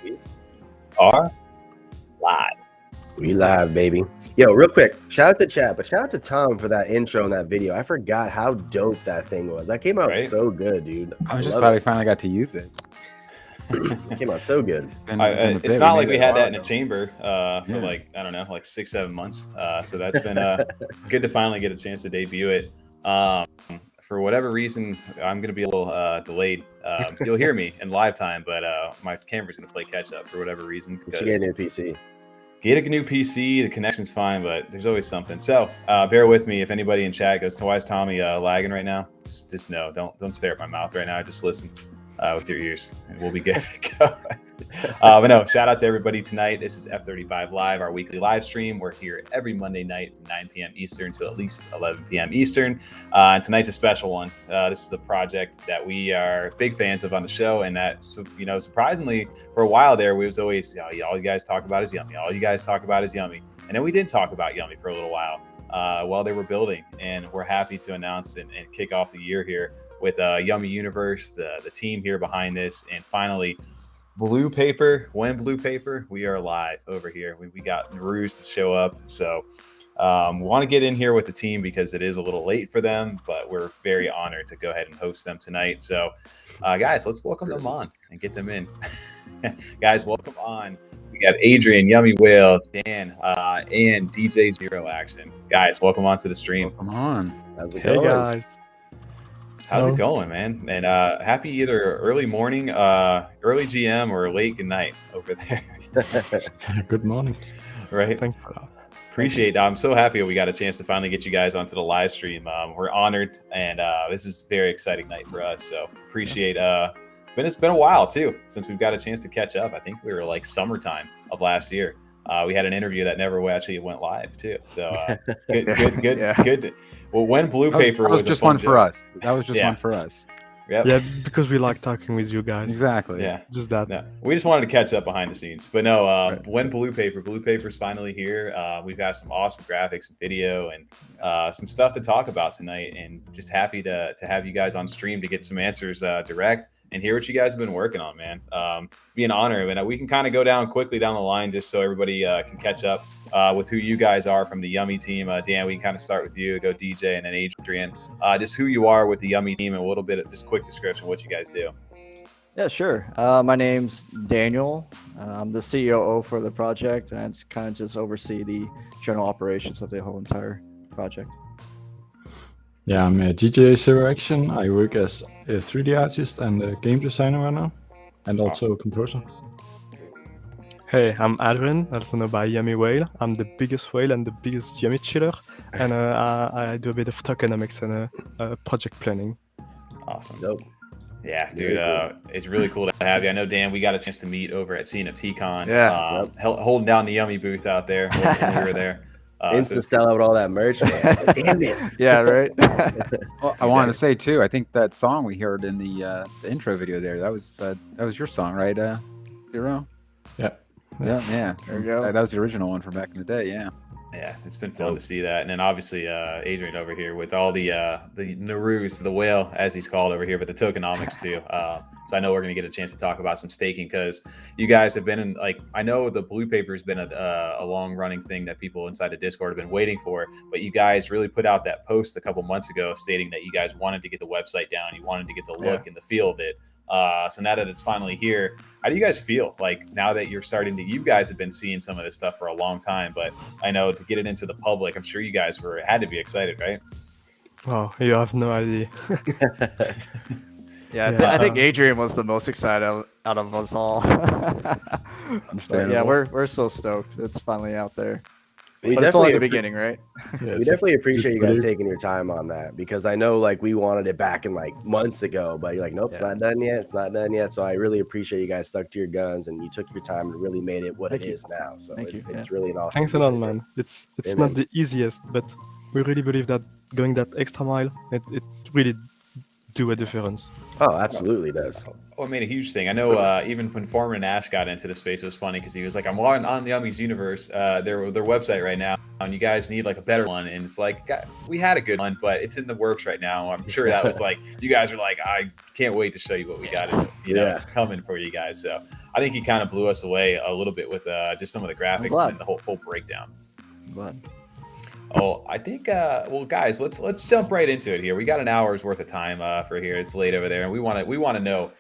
We are live. We live, baby. Yo, real quick, shout out to chat, but shout out to Tom for that intro in that video. I forgot how dope that thing was. That came out so good, dude. I was just glad we finally got to use it. It came out so good. It's not like we had that in a chamber for like, I don't know, like 6-7 months. So that's been good to finally get a chance to debut it. For whatever reason, I'm going to be a little delayed. You'll hear me in live time, but my camera's going to play catch up for whatever reason. You should get a new PC. Get a new PC, the connection's fine, but there's always something. So bear with me if anybody in chat goes, why is Tommy lagging right now? Just know, don't stare at my mouth right now. Just listen with your ears, and we'll be good to go. But no, shout out to everybody tonight. This is F35 Live, our weekly live stream. We're here every Monday night from 9 p.m. Eastern to at least 11 p.m. Eastern. And tonight's a special one. This is a project that we are big fans of on the show, and that, surprisingly, for a while there, we was always, all you guys talk about is Yummi. All you guys talk about is Yummi. And then we did talk about Yummi for a little while they were building, and we're happy to announce and kick off the year here with Yummi Universe, the team here behind this, and finally, Blue Paper. When Blue Paper, we are live over here. We got Naruse to show up, so we want to get in here with the team because it is a little late for them, but we're very honored to go ahead and host them tonight. So, guys, let's welcome them on and get them in. Guys, welcome on. We got Adrian, Yummi Whale, Dan, and DJ Zero Action. Guys, welcome on to the stream. Welcome on. How's it going? Hey guys. How's it going, man? And happy either early morning, early GM, or late good night over there. Good morning. Right? Thanks for that. Appreciate it. I'm so happy we got a chance to finally get you guys onto the live stream. We're honored, and this is a very exciting night for us. So appreciate it's been a while too since we've got a chance to catch up. I think we were like summertime of last year. We had an interview that never actually went live too. So good. Well, when Blue Paper was just one for us. That was just one for us. Yep. Yeah, because we like talking with you guys. Exactly. Yeah. Just that. No, we just wanted to catch up behind the scenes. But no, when Blue Paper's finally here. We've got some awesome graphics and video and some stuff to talk about tonight. And just happy to have you guys on stream to get some answers direct and hear what you guys have been working on, man. Be an honor. And we can kind of go quickly down the line just so everybody can catch up with who you guys are from the Yummi team. Dan, we can kind of start with you, go DJ, and then Adrian. Just who you are with the Yummi team and a little bit of just quick description of what you guys do. Yeah, sure. My name's Daniel. I'm the COO for the project, and I kind of just oversee the general operations of the whole entire project. Yeah, I'm a DJ Zero Action. I work as a 3D artist and a game designer right now, and also a composer. Hey, I'm Adrian, also known by Yummi Whale. I'm the biggest whale and the biggest Yummi chiller, and I do a bit of tokenomics and project planning. Awesome. Dope. Yeah, dude, it's really cool to have you. I know, Dan, we got a chance to meet over at CNFT Con. Yeah. Holding down the Yummi booth out there when we were there. Instant sell out all that merch, man. Damn it. Yeah, right. Well, I wanted to say too, I think that song we heard in the intro video there, that was your song, right, Zero? Yeah. Yeah. There you go. That was the original one from back in the day. Yeah. Yeah, it's been fun to see that. And then obviously Adrian over here with all the Naruse, the whale, as he's called over here, but the tokenomics too. So I know we're going to get a chance to talk about some staking because you guys have been in, like, I know the Blue Paper has been a long running thing that people inside the Discord have been waiting for, but you guys really put out that post a couple months ago stating that you guys wanted to get the website down. You wanted to get the look and the feel of it. So now that it's finally here, how do you guys feel like now that you're starting to, you guys have been seeing some of this stuff for a long time, but I know to get it into the public, I'm sure you guys had to be excited, right? Oh, you have no idea. I think Adrian was the most excited out of us all. Yeah, we're so stoked. It's finally out there. But it's only the beginning, right? Yeah, we definitely appreciate you guys taking your time on that because I know like we wanted it back in like months ago, but you're like, nope, it's not done yet. It's not done yet. So I really appreciate you guys stuck to your guns and you took your time and really made it what it is now. So it's really an awesome. Thanks a lot, man. It's not the easiest, but we really believe that going that extra mile, it really do a difference. Oh, absolutely does. Oh, it made a huge thing. I know even when Foreman and Ash got into the space, it was funny because he was like, I'm on the Yummy's Universe, their website right now, and you guys need like a better one. And it's like, we had a good one, but it's in the works right now. I'm sure that was like, you guys are like, I can't wait to show you what we got, coming for you guys. So I think he kind of blew us away a little bit with just some of the graphics and the whole full breakdown. Oh, I think, well, guys, let's jump right into it here. We got an hour's worth of time for here. It's late over there, and we want to know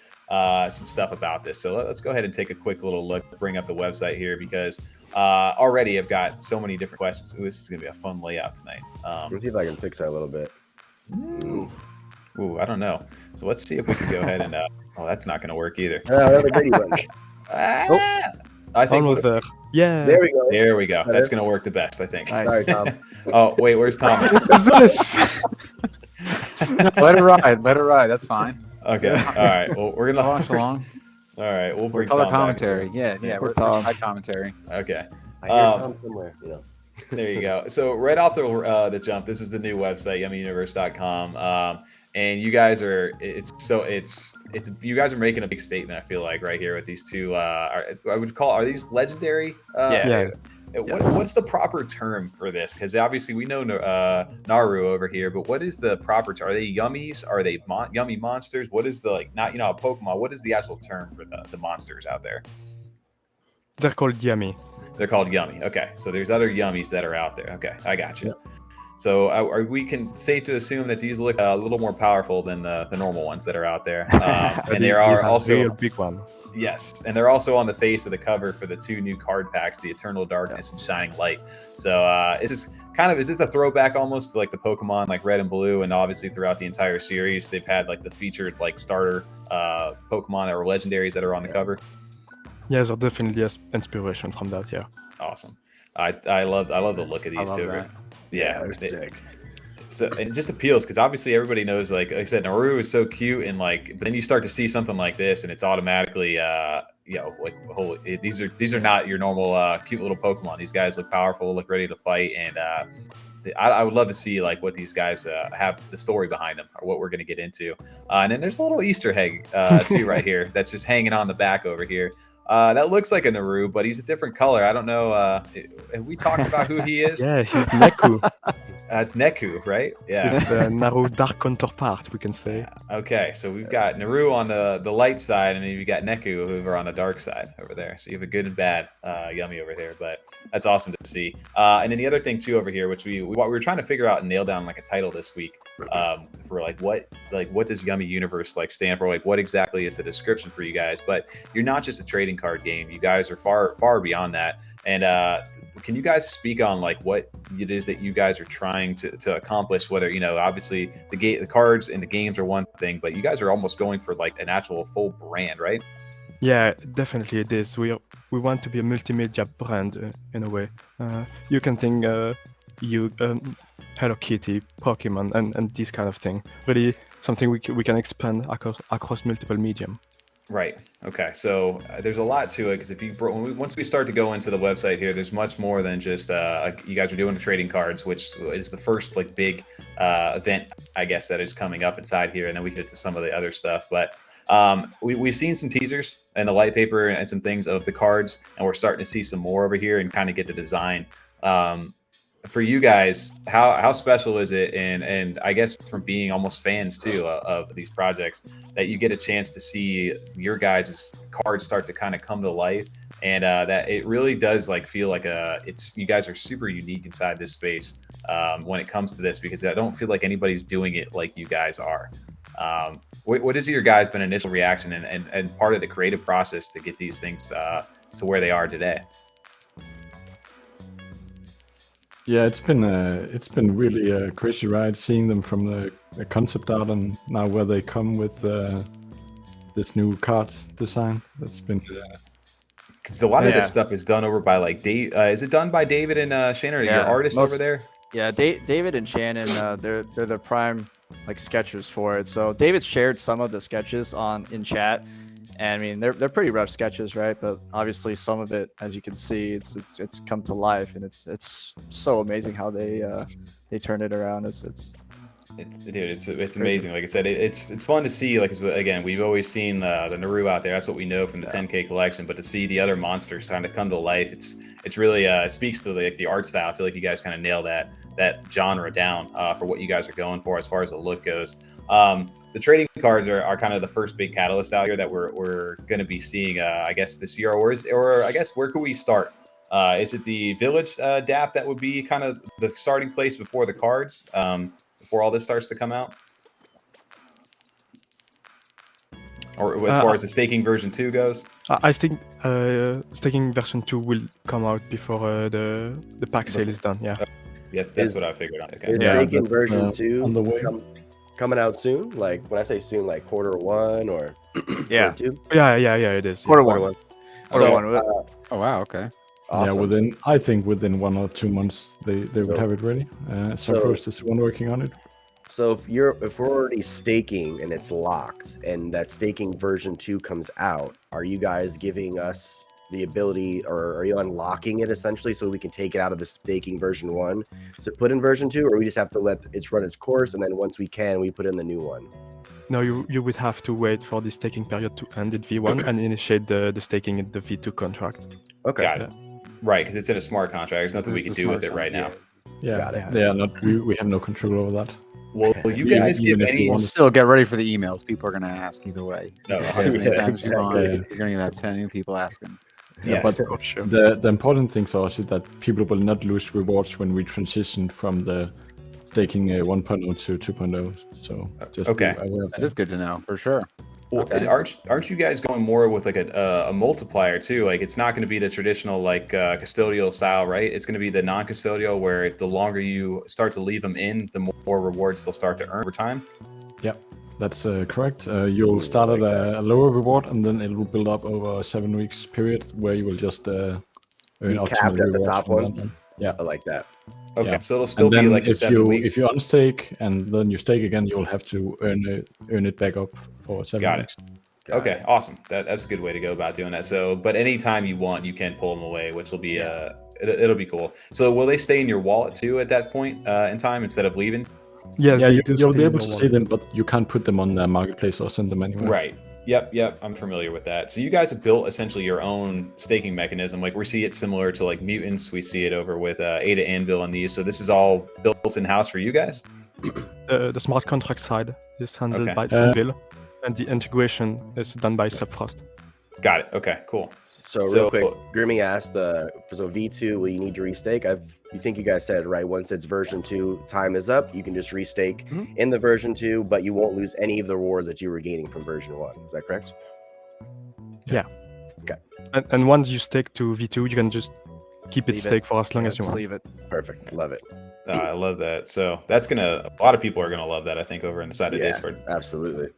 some stuff about this. So let's go ahead and take a quick little look, bring up the website here, because already I've got so many different questions. Ooh, this is going to be a fun layout tonight. Let's see if I can fix that a little bit. Ooh, I don't know. So let's see if we can go ahead and, oh, that's not going to work either. I think Almost there. Yeah. There we go. There we go. That's going to work the best, I think. Nice. Sorry, Tom. Oh, wait, where's Tom? Let it ride. Let it ride. That's fine. Okay. All right. Well, we're going to Launch along. All right. We'll bring Color Tom commentary. back. Yeah. We're Tom. high commentary. Okay. I hear Tom somewhere, There you go. So right off the jump, this is the new website, yummyuniverse.com. And you guys are you guys are making a big statement, I feel like, right here with these two are these legendary? Yeah. What's the proper term for this? Because obviously we know Naru over here, but what is the proper term? Are they yummies? Are they yummy monsters? What is the a Pokemon? What is the actual term for the monsters out there? They're called Yummi. They're called Yummi. Okay, so there's other Yummies that are out there. Okay, I got you. Yep. So are we safe to assume that these look a little more powerful than the normal ones that are out there? And there are also a big one. Yes, and they're also on the face of the cover for the two new card packs, the Eternal Darkness and Shining Light. So is this a throwback almost to like the Pokemon like Red and Blue, and obviously throughout the entire series they've had like the featured like starter Pokemon or legendaries that are on the cover? Yeah, there's definitely inspiration from that. Yeah. Awesome. I love the look of these two. That. Yeah, they're sick. So it just appeals because obviously everybody knows, like I said, Naru is so cute, and but then you start to see something like this, and it's automatically, these are not your normal cute little Pokemon. These guys look powerful, look ready to fight, and I would love to see like what these guys have the story behind them, or what we're going to get into. And then there's a little Easter egg too right here that's just hanging on the back over here. That looks like a Naru, but he's a different color. I don't know. Have we talked about who he is? Yeah, he's Neku. It's Neku, right? Yeah. It's the Naru dark counterpart, we can say. Okay, so we've got Naru on the light side, and then you've got Neku over on the dark side over there. So you have a good and bad Yummy over there, but that's awesome to see. And then the other thing too over here, which we were trying to figure out and nail down like a title this week for what does Yummi Universe like stand for? Like what exactly is the description for you guys? But you're not just a trading card game. You guys are far beyond that. And can you guys speak on like what it is that you guys are trying to accomplish? Whether obviously the cards and the games are one thing, but you guys are almost going for like an actual full brand, right? Yeah, definitely it is. We want to be a multimedia brand in a way. You can think Hello Kitty, Pokemon, and this kind of thing. Really something we can expand across multiple medium. Right. Okay. So there's a lot to it because once we start to go into the website here, there's much more than just you guys are doing the trading cards, which is the first like big event, I guess, that is coming up inside here, and then we get to some of the other stuff. But we've seen some teasers and the light paper and some things of the cards, and we're starting to see some more over here and kind of get the design. For you guys, how special is it, and I guess from being almost fans too of these projects, that you get a chance to see your guys' cards start to kind of come to life, and that it really does like feel like you guys are super unique inside this space when it comes to this, because I don't feel like anybody's doing it like you guys are. What has your guys' been initial reaction and part of the creative process to get these things to where they are today? Yeah, it's been really a crazy ride seeing them from the concept art and now where they come with this new card design. That's been because a lot of this stuff is done over by like Dave. Is it done by David and Shannon? Are your artists over there? Yeah, David and Shannon, they're the prime like sketchers for it. So David shared some of the sketches in chat. And I mean, they're pretty rough sketches, right? But obviously, some of it, as you can see, it's come to life, and it's so amazing how they turn it around. It's It's amazing. Like I said, it's fun to see. Like again, we've always seen the Naru out there. That's what we know from the 10K collection. But to see the other monsters kind of come to life, it's really it speaks to the art style. I feel like you guys kind of nail that genre down for what you guys are going for as far as the look goes. The trading cards are kind of the first big catalyst out here that we're going to be seeing, I guess, this year. Or I guess, where could we start? Is it the Village DApp that would be kind of the starting place before the cards, before all this starts to come out? Or as far as the staking version 2 goes? I think staking version 2 will come out before the pack sale is done. Yeah. Yes, that's what I figured out. Okay. Is staking version 2 on the way. Coming out soon? Like, when I say soon, like Q1 or Yeah. Q2? Yeah, it is. Q1. So, Oh wow, okay. awesome. Yeah, I think within 1 or 2 months they would have it ready. First is one working on it. So if we're already staking and it's locked, and that staking version 2 comes out, are you guys giving us the ability, or are you unlocking it essentially so we can take it out of the staking version 1 to put in version 2, or we just have to let it run its course, and then once we can, we put in the new one? No, you would have to wait for the staking period to end in V1 and initiate the staking in the V2 contract. Okay. Got it. Right, because it's in a smart contract. There's nothing we can do with it right now. Yeah, Got it. they are not. We have no control over that. Will you guys give Even if you any? want Still get ready for the emails. People are going to ask either way. No, As many 100%. times you want, Yeah. you're going to have 10 new people asking. Yeah, Yes. but Sure. the important thing for us is that people will not lose rewards when we transition from the staking 1.0 to 2.0. So just Okay. be aware of That is good to know, for sure. Well, Okay. aren't you guys going more with like a multiplier too? Like, it's not going to be the traditional like custodial style, right? It's going to be the non-custodial, where the longer you start to leave them in, the more rewards they'll start to earn over time. That's correct. You'll start at a lower reward, and then it will build up over a 7 weeks period, where you will just earn Be optimal capped at the rewards top from one? that one. Yeah. I like that. Okay, Yeah. so it'll still And be then like a if 7 weeks. you unstake and then you stake again, you'll have to earn it back up for 7 Got it. weeks. Got Okay, it. awesome. That's a good way to go about doing that. So, but anytime you want, you can pull them away, which will be it'll be cool. So, will they stay in your wallet too at that point in time instead of leaving? Yes, Yeah, they do you'll stay be in able your to wallet. see them, but you can't put them on the marketplace or send them anywhere. Right. Yep. I'm familiar with that. So you guys have built essentially your own staking mechanism. Like, we see it similar to like Mutants. We see it over with Ada Anvil and these. So this is all built in house for you guys. The smart contract side is handled Okay. by Anvil, and the integration is done by Subfrost. Got it. Okay. Cool. So real quick, Grimmy asked, so V2, will you need to restake? You think you guys said it right. Once it's version 2, time is up. You can just restake in the version 2, but you won't lose any of the rewards that you were gaining from version 1. Is that correct? And once you stake to V2, you can just keep it Leave it. staked for as long Yeah, as you just want. leave it. Perfect. Love it. I love that. So that's a lot of people are gonna love that, I think, over in the side of Yeah. Discord. Absolutely.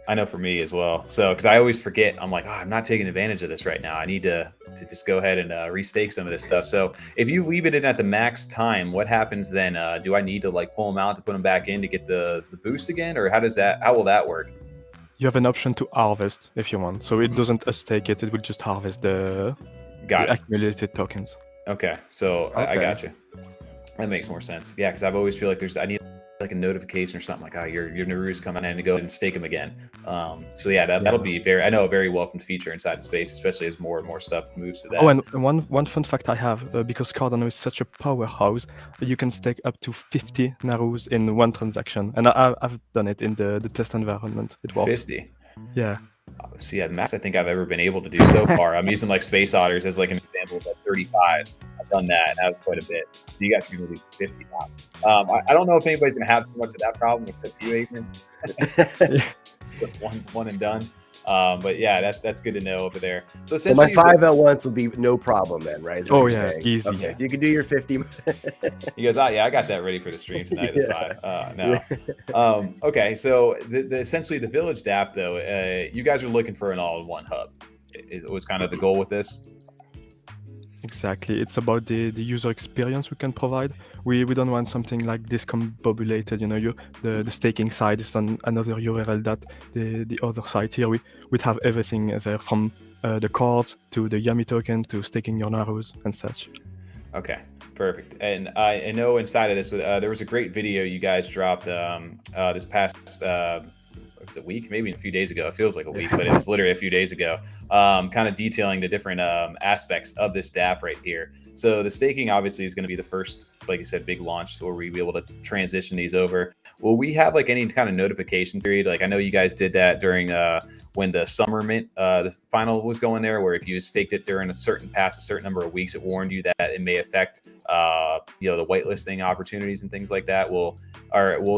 I know for me as well. So, because I always forget, I'm like, I'm not taking advantage of this right now. I need to just go ahead and restake some of this stuff. So, if you leave it in at the max time, what happens then? Do I need to like pull them out to put them back in to get the boost again, or how will that work? You have an option to harvest if you want. So it doesn't stake it, it will just harvest the Got it. accumulated tokens. Okay, so I Okay. got you. That makes more sense. Yeah, because I've always feel like I need like a notification or something like, your Naru's coming in to go and stake them again. So yeah, that'll be a very welcomed feature inside the space, especially as more and more stuff moves to that. Oh, and one fun fact I have, because Cardano is such a powerhouse, you can stake up to 50 Narus in one transaction. And I've done it in the test environment. It works. 50. Yeah. So yeah, the max I think I've ever been able to do so far. I'm using like Space Otters as like an example of like 35. I've done that, and that was quite a bit. So you guys can do 50 now. I don't know if anybody's gonna have too much of that problem except you, Adrian. one and done. But yeah, that's good to know over there. So So my essentially, 5 at once would be no problem then, right? Is what Oh, you're yeah, saying. easy. Okay, you can do your 50. he goes, I got that ready for the stream tonight at 5. No. Okay, so essentially the Village DApp though, you guys are looking for an all-in-one hub. It was kind of the goal with this. Exactly. It's about the user experience we can provide. We don't want something like discombobulated. The staking side is on another URL that the other side here. We'd have everything there from the cards to the Yummi token to staking your Narus and such. Okay, perfect. And I know inside of this, there was a great video you guys dropped this past was it a week, maybe a few days ago. It feels like a week, but it was literally a few days ago. Kind of detailing the different aspects of this DApp right here. So the staking obviously is going to be the first, like you said, big launch, so where we be able to transition these over. Will we have like any kind of notification period? Like I know you guys did that during when the summer mint, the final was going there, where if you staked it during past a certain number of weeks, it warned you that it may affect the whitelisting opportunities and things like that. Will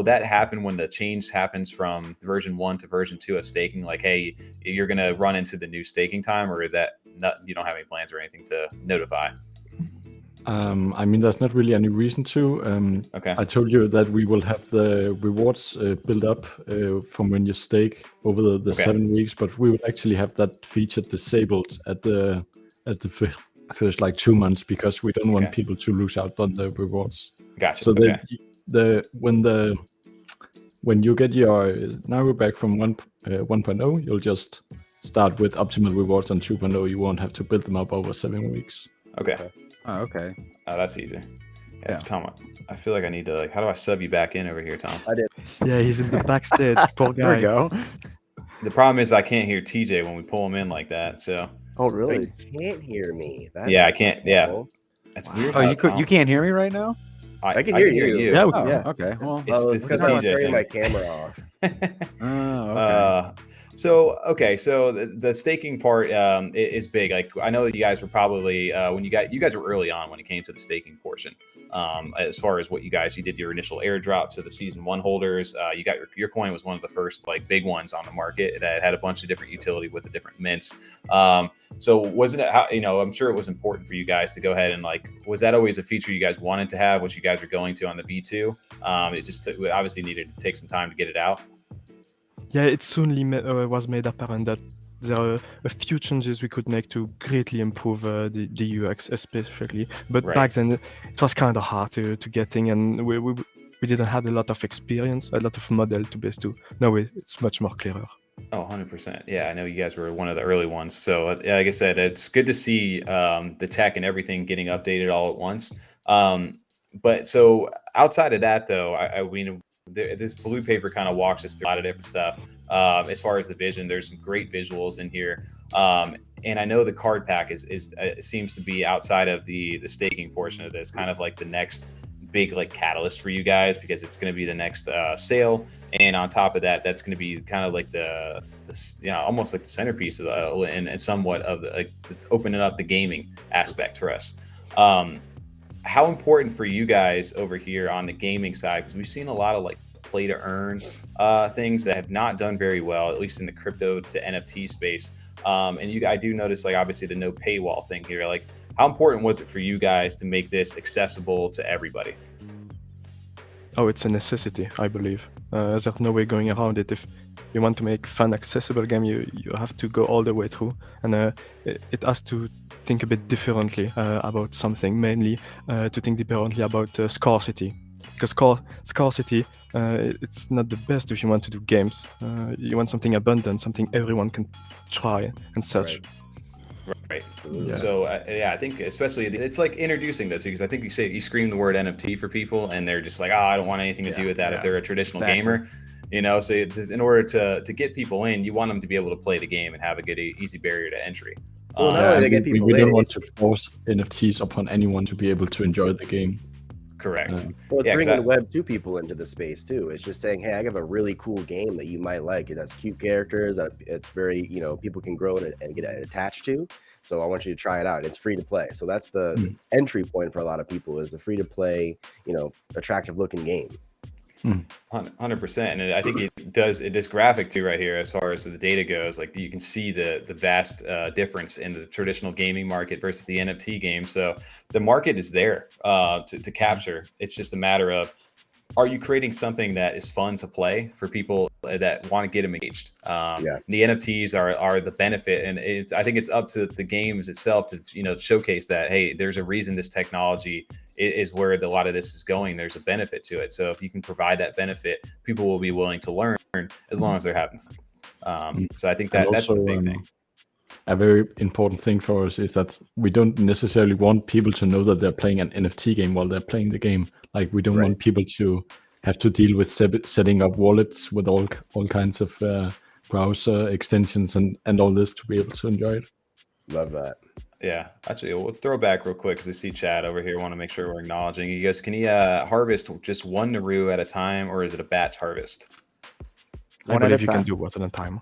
that happen when the change happens from version 1 to version 2 of staking? Like, hey, you're gonna run into the new staking time, or you don't have any plans or anything to notify? I mean, there's not really any reason to. Okay. I told you that we will have the rewards build up from when you stake over the 7 weeks, but we will actually have that feature disabled at the first like 2 months, because we don't want people to lose out on the rewards. Gotcha. So when you get your now we're back from 1.0, you'll just start with optimal rewards on 2.0. You won't have to build them up over 7 weeks. Okay. Oh, okay. Oh, that's easy. Yeah, Tom, I feel like I need to how do I sub you back in over here, Tom? I did. Yeah, he's in the backstage. Poor guy. There we go. The problem is I can't hear TJ when we pull him in like that. So Oh, really? You can't hear me. That's I can't. Yeah, cool. that's weird. Oh, how you can't hear me right now? I can hear you. Yeah, we Oh, can. Yeah. okay. Well, It's the because I was TJ turning thing. my camera off. oh, okay. So the staking part is big. Like I know that you guys were probably when you guys were early on when it came to the staking portion. As far as what you did your initial airdrop to the season 1 holders. You got your coin was one of the first like big ones on the market that had a bunch of different utility with the different mints. So wasn't it I'm sure it was important for you guys to go ahead and was that always a feature you guys wanted to have, which you guys are going to on the V2? It just obviously needed to take some time to get it out. Yeah, it soon was made apparent that there are a few changes we could make to greatly improve the UX especially. But back then, it was kind of hard to get in, and we didn't have a lot of experience, a lot of model to base to. Now it's much more clearer. Oh, 100%. Yeah, I know you guys were one of the early ones. So like I said, it's good to see the tech and everything getting updated all at once. But so outside of that, though, I mean, this blue paper kind of walks us through a lot of different stuff. As far as the vision, there's some great visuals in here. And I know the card pack seems to be outside of the staking portion of this, kind of like the next big catalyst for you guys, because it's going to be the next sale. And on top of that, that's going to be kind of like the almost like the centerpiece of and somewhat of opening up the gaming aspect for us. How important for you guys over here on the gaming side? Because we've seen a lot of play to earn things that have not done very well, at least in the crypto to NFT space. And I do notice obviously the no paywall thing here. How important was it for you guys to make this accessible to everybody? Oh, it's a necessity, I believe. There's no way going around it. If you want to make fun, accessible game, you have to go all the way through, and it has to think a bit differently about something. Mainly to think differently about scarcity, because scarcity it's not the best if you want to do games. You want something abundant, something everyone can try and such. Right. Yeah. So I think especially it's like introducing those, because I think you scream the word NFT for people and they're just like, oh, I don't want anything to do with that if they're a traditional gamer. So it's in order to get people in, you want them to be able to play the game and have a good easy barrier to entry. Well, we don't want to force NFTs upon anyone to be able to enjoy the game. Correct. Well, it's bringing Web2 people into the space too. It's just saying, hey, I have a really cool game that you might like. It has cute characters. It's very, people can grow and get attached to. So I want you to try it out. It's free to play. So that's the entry point for a lot of people, is the free to play, attractive looking game. 100%. And I think it does this graphic too right here, as far as the data goes, you can see the vast difference in the traditional gaming market versus the NFT game. So the market is there to capture. It's just a matter of, are you creating something that is fun to play for people that want to get them engaged? The NFTs are the benefit, and I think it's up to the games itself to showcase that, hey, there's a reason this technology is where a lot of this is going. There's a benefit to it. So if you can provide that benefit, people will be willing to learn as long as they're having fun. So I think that's the big thing. a very important thing for us is that we don't necessarily want people to know that they're playing an NFT game while they're playing the game. Like we don't want people to have to deal with setting up wallets with all kinds of browser extensions and all this to be able to enjoy it. Love that. Yeah, actually, we'll throw back real quick because we see Chad over here. Want to make sure we're acknowledging you guys. Can you harvest just one Naru at a time, or is it a batch harvest? I believe you can do one at a time.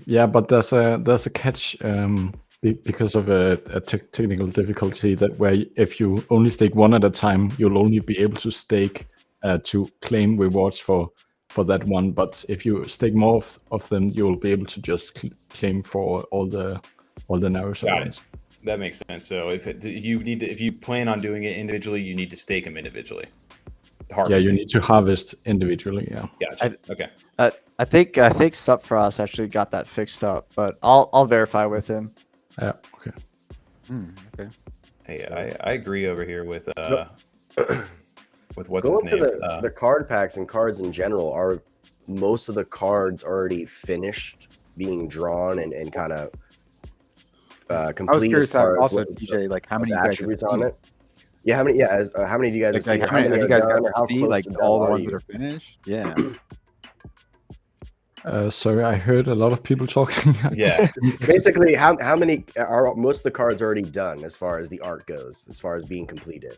Yeah, but there's a catch because of a technical difficulty that where if you only stake one at a time, you'll only be able to stake to claim rewards for that one. But if you stake more of them, you'll be able to just claim for all the narrow ones. That makes sense. So if you plan on doing it individually, you need to stake them individually. Yeah, you need to harvest individually. Yeah. Gotcha. Okay. I think Supfrost actually got that fixed up, but I'll verify with him. Yeah. Okay. Okay. Hey, I agree over here with what's Going his name. to the card packs and cards in general, are most of the cards already finished being drawn and kind of complete? I was curious also, with DJ, like how many you guys have on seen? it? Yeah, how many? Yeah, how many do you guys have seen? How many have you guys got to see? close Like to all the done ones are that are finished? Yeah. Sorry, I heard a lot of people talking. Yeah. Basically, how many are most of the cards already done as far as the art goes, as far as being completed?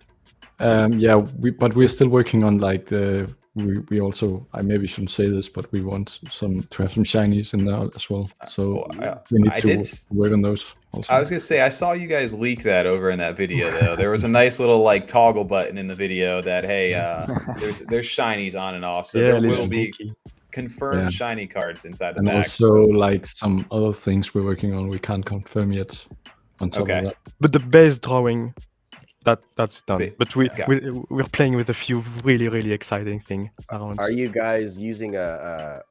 Yeah, but we're still working on like we also, I maybe shouldn't say this, but we want to have some shinies in there as well. So we need to work on those also. I was gonna say I saw you guys leak that over in that video though. There was a nice little like toggle button in the video that hey, there's shinies on and off, so there will be confirmed shiny cards inside the and pack. Also like some other things we're working on, we can't confirm yet on top of that. But the base drawing, that's done. But we're playing with a few really exciting things around. Are you guys using a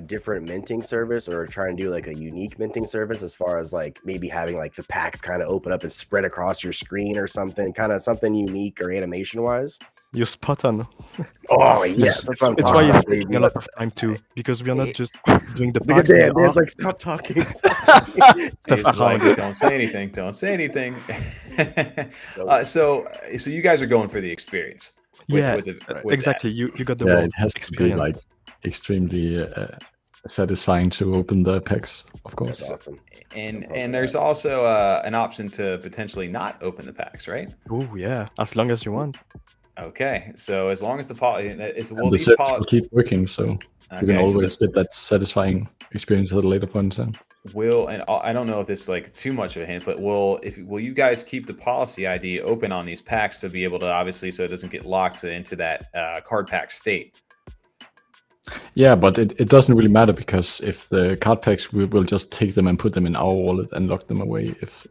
different minting service or trying to do like a unique minting service as far as like maybe having like the packs kind of open up and spread across your screen or something, kind of something unique or animation wise? You're spot on. Oh yes, that's why you're taking a lot of time too, because we are not just doing the packs. Dan's like, stop talking. He's like, don't say anything. Don't say anything. So you guys are going for the experience. With exactly. You got the it has experience. To be like extremely satisfying to open the packs, of course. That's awesome. And there's also an option to potentially not open the packs, right? Oh yeah, as long as you want. Okay, so as long as the the service will keep working, so you can always get that satisfying experience at a later point in time. I don't know if this is like too much of a hint, but will you guys keep the policy ID open on these packs to be able to obviously so it doesn't get locked into that card pack state? Yeah, but it doesn't really matter because if the card packs, we'll just take them and put them in our wallet and lock them away if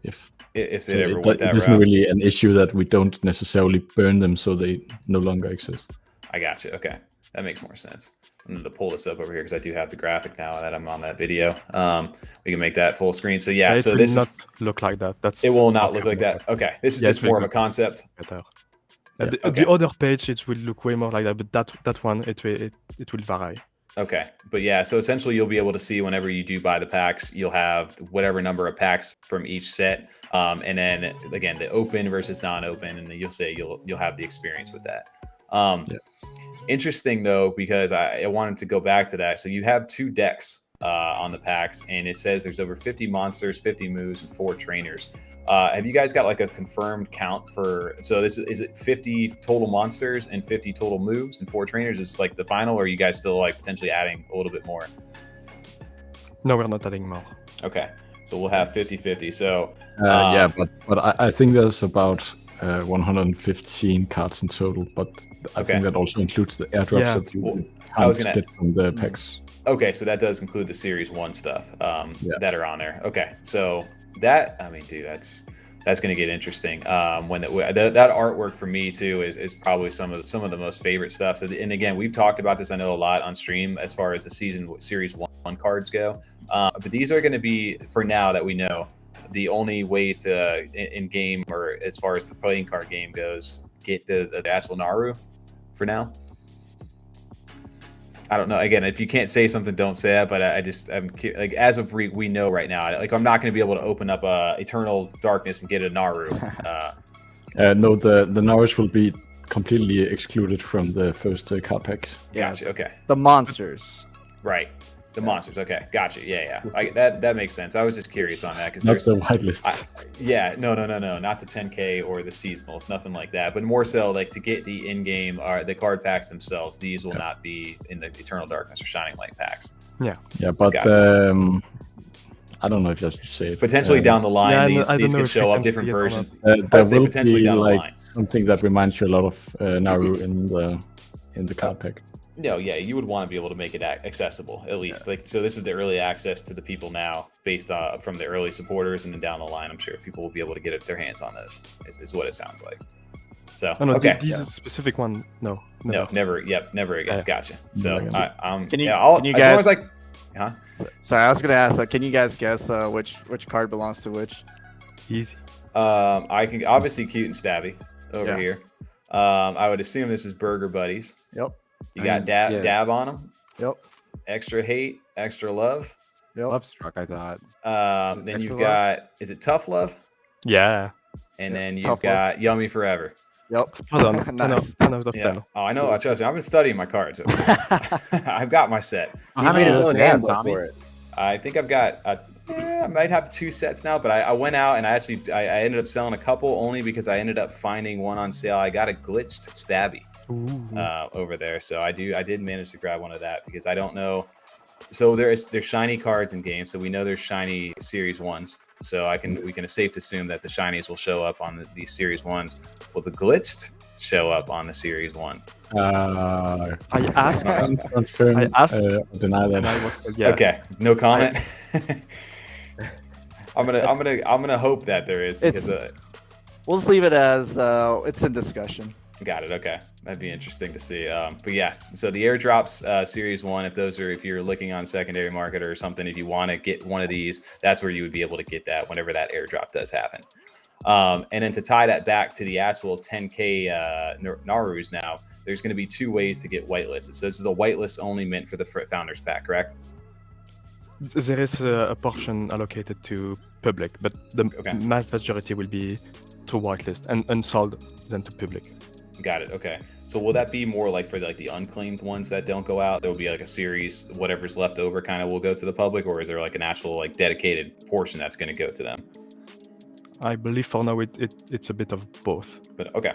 it ever went that route. It isn't really an issue that we don't necessarily burn them so they no longer exist. I got you. Okay, that makes more sense. I'm going to pull this up over here because I do have the graphic now that I'm on that video. We can make that full screen. So yeah, so this will not look like that. It will not look like that. Okay, this is just more of a concept. Better. The other page, it will look way more like that, but that one, it will vary. Okay, but yeah, so essentially you'll be able to see whenever you do buy the packs, you'll have whatever number of packs from each set, and then again the open versus non-open, and then you'll have the experience with that. Interesting though, because I wanted to go back to that. So you have 2 decks on the packs, and it says there's over 50 monsters, 50 moves, and 4 trainers. Have you guys got like a confirmed count for? So is it 50 total monsters and 50 total moves and 4 trainers? Is like the final, or are you guys still like potentially adding a little bit more? No, we're not adding more. Okay, so we'll have 50-50. So yeah, but I think there's about 115 cards in total, but I think that also includes the airdrops that you can't get from the packs. Okay, so that does include the Series 1 stuff that are on there. Okay, so that, I mean, dude, that's going to get interesting. When that artwork for me too is probably some of the most favorite stuff. So, and again, we've talked about this, I know, a lot on stream as far as the Series 1 cards go. But these are going to be, for now that we know, the only ways to in game, or as far as the playing card game goes, get the actual Naru for now. I don't know. Again, if you can't say something, don't say it. But I'm like, as of we know right now, like I'm not going to be able to open up Eternal Darkness and get a Naru. No, the Narus will be completely excluded from the first card pack. Gotcha. Okay. The monsters. Right. The monsters. Okay. Gotcha. Yeah. That makes sense. I was just curious on that because Not the whitelists. No. Not the 10K or the seasonals. Nothing like that. But more so like to get the in-game or the card packs themselves. These will not be in the Eternal Darkness or Shining Light packs. Yeah. Yeah, but I don't know if I should say it. Potentially down the line, I these don't know could if show we up can different see it or versions. There will potentially be down the like line. something that reminds you a lot of Naru in the card pack. No, yeah, you would want to be able to make it accessible at least. Like, so this is the early access to the people now, based from the early supporters, and then down the line, I'm sure people will be able to get their hands on this. Is what it sounds like. So Oh, no, okay, these specific one, no. no, never. Yep, never again. Yeah. Gotcha. So Never again. Can you as guys? long as like, huh? Sorry, I was gonna ask. Can you guys guess which card belongs to which? Easy. I can obviously Cute and Stabby over Yeah. here. I would assume this is Burger Buddies. Yep. You got dab on them. Yep. Extra hate, extra love. Yep. Love Struck, I thought. Then Extra you've Love? got, is it Tough Love? Yeah. And then you've Tough got Yummy Forever. Yep. Spot on. Nice. 10 out of Yeah. 10. Oh, I know. Trust me. I've been studying my cards. I've got my set. How many of those do you have, Tommy? for it. I think I've got, I might have 2 sets now, but I went out and I ended up selling a couple only because I ended up finding one on sale. I got a glitched Stabby over there. So I did manage to grab one of that because I don't know. So there's shiny cards in game. So we know there's shiny series 1s. So we can safe to assume that the shinies will show up on these series 1s. Will the glitched show up on the series 1? I asked. Confirm, I asked. deny And that. I was, yeah. Okay, no comment. I'm gonna hope that there is because We'll just leave it as it's in discussion. got it. Okay, that'd be interesting to see. But yeah, so the airdrops series 1, if you're looking on secondary market or something, if you want to get one of these, that's where you would be able to get that whenever that airdrop does happen. And then to tie that back to the actual 10K Narus now, there's going to be 2 ways to get whitelisted. So this is a whitelist only meant for the Founders Pack, correct? There is a portion allocated to public, but the mass majority will be to whitelist and unsold than to public. Got it. Okay. So will that be more like for the unclaimed ones that don't go out? There will be like a series, whatever's left over kind of will go to the public, or is there like an actual like dedicated portion that's going to go to them? I believe for now it's a bit of both. But okay,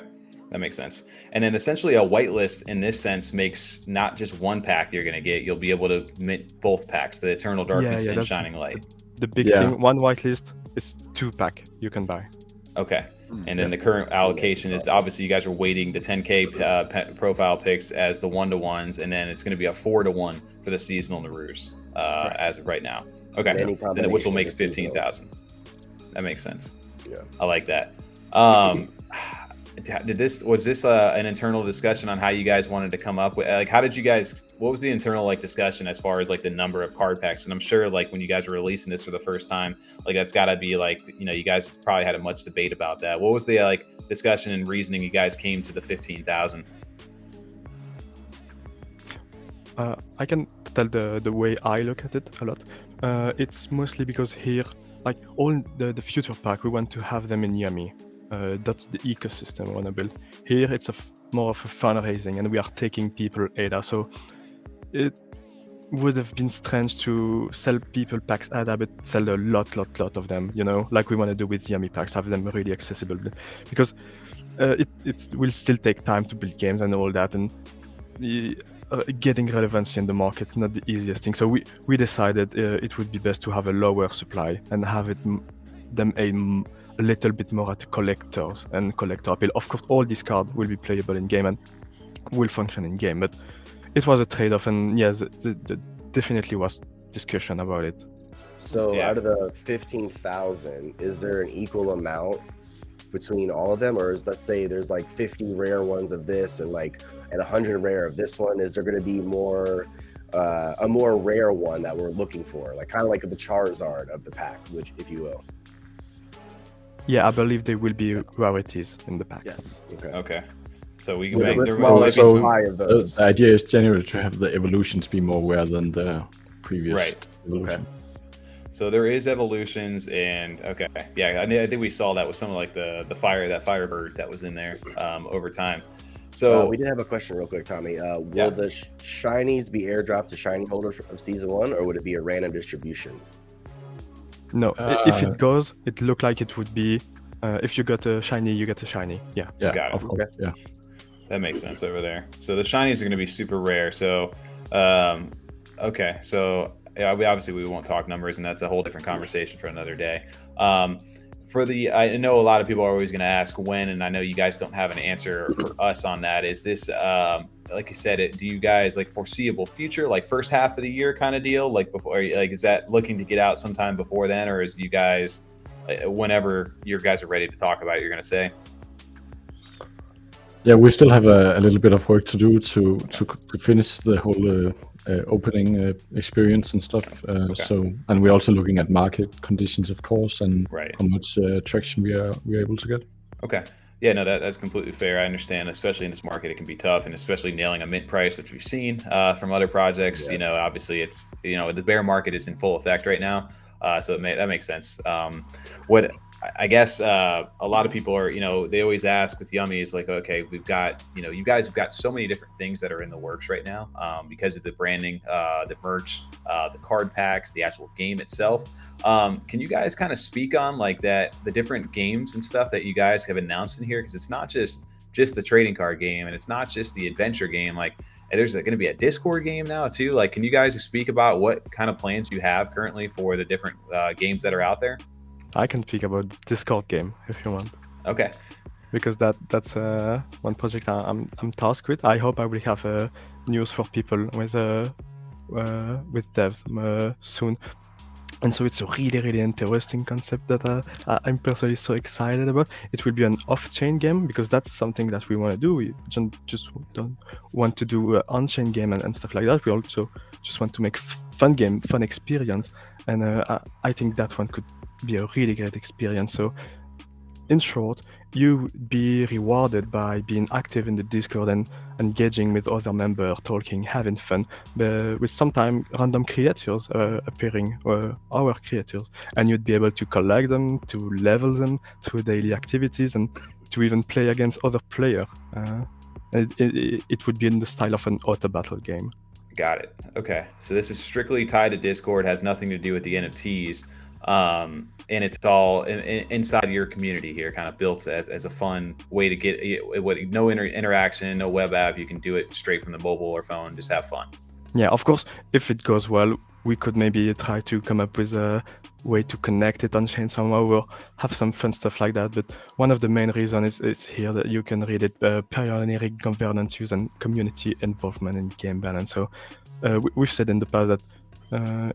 that makes sense. And then essentially a whitelist in this sense makes not just one pack you're going to get. You'll be able to mint both packs, the Eternal Darkness and Shining Light. The big thing, one whitelist is 2 pack you can buy. Okay. And then the current allocation is obviously you guys are weighting the 10K profile picks as the 1-to-1s, and then it's going to be a 4-to-1 for the seasonal Narus as of right now. Okay. So which will make 15,000. That makes sense. Yeah. I like that. Was this an internal discussion on how you guys wanted to come up with, like, what was the internal like discussion as far as like the number of card packs? And I'm sure like when you guys were releasing this for the first time, like that's gotta be like, you guys probably had a much debate about that. What was the like discussion and reasoning you guys came to the 15,000? I can tell the way I look at it a lot. It's mostly because here, like all the future pack, we want to have them in Yummi. That's the ecosystem we want to build. Here, it's more of a fundraising, and we are taking people ADA. So it would have been strange to sell people packs ADA, but sell a lot of them. Like we want to do with Yummi packs, have them really accessible, because it will still take time to build games and all that, and getting relevancy in the market is not the easiest thing. So we decided it would be best to have a lower supply and have them aim a little bit more at collectors and collector appeal. Of course, all these cards will be playable in game and will function in game, but it was a trade-off, and yes, there definitely was discussion about it. So out of the 15,000, is there an equal amount between all of them, or let's say there's like 50 rare ones of this and 100 rare of this one? Is there going to be more a more rare one that we're looking for, like kind of like the Charizard of the pack, which, if you will? Yeah, I believe there will be rarities in the pack. Yes. Okay. So we can With make a there smaller might be some, supply of those. The idea is generally to have the evolutions be more rare than the previous Right. evolution. so there is evolutions, and okay, yeah, I think we saw that with some of like the Firebird that was in there over time. So we did have a question real quick, Tommy. Will Yeah. the shinies be airdropped to shiny holders of season 1, or would it be a random distribution? No, if it goes, it looked like it would be. If you got a shiny, you get a shiny. Yeah. Yeah, Got it. of course. Yeah. that makes sense over there. So the shinies are going to be super rare. So okay, so yeah, we won't talk numbers, and that's a whole different conversation for another day. I know a lot of people are always going to ask when, and I know you guys don't have an answer for us on that. Is this, like you said, do you guys like foreseeable future, like first half of the year kind of deal, like before, like is that looking to get out sometime before then, or is you guys, whenever you guys are ready to talk about it, you're going to say? Yeah, we still have a little bit of work to do to finish the whole opening experience and stuff. So, and we're also looking at market conditions, of course, and how much traction we are able to get. Okay. Yeah, no, that's completely fair. I understand, especially in this market, it can be tough, and especially nailing a mint price, which we've seen from other projects. Yeah. You know, obviously, it's the bear market is in full effect right now, so that makes sense. What I guess a lot of people are, they always ask with Yummi is like, okay, we've got, you guys have got so many different things that are in the works right now because of the branding, the merch, the card packs, the actual game itself. Can you guys kind of speak on like the different games and stuff that you guys have announced in here? Because it's not just the trading card game, and it's not just the adventure game. Like there's going to be a Discord game now too. Like, can you guys speak about what kind of plans you have currently for the different games that are out there? I can speak about Discord game if you want. Okay. Because that's one project I'm tasked with. I hope I will have news for people with devs soon. And so it's a really interesting concept that I'm personally so excited about. It will be an off-chain game because that's something that we want to do. We just don't want to do on-chain game and stuff like that. We also just want to make fun experience. And I think that one could be a really great experience. So in short, you would be rewarded by being active in the Discord and engaging with other members, talking, having fun, with sometimes random creatures appearing, our creatures, and you'd be able to collect them, to level them through daily activities, and to even play against other players. It would be in the style of an auto battle game. Got it. Okay, so this is strictly tied to Discord, has nothing to do with the NFTs. And it's all inside your community here, kind of built as a fun way to get no interaction, no web app. You can do it straight from the mobile or phone, just have fun. Yeah, of course, if it goes well, we could maybe try to come up with a way to connect it on chain somehow or have some fun stuff like that. But one of the main reasons is here that you can read it, pioneering governance use and community involvement in game balance. So we've said in the past that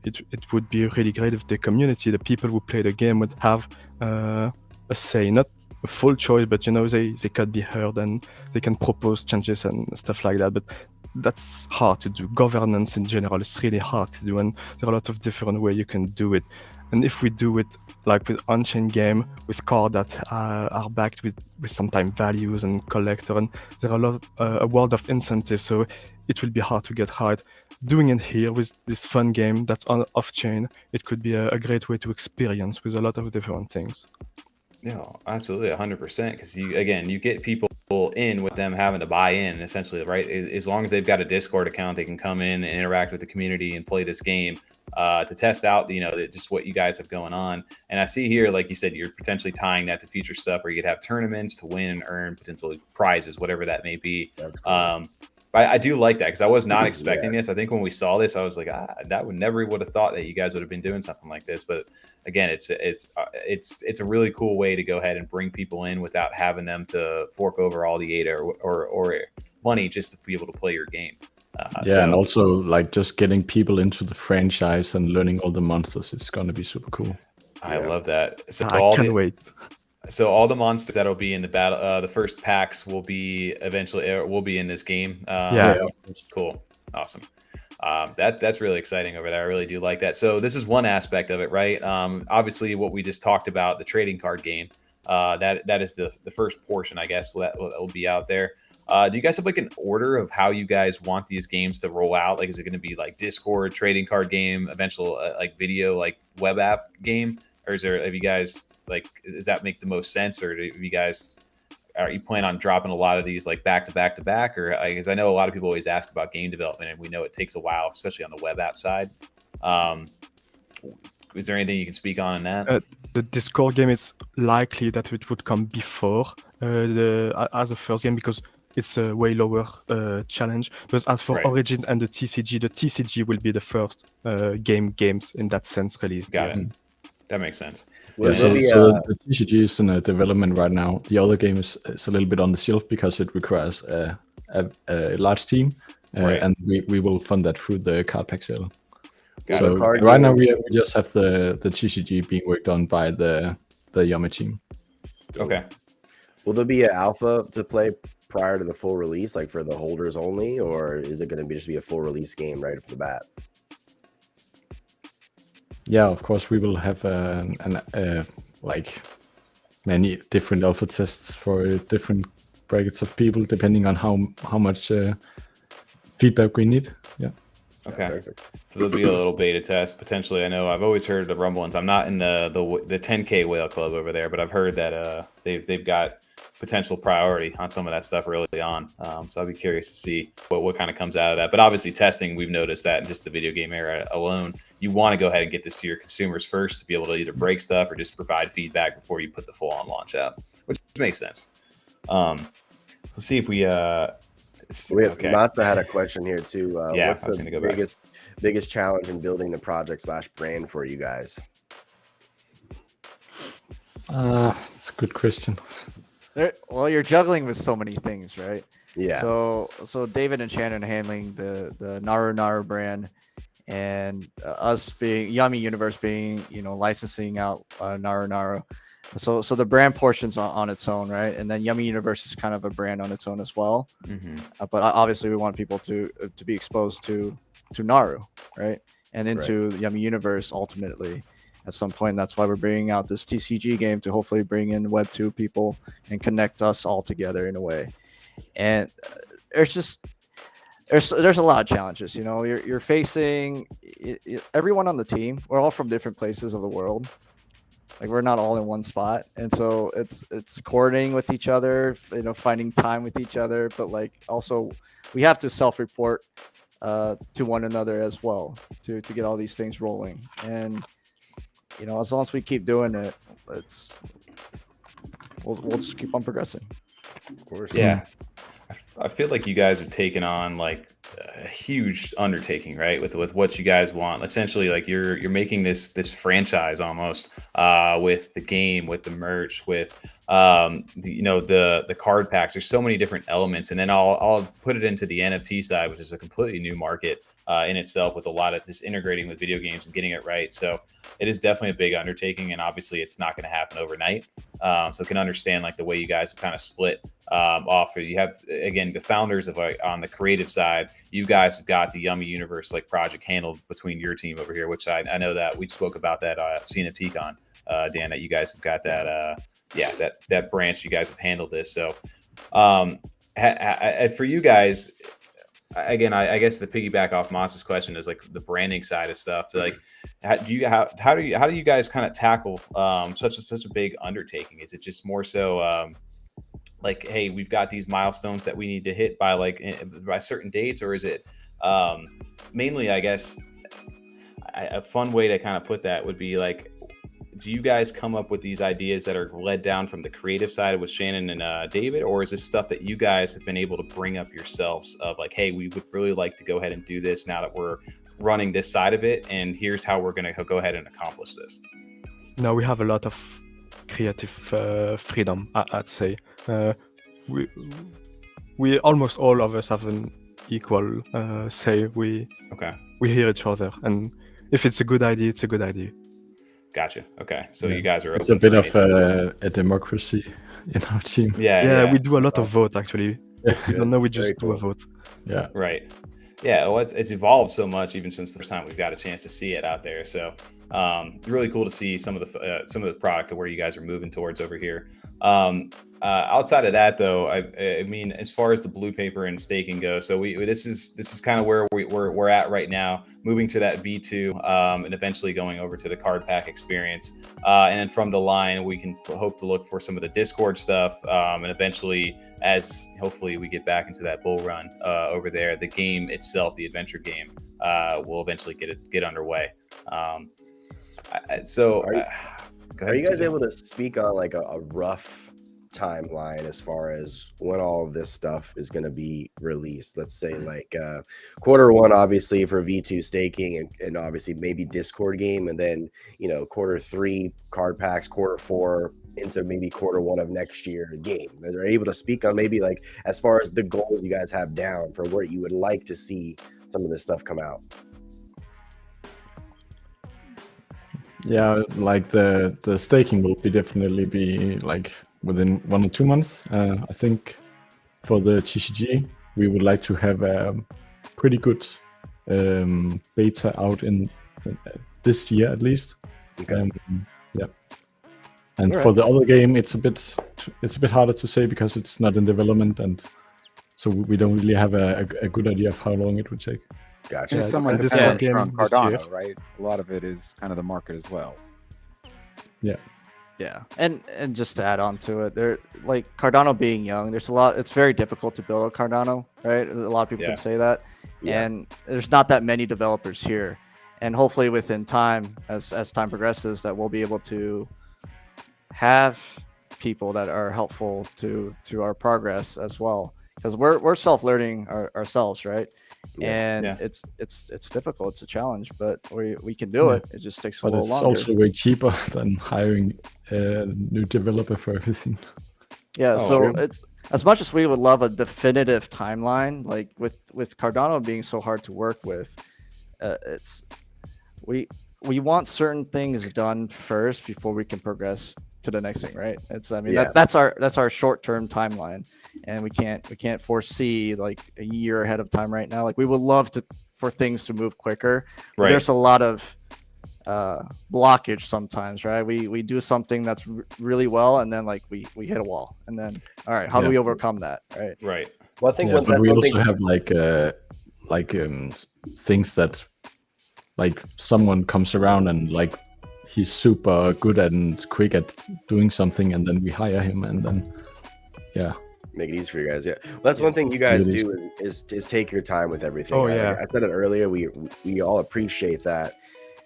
it would be really great if the community, the people who play the game, would have a say, not a full choice, but they could be heard and they can propose changes and stuff like that. But that's hard to do. Governance in general is really hard to do, and there are a lot of different ways you can do it. And if we do it like with on-chain game, with cards that are backed with sometimes values and collector, and there are a world of incentives, so it will be hard to get right. Doing it here with this fun game that's off-chain, it could be a great way to experience with a lot of different things. Yeah, absolutely, 100%. Because you get people in with them having to buy in, essentially, right? As long as they've got a Discord account, they can come in and interact with the community and play this game to test out, just what you guys have going on. And I see here, like you said, you're potentially tying that to future stuff where you could have tournaments to win and earn potentially prizes, whatever that may be. I do like that because I was not expecting this. I think when we saw this, I was like, that would have thought that you guys would have been doing something like this. But again, it's a really cool way to go ahead and bring people in without having them to fork over all the ADA or money just to be able to play your game. And also like just getting people into the franchise and learning all the monsters is going to be super cool. I love that. So I can't wait. So all the monsters that'll be in the battle, the first packs will be in this game. Cool, awesome. That's really exciting over there. I really do like that. So this is one aspect of it, right? Obviously, what we just talked about, the trading card game, that is the first portion, I guess, that will be out there. Do you guys have like an order of how you guys want these games to roll out? Like, is it going to be like Discord, trading card game, eventual like video, like web app game, or have you guys like, does that make the most sense, or are you planning on dropping a lot of these like back to back to back, or because I know a lot of people always ask about game development, and we know it takes a while, especially on the web app side. Is there anything you can speak on in that? The Discord game, it's likely that it would come before as a first game because it's a way lower challenge. But as for Origin and the TCG will be the first games in that sense released. Got it. That makes sense. Yeah, so the TCG is in development right now. The other game is a little bit on the shelf because it requires a large team, and we will fund that through the card pack sale. So right now we just have the TCG being worked on by the Yummi team. Okay. Will there be an alpha to play prior to the full release, like for the holders only, or is it going to be just a full release game right off the bat? Yeah, of course we will have like many different alpha tests for different brackets of people, depending on how much feedback we need. Yeah. Okay. Perfect. So there'll be a little beta test potentially. I know I've always heard the rumblings. I'm not in the 10K whale club over there, but I've heard that they've got potential priority on some of that stuff early on. So I'll be curious to see what kind of comes out of that. But obviously testing, we've noticed that in just the video game era alone, you want to go ahead and get this to your consumers first to be able to either break stuff or just provide feedback before you put the full on launch out, which makes sense. Let's see if we Masa had a question here too. What's the biggest challenge in building the project / brand for you guys? That's a good question. Well, you're juggling with so many things, right? Yeah. So David and Shannon handling the Naru brand, and us being Yummi Universe being licensing out Naru. So the brand portion's on its own, right? And then Yummi Universe is kind of a brand on its own as well. Mm-hmm. But obviously we want people to be exposed to Naru, right? And into Yummi Universe ultimately at some point. That's why we're bringing out this TCG game to hopefully bring in Web2 people and connect us all together in a way. And there's a lot of challenges. You're facing everyone on the team. We're all from different places of the world. Like we're not all in one spot, and so it's coordinating with each other, finding time with each other. But like also, we have to self-report to one another as well to get all these things rolling. And as long as we keep doing it, we'll just keep on progressing. Of course. Yeah, I feel like you guys have taken on like a huge undertaking, right? With what you guys want. Essentially, like you're making this franchise almost with the game, with the merch, with the card packs. There's so many different elements, and then I'll put it into the NFT side, which is a completely new market in itself, with a lot of this integrating with video games and getting it right. So it is definitely a big undertaking, and obviously it's not going to happen overnight. So can understand like the way you guys have kind of split off. You have, again, the founders of on the creative side, you guys have got the Yummi Universe like project handled between your team over here, which I know that we spoke about that at CNFT Con, Dan, that you guys have got that that branch. You guys have handled this. So for you guys, again, I guess the piggyback off Moss's question is like the branding side of stuff. Like, how do you guys kind of tackle such a big undertaking? Is it just more so like, hey, we've got these milestones that we need to hit by certain dates, or is it mainly, I guess, a fun way to kind of put that would be like, do you guys come up with these ideas that are led down from the creative side with Shannon and David, or is this stuff that you guys have been able to bring up yourselves of like, hey, we would really like to go ahead and do this now that we're running this side of it, and here's how we're going to go ahead and accomplish this? No, we have a lot of creative freedom, I'd say. We almost all of us have an equal say. We hear each other, and if it's a good idea, it's a good idea. Gotcha. Okay, so you guys are. It's a bit of a democracy in our team. Yeah. We do a lot of vote actually. If we don't know, we just do a vote. Yeah. Right. Yeah. Well, it's evolved so much even since the first time we've got a chance to see it out there. So really cool to see some of the product of where you guys are moving towards over here. Outside of that, though, I mean, as far as the blue paper and staking go, so this is kind of where we're at right now, moving to that V2, and eventually going over to the card pack experience, and then from the line we can hope to look for some of the Discord stuff, and eventually, as hopefully we get back into that bull run over there, the game itself, the adventure game, will eventually get underway. So, are you guys able to speak on like a rough timeline as far as when all of this stuff is going to be released? Let's say like Q1 obviously for V2 staking, and obviously maybe Discord game, and then Q3 card packs, Q4 into maybe Q1 of next year game. Are they able to speak on maybe like as far as the goals you guys have down for where you would like to see some of this stuff come out? Yeah, like the staking will definitely be like within 1 or 2 months. I think for the TCG, we would like to have a pretty good beta out in this year at least. Okay. Yeah. And All for right. the other game, it's a bit harder to say because it's not in development, and so we don't really have a good idea of how long it would take. Gotcha. It's somewhat this dependent game on this year. Cardano, right? A lot of it is kind of the market as well. Yeah, and just to add on to it, there, like Cardano being young, there's a lot. It's very difficult to build a Cardano, right? A lot of people can say that, and there's not that many developers here. And hopefully, within time, as time progresses, that we'll be able to have people that are helpful to our progress as well, because we're self-learning ourselves, right? And it's difficult, it's a challenge, but we can do it. It just takes a little longer. But it's also way cheaper than hiring a new developer for everything. Yeah, so it's, as much as we would love a definitive timeline, like with Cardano being so hard to work with, it's we want certain things done first before we can progress to the next thing, right? It's, I mean, that's our short-term timeline, and we can't foresee like a year ahead of time right now. Like we would love for things to move quicker. Right. There's a lot of blockage sometimes, right? We do something that's really well, and then like we hit a wall, and then all right, how do we overcome that, right? Right. Well, I think but we also have like things that like someone comes around and like he's super good and quick at doing something, and then we hire him, and then make it easy for you guys. Yeah, well, that's one thing you guys do is take your time with everything. Oh, I said it earlier. We all appreciate that,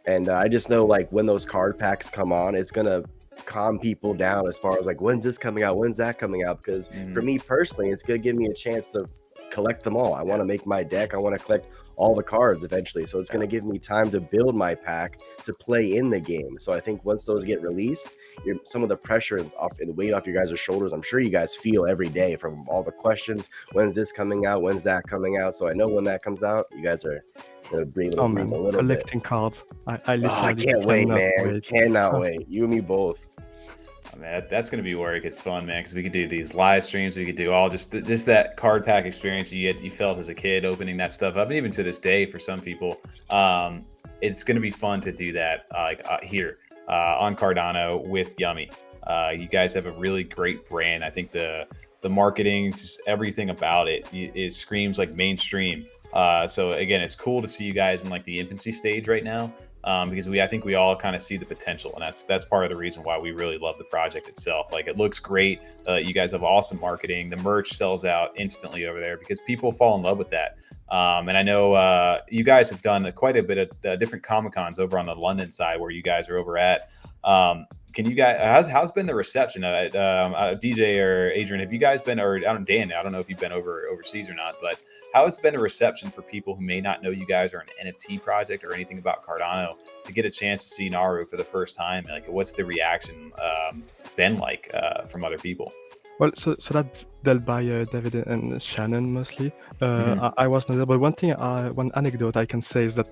and I just know like when those card packs come on, it's gonna calm people down as far as like when's this coming out, when's that coming out. Because for me personally, it's gonna give me a chance to collect them all. I want to make my deck. I want to collect all the cards eventually, so it's going to give me time to build my pack to play in the game. So I think once those get released, some of the pressure and the weight off your guys' shoulders, I'm sure you guys feel every day from all the questions. When's this coming out? When's that coming out? So I know when that comes out, you guys are going to breathe a little collecting bit. Cards. I literally I can't wait, man. Cannot wait. You and me both. Man, that's going to be where it gets fun, man, because we could do these live streams. We could do all just that card pack experience you felt as a kid, opening that stuff up. And even to this day, for some people, it's going to be fun to do that here on Cardano with Yummi. You guys have a really great brand. I think the marketing, just everything about it screams like mainstream. So again, it's cool to see you guys in like the infancy stage right now. Because I think we all kind of see the potential, and that's part of the reason why we really love the project itself. Like it looks great. You guys have awesome marketing. The merch sells out instantly over there because people fall in love with that. And I know you guys have done quite a bit of different Comic-Cons over on the London side where you guys are over at. Can you guys? How's been the reception? DJ or Adrian, have you guys been, or Dan? I don't know if you've been overseas or not, but how has been a reception for people who may not know you guys are an NFT project or anything about Cardano to get a chance to see Naru for the first time? Like, what's the reaction been like from other people? Well, so that's dealt by David and Shannon mostly. I was not there, but one anecdote I can say is that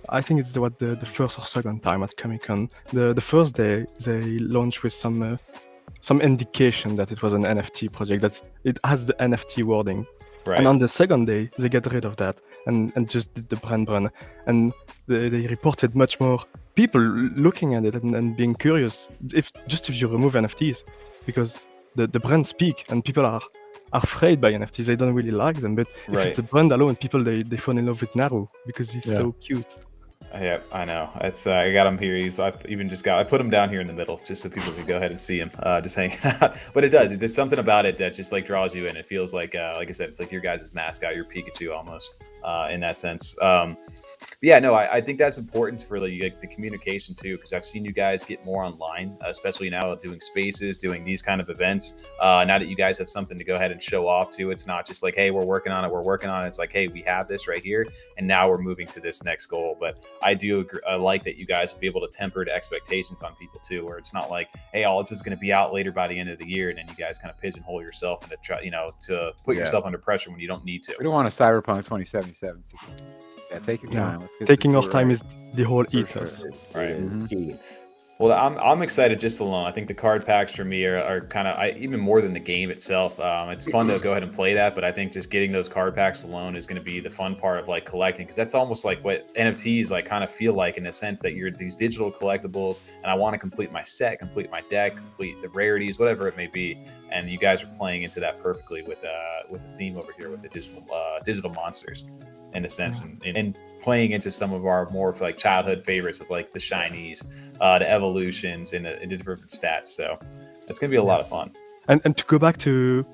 I think it's the first or second time at Comic-Con. The first day they launched with some indication that it was an NFT project, that it has the NFT wording Right. And on the second day, they get rid of that and just did the brand run. And they reported much more people looking at it and being curious if you remove NFTs, because the brands speak and people are afraid by NFTs. They don't really like them. But if it's a brand alone, people they fall in love with Naru because he's so cute. Yeah, I know. It's I got him here. I put him down here in the middle just so people can go ahead and see him, just hanging out. But it does. There's something about it that just like draws you in. It feels like I said, it's like your guys' mascot, your Pikachu almost, in that sense. But yeah, no, I think that's important for like the communication too, because I've seen you guys get more online, especially now doing spaces, doing these kind of events. Now that you guys have something to go ahead and show off to, it's not just like, hey, we're working on it. It's like, hey, we have this right here, and now we're moving to this next goal. But I do agree, I like that you guys will be able to temper the expectations on people too, where it's not like, hey, all this is going to be out later by the end of the year, and then you guys kind of pigeonhole yourself and to put yourself under pressure when you don't need to. We don't want a Cyberpunk 2077. Yeah, take your time. Let's get taking our time is the whole ethos. Sure. Right. Well, I'm excited just alone. I think the card packs for me are kind of even more than the game itself. It's fun to go ahead and play that, but I think just getting those card packs alone is going to be the fun part of like collecting, because that's almost like what NFTs like kind of feel like, in the sense that you're these digital collectibles, and I want to complete my set, complete my deck, complete the rarities, whatever it may be. And you guys are playing into that perfectly with the theme over here with the digital monsters, in a sense, and playing into some of our more like childhood favorites of like the shinies, the evolutions, and the different stats. So it's gonna be a lot of fun. And to go back to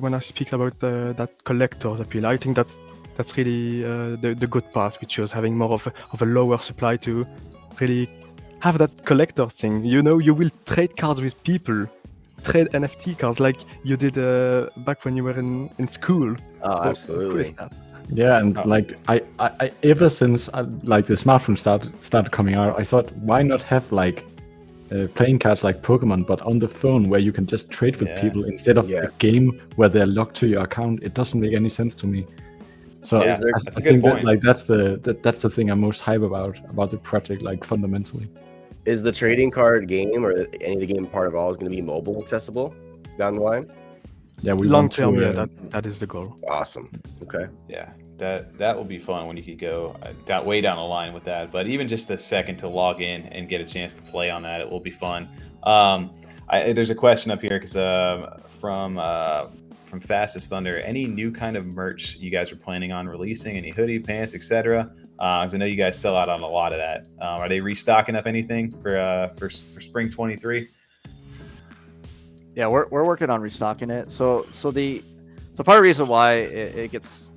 when I speak about that collector's appeal, I think that's really the good part, which is having more of a lower supply to really have that collector thing. You know, you will trade cards with people, trade NFT cards like you did back when you were in school. Oh, absolutely. Yeah, and like I ever since like the smartphone started coming out, I thought, why not have like playing cards like Pokemon, but on the phone, where you can just trade with people instead of a game where they're locked to your account. It doesn't make any sense to me. So I think that like that's the thing I'm most hype about the project, like fundamentally. Is the trading card game or any of the game part of all is going to be mobile accessible down the line? Yeah, we long term. That is the goal. Awesome. Okay. Yeah, that will be fun when you could go way down the line with that. But even just a second to log in and get a chance to play on that, it will be fun. There's a question up here because from Fastest Thunder. Any new kind of merch you guys are planning on releasing? Any hoodie, pants, etc.? Because I know you guys sell out on a lot of that. Are they restocking up anything for spring 23? Yeah, we're working on restocking it. So part of the reason why it gets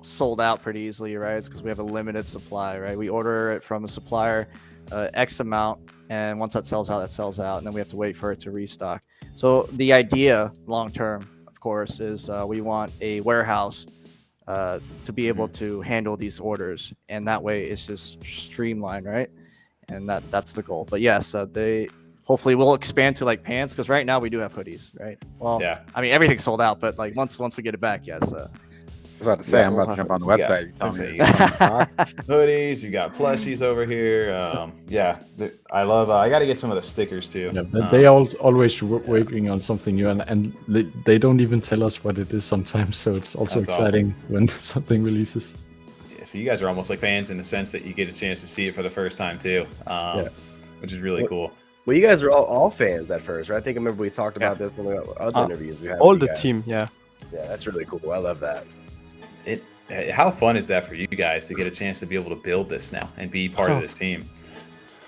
sold out pretty easily, right, is because we have a limited supply, right? We order it from a supplier X amount, and once that sells out, and then we have to wait for it to restock. So the idea long term, of course, is we want a warehouse to be able to handle these orders, and that way it's just streamlined, right? And that's the goal. But yes, they hopefully we'll expand to like pants, because right now we do have hoodies, right? Well, yeah, I mean everything's sold out, but like once we get it back, yes. I was about to say, I'm about to jump on the website. You tell me hoodies, you got plushies over here. I love. I got to get some of the stickers too. Yeah, they always working on something new, and they don't even tell us what it is sometimes. So it's also exciting when something releases. Yeah, so you guys are almost like fans in the sense that you get a chance to see it for the first time too, which is really cool. Well, you guys are all fans at first, right? I think I remember we talked about this in the other interviews we had. All the team, yeah. Yeah, that's really cool. I love that. How fun is that for you guys to get a chance to be able to build this now and be part of this team?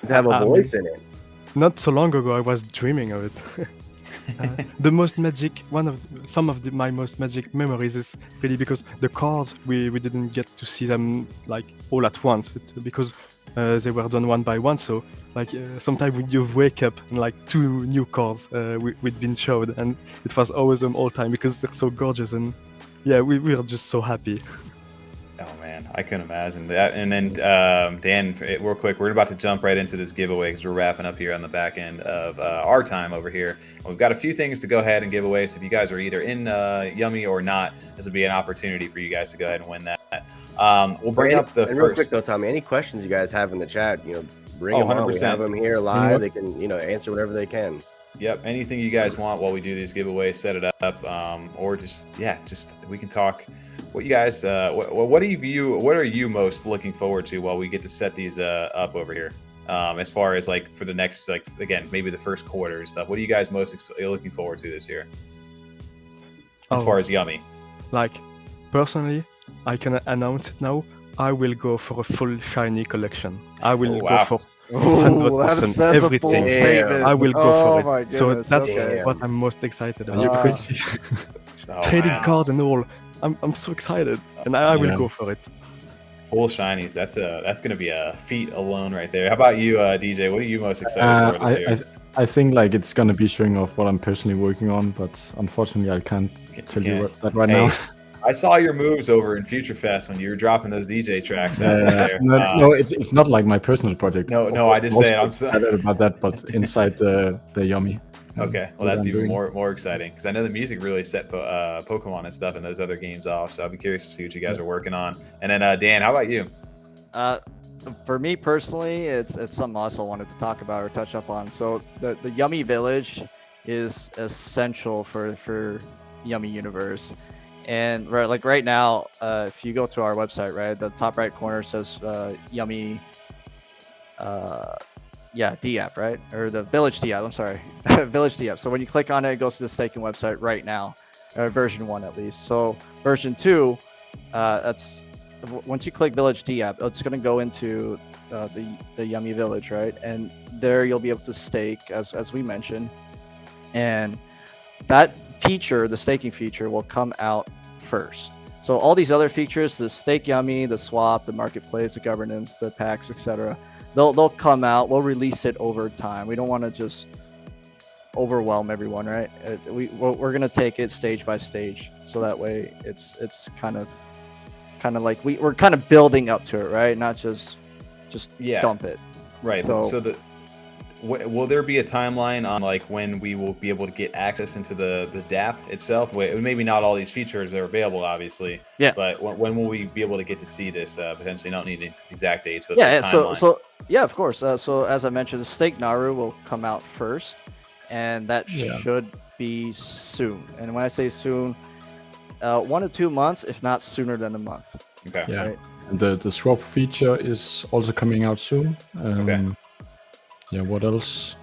To have a voice in it. Not so long ago, I was dreaming of it. The most magic, my most magic memories is really because the cards we didn't get to see them like all at once, because they were done one by one. So like sometimes you wake up and like 2 new cards we'd been showed, and it was always all time because they're so gorgeous, and yeah, we are just so happy. Oh man, I couldn't imagine that. And then Dan, real quick, we're about to jump right into this giveaway because we're wrapping up here on the back end of our time over here. We've got a few things to go ahead and give away. So if you guys are either in Yummi or not, this would be an opportunity for you guys to go ahead and win that. We'll bring up the first. Real quick though, Tommy, any questions you guys have in the chat, bring them on. We have them here live. They can, answer whatever they can. Yep. Anything you guys want while we do these giveaways, set it up, or just we can talk. What you guys, what do you view? What are you most looking forward to while we get to set these up over here? As far as like for the next, like again, maybe the first quarter and stuff. What are you guys most looking forward to this year? As far as Yummi, like personally, I can announce it now. I will go for a full shiny collection. I will go for 100% that's a everything. bold statement. I will go for my it. So goodness, that's okay. what I'm most excited Are you about. crazy? Trading cards and all. I'm so excited, and I will go for it. Full shinies. That's gonna be a feat alone right there. How about you, DJ? What are you most excited for this year? I think like it's gonna be showing off what I'm personally working on, but unfortunately I can't tell you that right now. I saw your moves over in Future Fest when you were dropping those DJ tracks out there. No, it's not like my personal project. No, I just say I'm excited about that, but inside the Yummi. Okay, well that's even more exciting because I know the music really set Pokemon and stuff and those other games off. So I'll be curious to see what you guys are working on. And then Dan, how about you? For me personally, it's something I also wanted to talk about or touch up on. So the Yummi Village is essential for Yummi Universe. And right now, if you go to our website, right, the top right corner says Yummi, DApp, right, or the Village DApp. I'm sorry, Village DApp. So when you click on it, it goes to the staking website right now, version 1 at least. So version 2, that's once you click Village DApp, it's going to go into the Yummi Village, right, and there you'll be able to stake as we mentioned, and that feature, the staking feature, will come out first. So all these other features, the stake Yummi, the swap, the marketplace, the governance, the packs, etc., they'll come out. We'll release it over time. We don't want to just overwhelm everyone, right? We're gonna take it stage by stage, so that way it's kind of like we're kind of building up to it, right? Not just dump it. Right. So will there be a timeline on like when we will be able to get access into the DApp itself? Maybe not all these features are available, obviously. Yeah. But when will we be able to get to see this potentially? Not needing exact dates, but so yeah, of course. So as I mentioned, the stake Naru will come out first, and that should be soon. And when I say soon, 1 to 2 months, if not sooner than a month. Okay. Yeah. Right? And the swap feature is also coming out soon. Okay. Yeah, what else?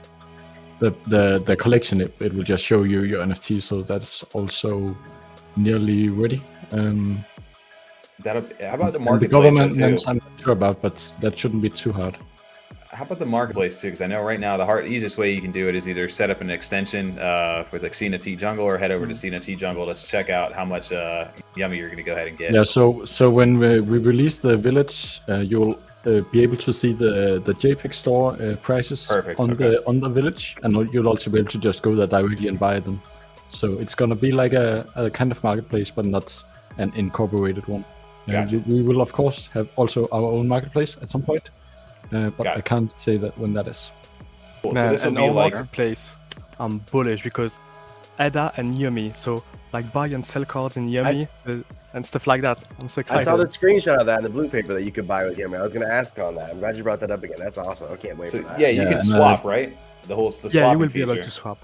The collection, it will just show you your NFT, so that's also nearly ready. How about the and marketplace? The government names I'm not sure about, but that shouldn't be too hard. How about the marketplace too? Because I know right now the easiest way you can do it is either set up an extension with like CNFT Jungle, or head over to CNFT Jungle to check out how much Yummi you're going to go ahead and get. Yeah, so when we release the village, you'll be able to see the JPEG store prices on the village, and you'll also be able to just go there directly and buy them. So it's gonna be like a kind of marketplace, but not an incorporated one. Gotcha. We will of course have also our own marketplace at some point, but I can't say that when that is. Cool. Man, so this will and be our like marketplace, I'm bullish because Ada and Yummi, so like buy and sell cards in Yummi and stuff like that. I'm so excited. I saw the screenshot of that in the blue paper that you could buy with Yummi. I was going to ask on that. I'm glad you brought that up again. That's awesome. I can't wait for that. Yeah, you can swap, right? The you will be feature. able to swap.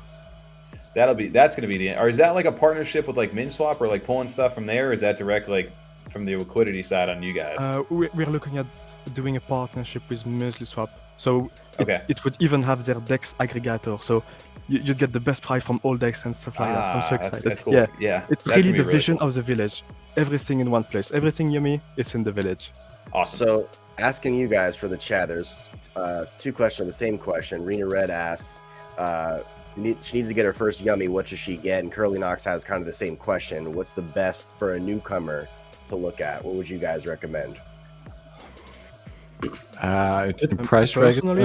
That's gonna be or is that like a partnership with like MinSwap or like pulling stuff from there, or is that direct like from the liquidity side on you guys? We're looking at doing a partnership with MusliSwap, so it would even have their DEX aggregator, so you'd get the best price from all DEX and stuff like that. I'm so excited. That's cool. Yeah, it's really the vision of the village. Everything in one place. Everything Yummi, it's in the village. Awesome. So asking you guys for the chat, there's 2 questions, the same question. Rena Red asks, she needs to get her first Yummi. What should she get? And Curly Knox has kind of the same question. What's the best for a newcomer to look at? What would you guys recommend? It didn't price bracket. No,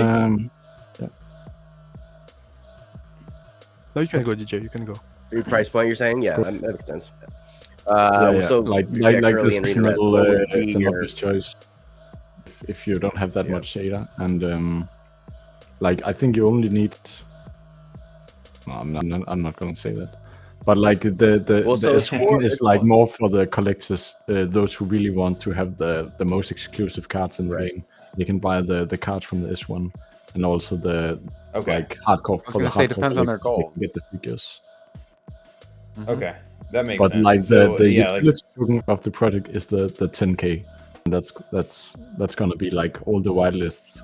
you can go, DJ. You can go. Your price point, you're saying? Yeah, that makes sense. So like Curly this and Rena Red, what would be the your obvious choice if you don't have that much data, and like I think you only need. No, I'm not gonna say that, but like the S1 is like more for the collectors, those who really want to have the most exclusive cards in the game. They can buy the cards from the S1, and also the Okay. like hardcore. was For the gonna say, hardcore depends on their collectors, they goals. can get the figures. Okay. That makes But sense. like So the yeah, like utility token of the project is the 10k. And that's gonna be like all the whitelists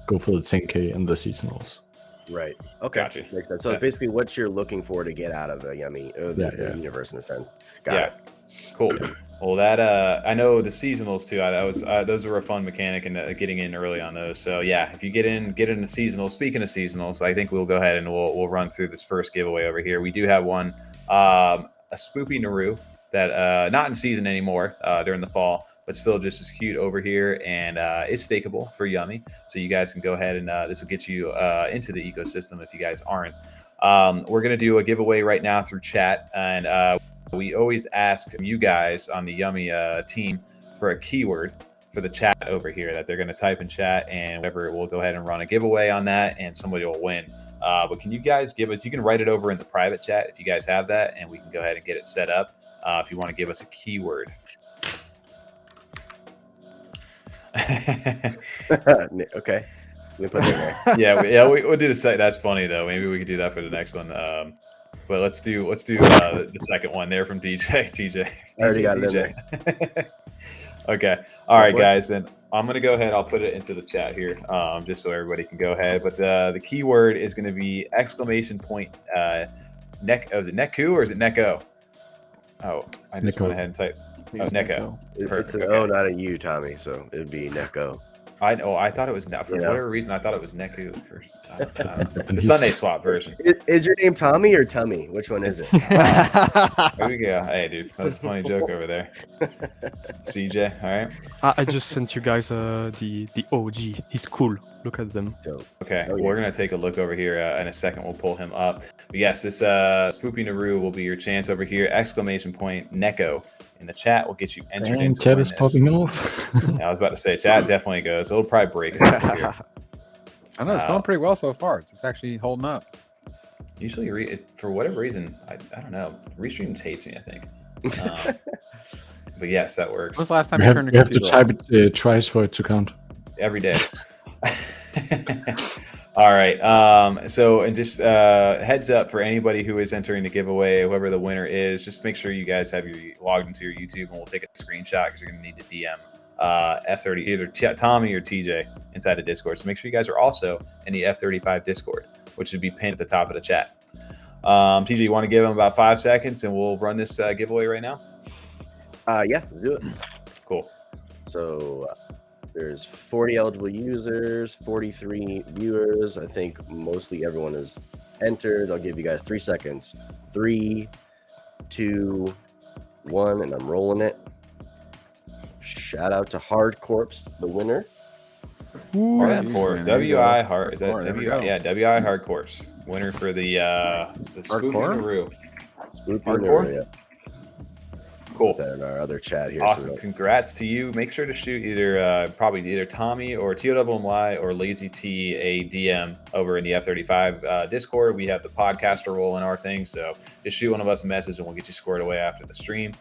go for the 10k and the seasonals. Right. Okay. Gotcha. Makes sense. So Yeah. it's basically what you're looking for to get out of the Yummi, or the universe in a sense. Got it. Cool. Well, that I know the seasonals too. Those are a fun mechanic and getting in early on those. So yeah, if you get in the seasonals. Speaking of seasonals, I think we'll go ahead and we'll run through this first giveaway over here. We do have one, a Spoopy Naru that not in season anymore during the fall, but still just as cute over here, and it's stakeable for Yummi. So you guys can go ahead and this will get you into the ecosystem if you guys aren't. We're gonna do a giveaway right now through chat, and we always ask you guys on the Yummi team for a keyword for the chat over here that they're going to type in chat, and whatever, we'll go ahead and run a giveaway on that, and somebody will win. But can you guys give us, you can write it over in the private chat if you guys have that, and we can go ahead and get it set up if you want to give us a keyword. Okay. We put it there. yeah, we'll do the second. That's funny though. Maybe we could do that for the next one. But let's do the second one there from DJ. TJ. I already got it in there. Okay. All right, guys. Then I'm gonna go ahead. I'll put it into the chat here, just so everybody can go ahead. But the keyword is gonna be exclamation point neck. Oh, is it Neku or is it Neko? Oh, I just went ahead and typed. Oh, Neko. It's an O, not a U, Tommy. So it'd be Neko. I thought it was for whatever reason. I thought it was Neku for the Sunday swap version. Is your name Tommy or Tummy? Which one is it? There we go. Hey, dude, that was a funny joke over there. CJ, all right. I just sent you guys the OG. He's cool. Look at them. Okay, we're gonna take a look over here in a second. We'll pull him up. But yes, this Spoopy Naru will be your chance over here. Exclamation point Neko in the chat will get you entered into chat is popping off. Yeah, I was about to say chat definitely goes. It'll probably break us over here. I know it's going pretty well so far. It's actually holding up. Usually, for whatever reason, I don't know. Restreams hates me, I think. But yes, that works. When was the last time You have to type it twice for it to count. Every day. All right. So, and just heads up for anybody who is entering the giveaway, whoever the winner is, just make sure you guys have your logged into your YouTube, and we'll take a screenshot because you're going to need to DM F30, either Tommy or TJ inside the Discord. So make sure you guys are also in the F35 Discord, which should be pinned at the top of the chat. TJ, you want to give them about 5 seconds and we'll run this giveaway right now? Yeah, let's do it. Cool. So there's 40 eligible users, 43 viewers. I think mostly everyone is entered. I'll give you guys 3 seconds. 3, 2, 1, and I'm rolling it. Shout out to Hard Corpse, the winner. Hardcore. WI Hard. Is that WI? Yeah, WI Hard Corpse. Winner for the Spoopy Naru. Spoopy Hardcore? Naru, yeah. Cool. Put that in our other chat here. Awesome. So Congrats to you. Make sure to shoot either Tommy or TOWMY or Lazy T a DM over in the F35 Discord. We have the podcaster role in our thing, so just shoot one of us a message and we'll get you squared away after the stream.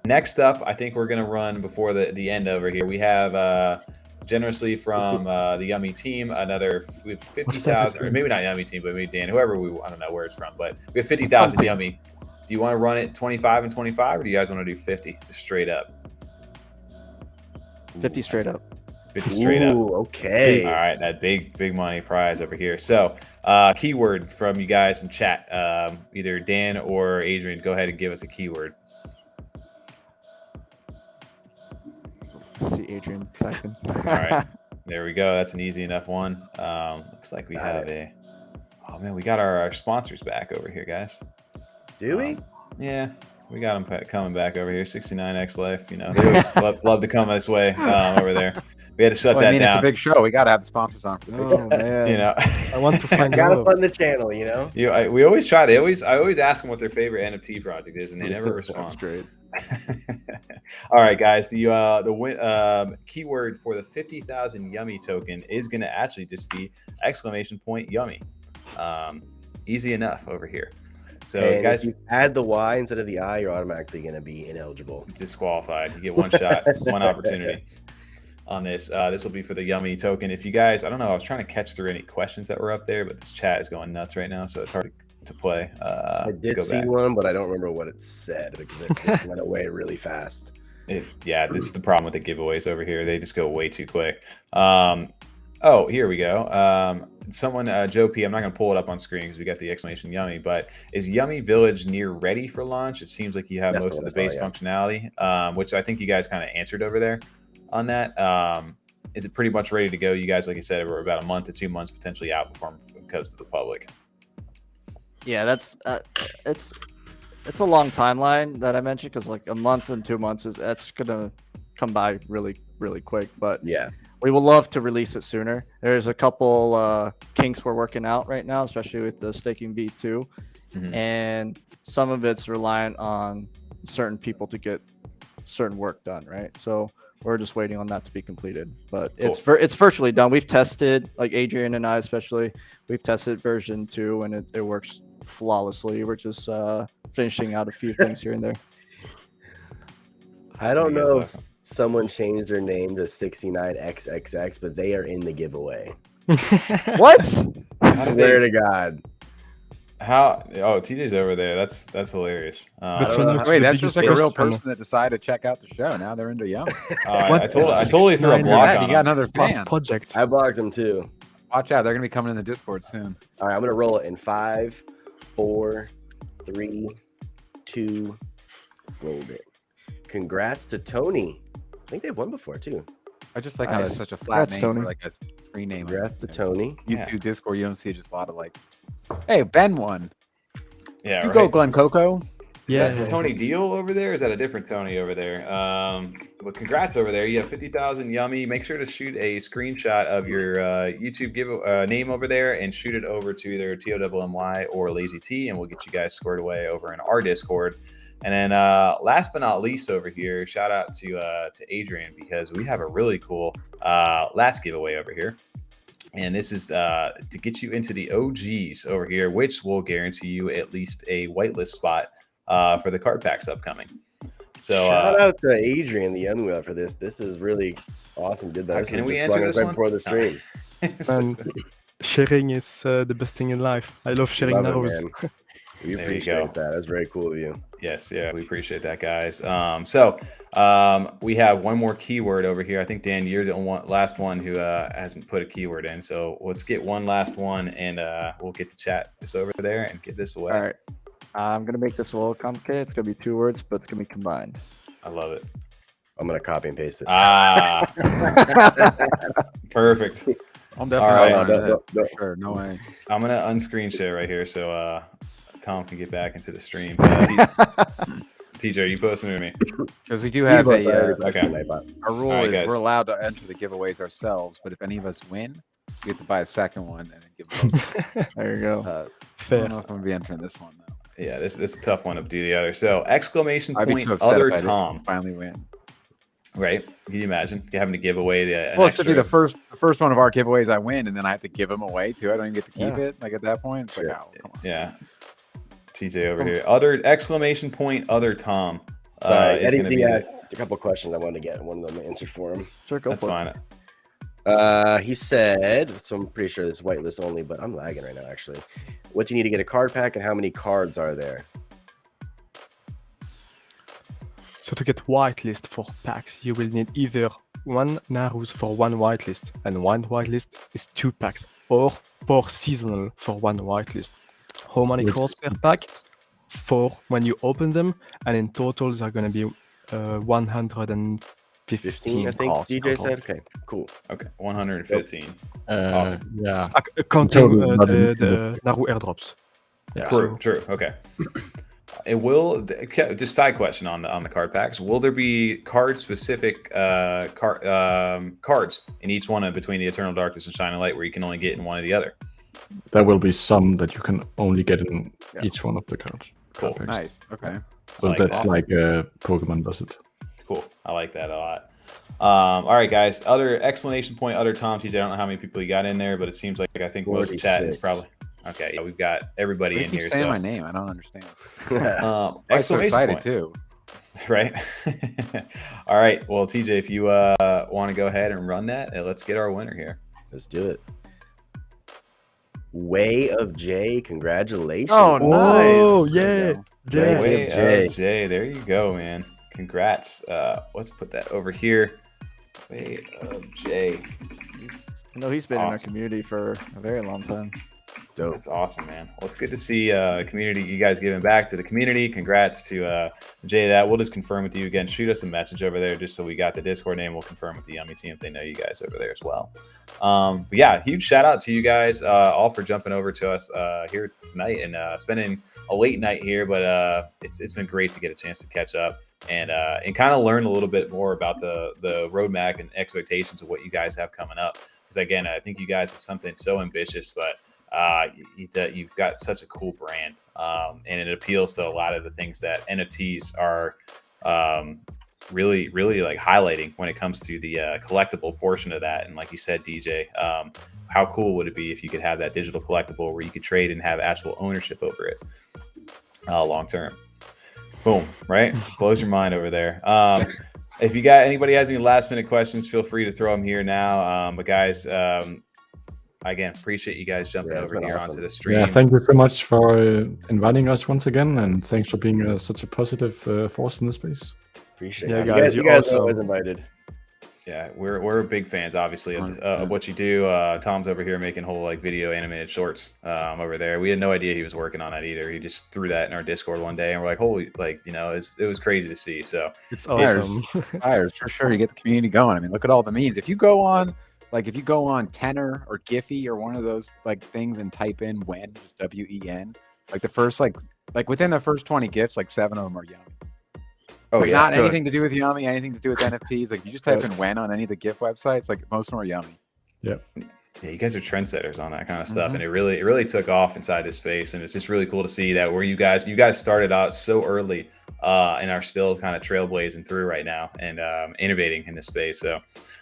Next up, I think we're going to run before the end over here. We have generously from the Yummi team another 50,000, or maybe not Yummi team, but maybe Dan, whoever I don't know where it's from, but we have 50,000 Yummi. Do you want to run it 25 and 25, or do you guys want to do 50 just straight up? 50 straight up. 50 straight up. Okay. All right, that big money prize over here. So, keyword from you guys in chat. Either Dan or Adrian, go ahead and give us a keyword. Let's see Adrian typing. All right, there we go. That's an easy enough one. Looks like we have oh man, we got our sponsors back over here, guys. Do we? Yeah, we got them coming back over here. 69X Life, you know, they always love to come this way over there. We had to shut that down. It's a big show. We got to have the sponsors on. Oh man, you know, I want to find gotta fund the channel, you know. We always try. I always ask them what their favorite NFT project is, and they never respond. That's great. All right, guys. The keyword for the 50,000 Yummi token is going to actually just be exclamation point Yummi. Easy enough over here. So, and guys, if you add the Y instead of the I, you're automatically going to be ineligible. Disqualified. You get one shot, one opportunity. on this. This will be for the Yummi token. If you guys, I don't know, I was trying to catch through any questions that were up there, but this chat is going nuts right now, so it's hard to play. I did see one, but I don't remember what it said because it just went away really fast. Yeah, this is the problem with the giveaways over here. They just go way too quick. Oh, here we go. Someone, Joe P, I'm not going to pull it up on screen because we got the exclamation Yummi, but is Yummi Village near ready for launch? It seems like you have most of the base functionality, which I think you guys kind of answered over there on that. Is it pretty much ready to go? You guys, like I said, we're about a month to 2 months potentially out before it goes to the public. Yeah, that's it's a long timeline that I mentioned because like a month and 2 months that's gonna come by really quick. But yeah, we would love to release it sooner. There's a couple kinks we're working out right now, especially with the staking V2, and some of it's reliant on certain people to get certain work done, right? So we're just waiting on that to be completed. But cool. It's virtually done. We've tested, like Adrian and I especially, we've tested version 2 and it works flawlessly. We're just finishing out a few things here and there. I don't know if someone changed their name to 69XXX, but they are in the giveaway. What? I swear to God. How? Oh, TJ's over there. That's hilarious. Wait, that's just like a real person that decided to check out the show. Now they're into Yum. I totally threw a block on You got another fan. Project. I blocked them too. Watch out, they're gonna be coming in the Discord soon. All right, I'm gonna roll it in 5, 4, 3, 2. Rolled it. Congrats to Tony. I think they've won before too. I just like how it's such a flat name for like a screen name. Congrats to Tony. YouTube Discord, you don't see just a lot of like, hey, Ben won. Yeah, you go, Glen Coco. Yeah, is that Tony Deal over there? Or is that a different Tony over there? But congrats over there. You have 50,000 Yummi. Make sure to shoot a screenshot of your YouTube name over there and shoot it over to either TOWMY or Lazy T, and we'll get you guys squared away over in our Discord. And then last but not least over here, shout out to Adrian because we have a really cool last giveaway over here. And this is to get you into the OGs over here, which will guarantee you at least a whitelist spot for the card packs upcoming. So shout out to Adrian, the Unwell, for this. This is really awesome. Did that? Can we answer this one before the stream? Man, sharing is the best thing in life. I love sharing narrows. We appreciate that. That's very cool of you. Yes, yeah, we appreciate that, guys. We have one more keyword over here. I think, Dan, you're the last one who hasn't put a keyword in. So let's get one last one, and we'll get the chat this over there and get this away. All right. I'm going to make this a little complicated. It's going to be 2 words, but it's going to be combined. I love it. I'm going to copy and paste it. Perfect. I'm definitely for sure. No way. I'm going to unscreen share right here so Tom can get back into the stream. TJ, are you posting to me? Because we do have our rule right, is guys. We're allowed to enter the giveaways ourselves, but if any of us win, we have to buy a second one and then give them. There you go. I don't know if I'm gonna be entering this one though. Yeah, this is a tough one to do the other. So exclamation I'd be point too upset other if I didn't Tom. finally win. Right? Can you imagine you having to give away the? Well, it should be the first one of our giveaways I win, and then I have to give them away too. I don't even get to keep it. Like at that point, it's like, oh, come on. Yeah. TJ over here. Other exclamation point other Tom. Sorry, Eddie's a couple of questions I wanted to get. One of them answered for him. Sure, go That's for fine. It. He said, so I'm pretty sure this is whitelist only, but I'm lagging right now actually. What you need to get a card pack and how many cards are there? So to get whitelist for packs, you will need either 1 Narus for 1 whitelist, and 1 whitelist is 2 packs, or 4 seasonal for 1 whitelist. How many cards per pack? 4 when you open them, and in total they're going to be 115 I think cards DJ total. said. Okay, cool. Okay, 115. Awesome. Yeah. Counting the Naru airdrops. Yeah. True. Okay. It will just side question on the card packs. Will there be card specific cards in each one between the Eternal Darkness and Shining Light where you can only get in one or the other? There will be some that you can only get in each one of the cards. Cool. Card packs. Nice. Okay. So Like that's awesome. like Pokemon does it. Cool. I like that a lot. All right, guys. Other exclamation point, other Tom TJ. I don't know how many people you got in there, but it seems like I think most of the chat is 46. probably okay. Yeah, we've got everybody Why in do you here. keep saying So my name? I don't understand. exclamation I'm so excited point. too. Right. All right. Well, TJ, if you want to go ahead and run that, let's get our winner here. Let's do it. Way of J, congratulations. Oh, Oh, nice. yeah. Yeah. Way of J. Jay, there you go, man. Congrats. Let's put that over here. Way of J. He's been in our Awesome. community for a very long time. Dope. That's awesome, man. Well, it's good to see community. You guys giving back to the community. Congrats to Jay. That we'll just confirm with you again. Shoot us a message over there, just so we got the Discord name. We'll confirm with the Yummi team if they know you guys over there as well. But yeah, huge shout out to you guys all for jumping over to us here tonight and spending a late night here. But it's been great to get a chance to catch up and kind of learn a little bit more about the roadmap and expectations of what you guys have coming up. Because again, I think you guys have something so ambitious, but you've got such a cool brand, and it appeals to a lot of the things that NFTs are really like highlighting when it comes to the collectible portion of that. And like you said, DJ, how cool would it be if you could have that digital collectible where you could trade and have actual ownership over it long term? Boom, right? Blows your mind over there. If you got anybody has any last minute questions, feel free to throw them here now. But guys, again, appreciate you guys jumping over here onto the stream. Yeah, thank you so much for inviting us once again, and thanks for being such a positive force in the space. Appreciate Yeah, it. guys, You you're guys are awesome. always invited. Yeah, we're big fans, obviously, of what you do. Tom's over here making whole like video animated shorts over there. We had no idea he was working on that either. He just threw that in our Discord one day, and we're like, holy, like, you know, it was crazy to see. So It's awesome. Fires for sure. You get the community going. I mean, look at all the memes. If you go on Tenor or Giphy or one of those like things and type in when, just WEN, like the first like within the first 20 gifs, like 7 of them are Yummi. oh Like, yeah, not good. anything to do with Yummi, anything to do with NFTs. Like you just type in when on any of the GIF websites, like most of them are Yummi. yeah, you guys are trendsetters on that kind of stuff, and it really took off inside this space, and it's just really cool to see that where you guys started out so early and are still kind of trailblazing through right now and innovating in this space. So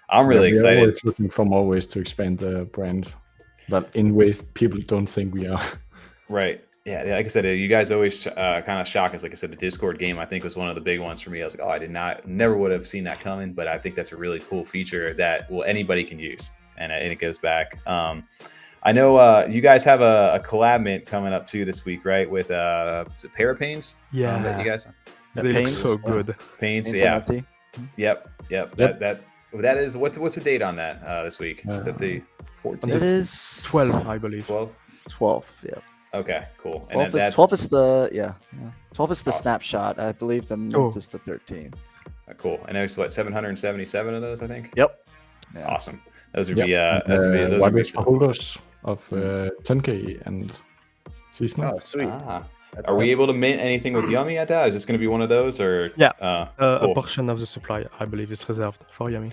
I'm really We're excited. always looking for more ways to expand the brand, but in ways people don't think we are. Right. Yeah, like I said, you guys always kind of shock us. Like I said, the Discord game, I think, was one of the big ones for me. I was like, oh, never would have seen that coming, but I think that's a really cool feature that anybody can use, and it goes back. I know you guys have a collab mint coming up too this week, right? With is it Parapanes? Yeah. That you guys They look Paints? so good. Panes, Paints yeah. NFT. Yep. That is what's the date on that this week? Is that the 14th? It is 12, I believe. 12? 12th. Yeah. Okay, cool. 12 then is 12 is the 12 is the Awesome. snapshot. I believe the mint Oh. is the 13th. cool. And there's 777 of those, I think. Yep. Yeah. Awesome. Those would Yep. be those would What be is for holders of 10K and seasonal? Oh, sweet. That's Are we awesome. able to mint anything with Yummi at that? Is this going to be one of those, or Yeah. cool. A portion of the supply, I believe, is reserved for Yummi.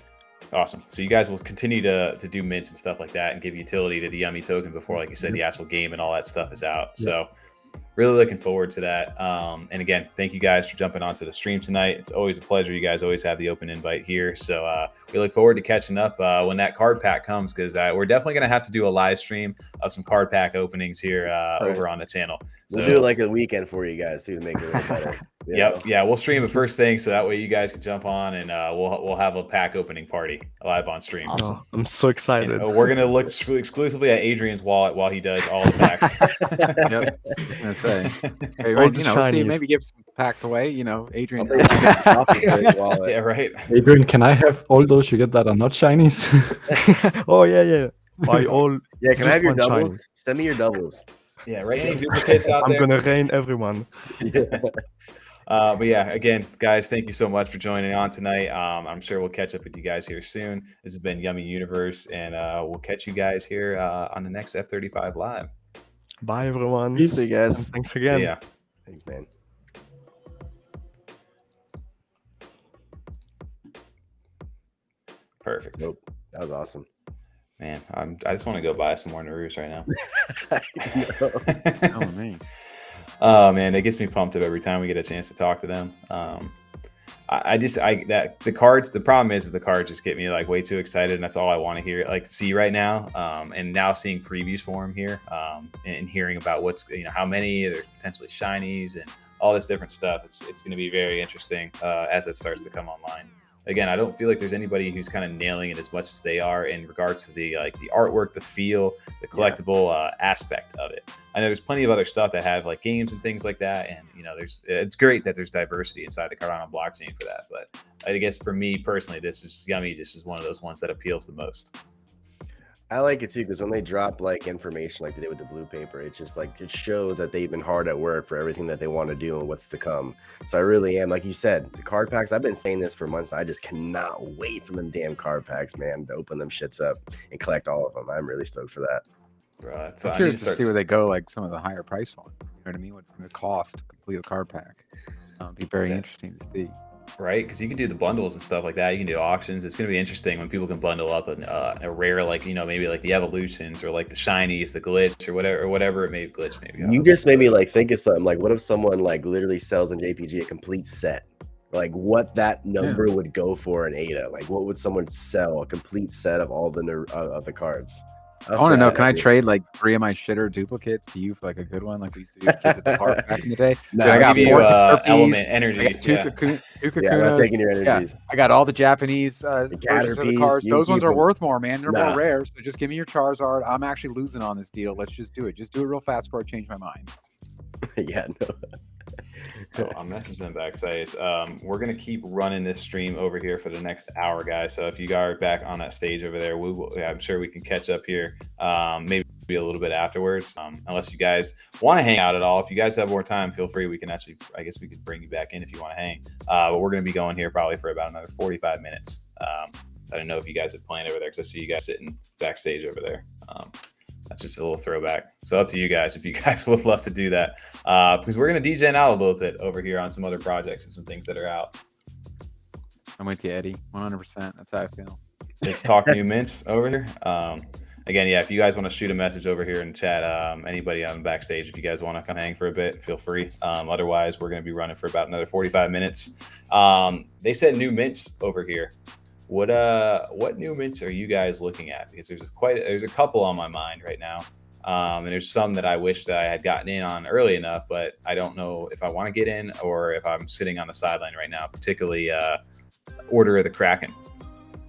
Awesome. So you guys will continue to do mints and stuff like that and give utility to the Yummi token before, like you said, the actual game and all that stuff is out. So really looking forward to that. And again, thank you guys for jumping onto the stream tonight. It's always a pleasure. You guys always have the open invite here. So we look forward to catching up when that card pack comes, because we're definitely going to have to do a live stream of some card pack openings here over on the channel. So, We'll do it like a weekend for you guys too to make it a little better. you know? Yep. Yeah, we'll stream it first thing, so that way you guys can jump on and we'll have a pack opening party live on stream. Awesome. Oh, I'm so excited. And, we're gonna look exclusively at Adrian's wallet while he does all the packs. Yep. I was gonna say, hey, All well, the see, shinies. maybe give some packs away. Adrian. Yeah, right. Adrian, can I have all those you get that are not shinies? Oh yeah. Buy all. Yeah, can I have your Just one doubles? Send me your doubles. Yeah, right. Any duplicates out I'm there? gonna rain everyone. But yeah, again, guys, thank you so much for joining on tonight. I'm sure we'll catch up with you guys here soon. This has been Yummi Universe, and we'll catch you guys here on the next F35 Live. Bye everyone. See you guys. And thanks See again. ya. Thanks, man. Perfect. Nope. That was awesome. Man, I just want to go buy some more Naroos right now. Oh man. Oh man, that gets me pumped up every time we get a chance to talk to them. The cards. The problem is the cards just get me like way too excited, and that's all I want to hear, like see right now. And now seeing previews for them here, and hearing about what's how many there's potentially shinies and all this different stuff. It's going to be very interesting as it starts to come online. Again, I don't feel like there's anybody who's kind of nailing it as much as they are in regards to the artwork, the feel, the collectible aspect of it. I know there's plenty of other stuff that have like games and things like that, and it's great that there's diversity inside the Cardano blockchain for that. But I guess for me personally, this is Yummi. This is one of those ones that appeals the most. I like it too, because when they drop like information like they did with the blue paper, it just like it shows that they've been hard at work for everything that they want to do and what's to come. So I really am, like you said, the card packs, I've been saying this for months. I just cannot wait for them damn card packs, man, to open them shits up and collect all of them. I'm really stoked for that. Right. So I'm curious to see where they go, like some of the higher price ones. You know what I mean? What's going to cost to complete a card pack? It'd be very interesting to see. Right, because you can do the bundles and stuff like that. You can do auctions. It's going to be interesting when people can bundle up a rare, like maybe like the evolutions or like the shinies, the glitch or whatever it may be. Glitch maybe. You just made me like think of something. Like, what if someone like literally sells in JPG a complete set? Like, what that number would go for in ADA? Like, what would someone sell a complete set of all the cards? I want to know, can I trade like 3 of my shitter duplicates to you for like a good one, like we used to do with kids at the park back in the day? No, I got 4 element energy. I got two Yeah, I'm not taking your energies. Yeah, I got all the Japanese versions of the cards. Those ones are worth more, man. They're more rare. So just give me your Charizard. I'm actually losing on this deal. Let's just do it. Just do it real fast before I change my mind. Yeah, no. So I'm messaging them back. We're gonna keep running this stream over here for the next hour, guys. So if you guys are back on that stage over there, I'm sure we can catch up here. Maybe a little bit afterwards, unless you guys want to hang out at all. If you guys have more time, feel free. We can actually, I guess we could bring you back in if you want to hang. But we're gonna be going here probably for about another 45 minutes. I don't know if you guys had planned over there, because I see you guys sitting backstage over there. That's just a little throwback. So up to you guys if you guys would love to do that, because we're going to DJ out a little bit over here on some other projects and some things that are out. I'm with you, Eddie. 100%. That's how I feel. Let's talk new mints over here. Again, yeah, if you guys want to shoot a message over here in chat, anybody on backstage, if you guys want to come hang for a bit, feel free. Otherwise, we're going to be running for about another 45 minutes. They said new mints over here. What new mints are you guys looking at? Because there's a couple on my mind right now, and there's some that I wish that I had gotten in on early enough, but I don't know if I want to get in or if I'm sitting on the sideline right now. Particularly, Order of the Kraken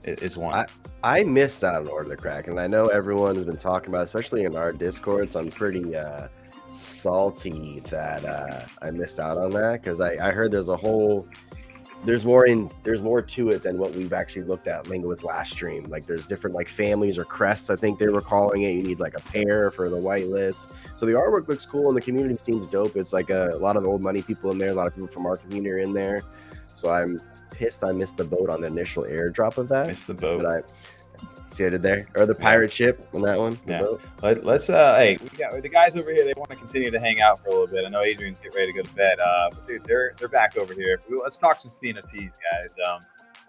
is one. I missed out on Order of the Kraken, and I know everyone has been talking about it, especially in our Discord. So I'm pretty salty that I missed out on that, because I heard there's more to it than what we've actually looked at Lingo's last stream. Like, there's different like families or crests, I think they were calling it. You need like a pair for the whitelist. So the artwork looks cool and the community seems dope. It's like a lot of old money people in there, a lot of people from our community are in there. So I'm pissed I missed the boat on the initial airdrop of that. Missed the boat. But see what I did there? Or the pirate ship on that one? Yeah. Let's hey, we got the guys over here. They want to continue to hang out for a little bit. I know Adrian's getting ready to go to bed. But dude, they're back over here. Let's talk some CNFTs, guys.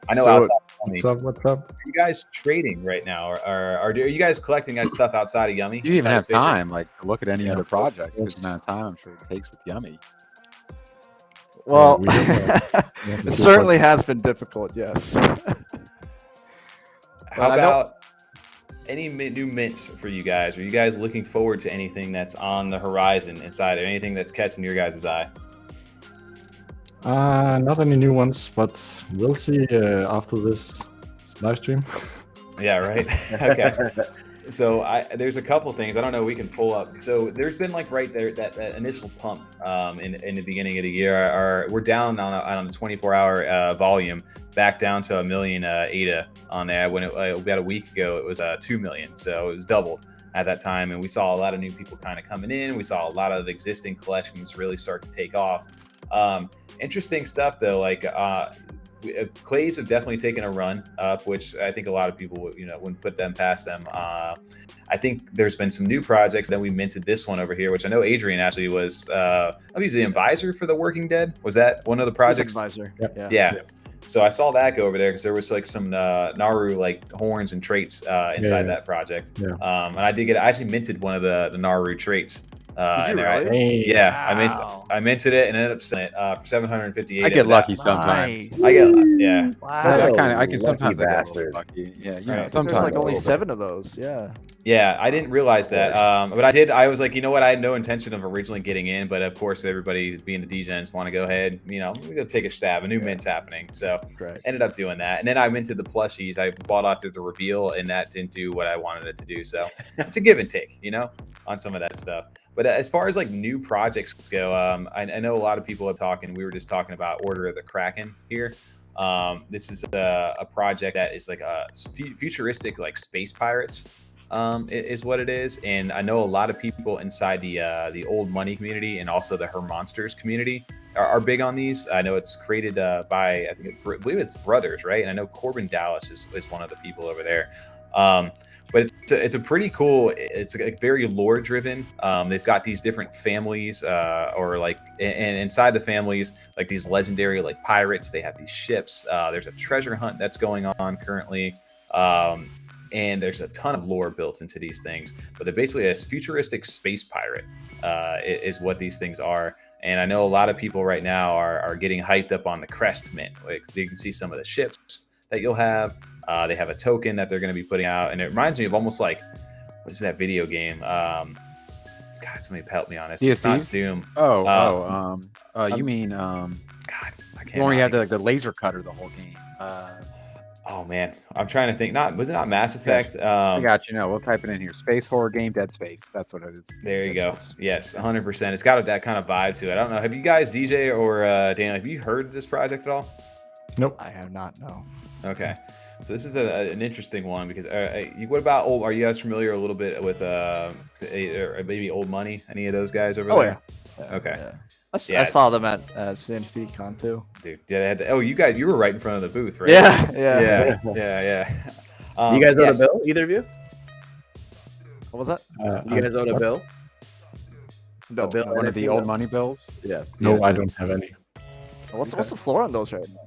I know. What's up? Are you guys trading right now, or are you guys collecting that stuff outside of Yummi? You even have time, like, to look at any other projects. There's the amount of time I'm sure it takes with Yummi. Well, it certainly has been difficult. Yes. How about any new mints for you guys? Are you guys looking forward to anything that's on the horizon inside, or anything that's catching your guys' eye? Not any new ones, but we'll see after this live stream. Yeah, right. Okay. So there's a couple things. I don't know. We can pull up. So there's been like right there that initial pump in the beginning of the year. We're down on a 24-hour volume, back down to 1 million ADA on there. When about a week ago, it was 2 million. So it was doubled at that time, and we saw a lot of new people kind of coming in. We saw a lot of existing collections really start to take off. Interesting stuff though, like clays have definitely taken a run up, which I think a lot of people wouldn't put them past them. I think there's been some new projects. Then we minted this one over here, which I know Adrian actually was he's the advisor for the Working Dead. Was that one of the projects? Advisor. Yep. Yeah. So I saw that go over there because there was like some Naru like horns and traits inside that project. Yeah. And I actually minted one of the Naru traits. Did you really? Yeah, wow. I minted it and ended up selling it for 758. I get lucky sometimes. Nice. Wow. So I can sometimes get lucky. Yeah, sometimes there's like only 7 of those. Yeah. Yeah, I didn't realize that. But I did. I was like, you know what? I had no intention of originally getting in, but of course, everybody being the DGens want to go ahead. You know, we go take a stab. A new mint's happening, so ended up doing that. And then I went to the plushies. I bought after the reveal, and that didn't do what I wanted it to do. So it's a give and take, you know, on some of that stuff. But as far as like new projects go, I know a lot of people are talking. We were just talking about Order of the Kraken here. This is a project that is like a futuristic, like space pirates. Is what it is, and I know a lot of people inside the old money community and also the Her Monsters community are big on these. I know it's created by I believe it's brothers, right? And I know Corbin Dallas is one of the people over there. But it's a pretty cool. It's like very lore driven. They've got these different families, or like, and inside the families, like these legendary like pirates. They have these ships. There's a treasure hunt that's going on currently. And there's a ton of lore built into these things, but they're basically a futuristic space pirate is what these things are. And I know a lot of people right now are getting hyped up on the crest mint. Like, you can see some of the ships that you'll have. They have a token that they're going to be putting out, and it reminds me of almost like, what is that video game? God, somebody help me on this. It's not Doom. You mean God, I can't. When you had the laser cutter the whole game. Oh man, I'm trying to think. Was it not Mass Effect? I got you. No, we'll type it in here. Space horror game, Dead Space. That's what it is. There you go. Yes, 100%. It's got that kind of vibe to it. I don't know. Have you guys, DJ or Daniel, have you heard of this project at all? Nope. I have not. No. Okay. So this is an interesting one because what about old? Are you guys familiar a little bit with or maybe Old Money? Any of those guys over there? Yeah. Okay. Yeah. I saw them at CNFT Con too. Dude, yeah. You were right in front of the booth, right? Yeah. You guys own a bill? Either of you? What was that? You guys own a bill? No, one of the old money bills. Yeah. No, I don't have any. What's the floor on those right now?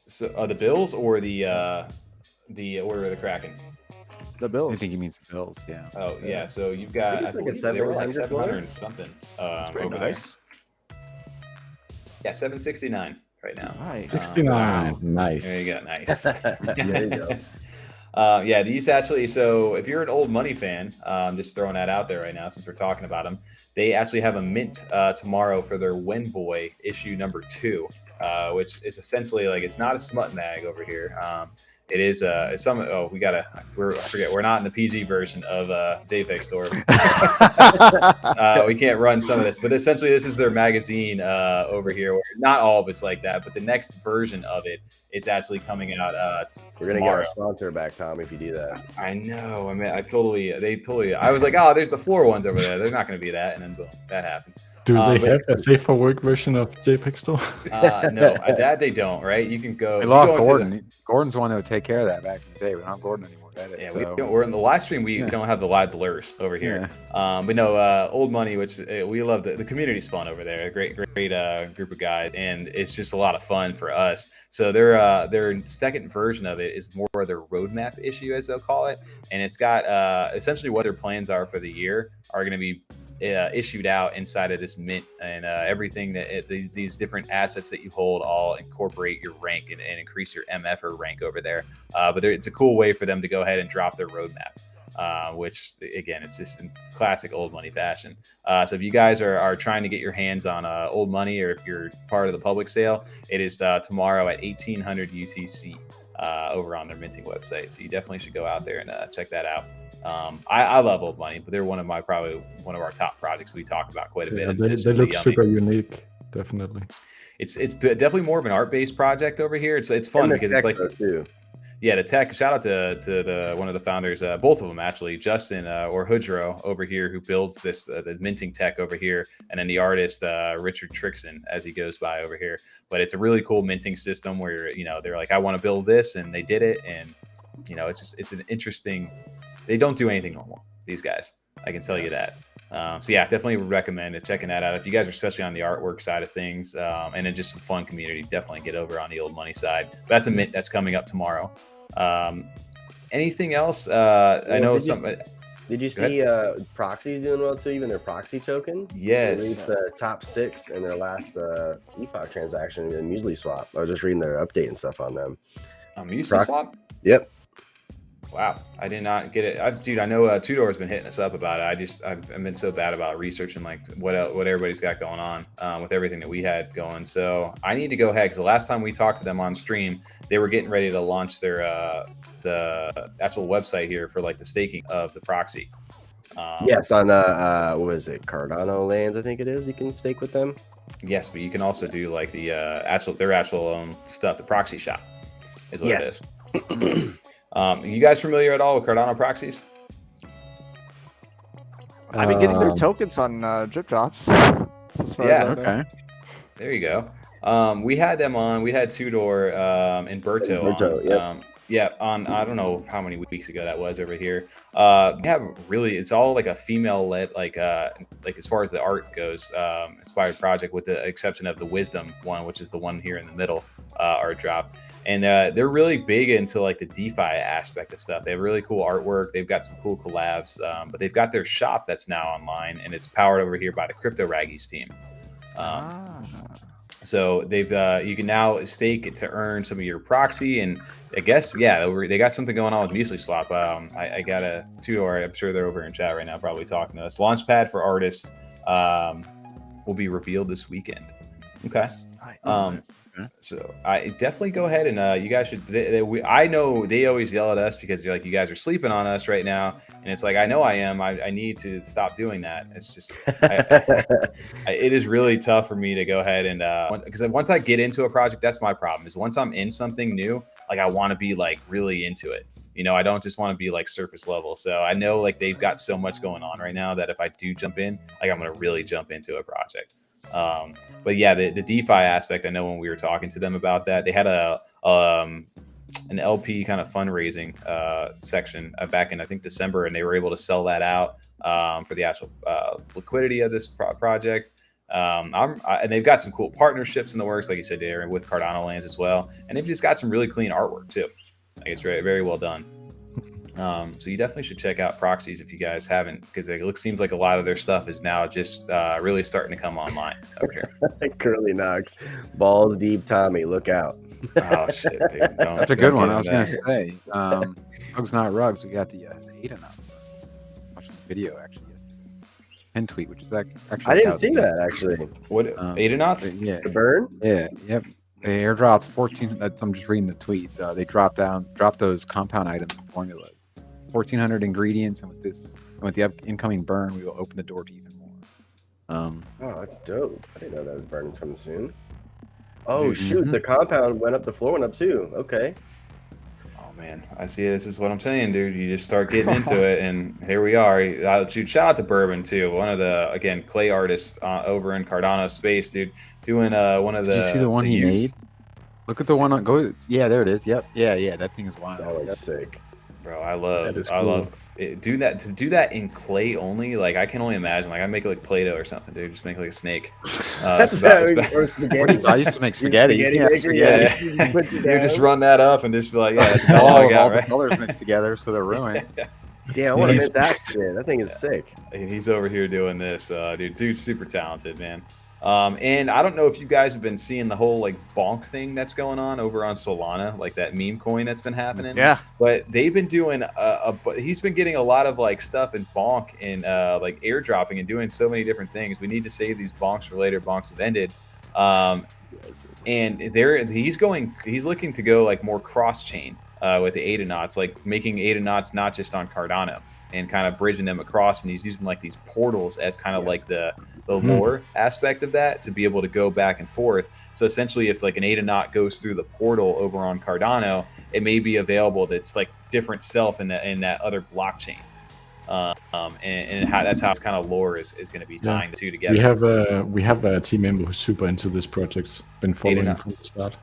So the bills or the Order of the Kraken? The bills. I think he means the bills. Yeah. Oh yeah. So you've got I think it's they were like 700 700 and something. That's pretty over nice. there. Yeah, 769 right now. Nice. 69. Nice. There you go. Nice. There you go. Yeah, these actually. So if you're an Old Money fan, just throwing that out there right now, since we're talking about them, they actually have a mint tomorrow for their Wen Boy issue number 2, which is essentially like, it's not a smut mag over here. It is some. Oh, I forget. We're not in the PG version of JPEG Store. We can't run some of this, but essentially this is their magazine over here. Where not all of it's like that, but the next version of it is actually coming out. We're gonna get our sponsor back, Tom, if you do that. I know. I mean, I was like, oh, there's the floor ones over there. They're not going to be that, and then boom, that happened. Do they have a safe for work version of JPEG Store? No, that they don't. Right? You can go. We lost Gordon. Gordon's the one who would take care of that back in the day. We don't have Gordon anymore. Yeah, we're in the live stream. We don't have the live blurs over here. Yeah. But no, Old Money, which we love. The community's fun over there. A great group of guys, and it's just a lot of fun for us. So their second version of it is more of their roadmap issue, as they'll call it, and it's got essentially what their plans are for the year are going to be issued out inside of this mint, and everything that these different assets that you hold all incorporate your rank and increase your MFer rank over there. But it's a cool way for them to go ahead and drop their roadmap, which again, it's just in classic Old Money fashion. So if you guys are trying to get your hands on Old Money, or if you're part of the public sale, it is tomorrow at 1800 UTC over on their minting website. So you definitely should go out there and check that out. I love Old Money, but they're probably one of our top projects we talk about quite a bit. They look super unique, definitely. It's definitely more of an art-based project over here. It's fun because it's like too. Yeah, the tech. Shout out to one of the founders, both of them actually, Justin or Hudro over here, who builds this the minting tech over here, and then the artist Richard Trixon, as he goes by over here. But it's a really cool minting system where they're like, I want to build this, and they did it, and it's an interesting. They don't do anything normal, these guys. I can tell you that. So yeah, definitely would recommend checking that out. If you guys are especially on the artwork side of things, and then just some fun community, definitely get over on the Old Money side. But that's a mint that's coming up tomorrow. Anything else? I know Did you see Proxy's doing well too? Even their Proxy token? Yes. They released the top 6 in their last epoch transaction in Muesli Swap. I was just reading their update and stuff on them. Muesli Swap? Yep. Wow, I did not get it. Dude, I know Tudor's been hitting us up about it. I've been so bad about researching like what everybody's got going on with everything that we had going. So I need to go ahead, because the last time we talked to them on stream, they were getting ready to launch their the actual website here for like the staking of the proxy. Yes, on what is it, Cardano lands? I think it is. You can stake with them. Yes, but you can also do like the their actual own stuff. The proxy shop is what it is. You guys familiar at all with Cardano proxies? I've been getting their tokens on drip drops. Yeah. Okay. There you go. We had them on. We had Tudor and Berto on. Yeah, on I don't know how many weeks ago that was over here. We have really, it's all like a female-led, like as far as the art goes, inspired project, with the exception of the Wisdom one, which is the one here in the middle art drop. And they're really big into like the DeFi aspect of stuff. They have really cool artwork. They've got some cool collabs, but they've got their shop that's now online, and it's powered over here by the Crypto Raggies team. So they've you can now stake it to earn some of your proxy, and I guess they got something going on with Muesli Swap. I got a Tudor. I'm sure they're over in chat right now, probably talking to us. Launchpad for artists will be revealed this weekend. Okay. So I definitely go ahead and you guys should. I know they always yell at us because you're like, you guys are sleeping on us right now, and it's like, I know I am. I need to stop doing that. It's just it is really tough for me to go ahead and because once I get into a project, that's my problem. Is once I'm in something new, like I want to be like really into it. You know, I don't just want to be like surface level. So I know like they've got so much going on right now that if I do jump in, like I'm gonna really jump into a project. But yeah, the DeFi aspect, I know when we were talking to them about that, they had an LP kind of fundraising section back in I think December, and they were able to sell that out for the actual liquidity of this project. And they've got some cool partnerships in the works, like you said, Darren, with Cardano lands as well, and they've just got some really clean artwork too. Like it's very, very well done. So you definitely should check out Proxies if you guys haven't, because it seems like a lot of their stuff is now just really starting to come online over here. Curly Knox, balls deep, Tommy, look out. Oh shit, dude! That's a good one. I was gonna say, Hugs Not Rugs. We got the Aetonauts. Watching the video actually. Pin tweet, which is actually. I didn't see that actually. What Aetonauts? Yeah. The burn? Yeah. Yep. They airdropped 14. I'm just reading the tweet. They dropped those compound items and formulas. 1,400 ingredients, and with the incoming burn, we will open the door to even more. Oh, that's dope. I didn't know that was burning coming soon. Oh shoot, the compound went up, the floor went up too. Okay. Oh man, I see. This is what I'm saying, dude. You just start getting into it, and here we are. Dude, shout out to Bourbon too. One of the clay artists over in Cardano space, dude, doing one of the. Did you see the one he made? Look at the one on go. Yeah, there it is. Yep. Yeah. That thing is wild. That looks sick. Bro, I love it. To do that in clay only, like I can only imagine. Like I make it like Play-Doh or something, dude. Just make it like a snake. Or spaghetti. I used to make spaghetti. Yeah. You just run that up and just be like, yeah, that's all I got, all right? the colors mixed together, so they're ruined. Damn, I want to make that shit. That thing is sick. He's over here doing this, dude. Dude's super talented, man. And I don't know if you guys have been seeing the whole like bonk thing that's going on over on Solana, like that meme coin that's been happening. Yeah. But they've been doing he's been getting a lot of like stuff in bonk and like airdropping and doing so many different things. We need to save these bonks for later. Bonks have ended. And he's looking to go like more cross chain with the Aetonauts, like making Aetonauts not just on Cardano and kind of bridging them across. And he's using like these portals as kind of like the lore aspect of that to be able to go back and forth. So essentially, if like an Aetonaut goes through the portal over on Cardano, it may be available that's like different self in that other blockchain. And that's how it's kind of lore is going to be tying the two together. We have a team member who's super into this project. Been following from the start.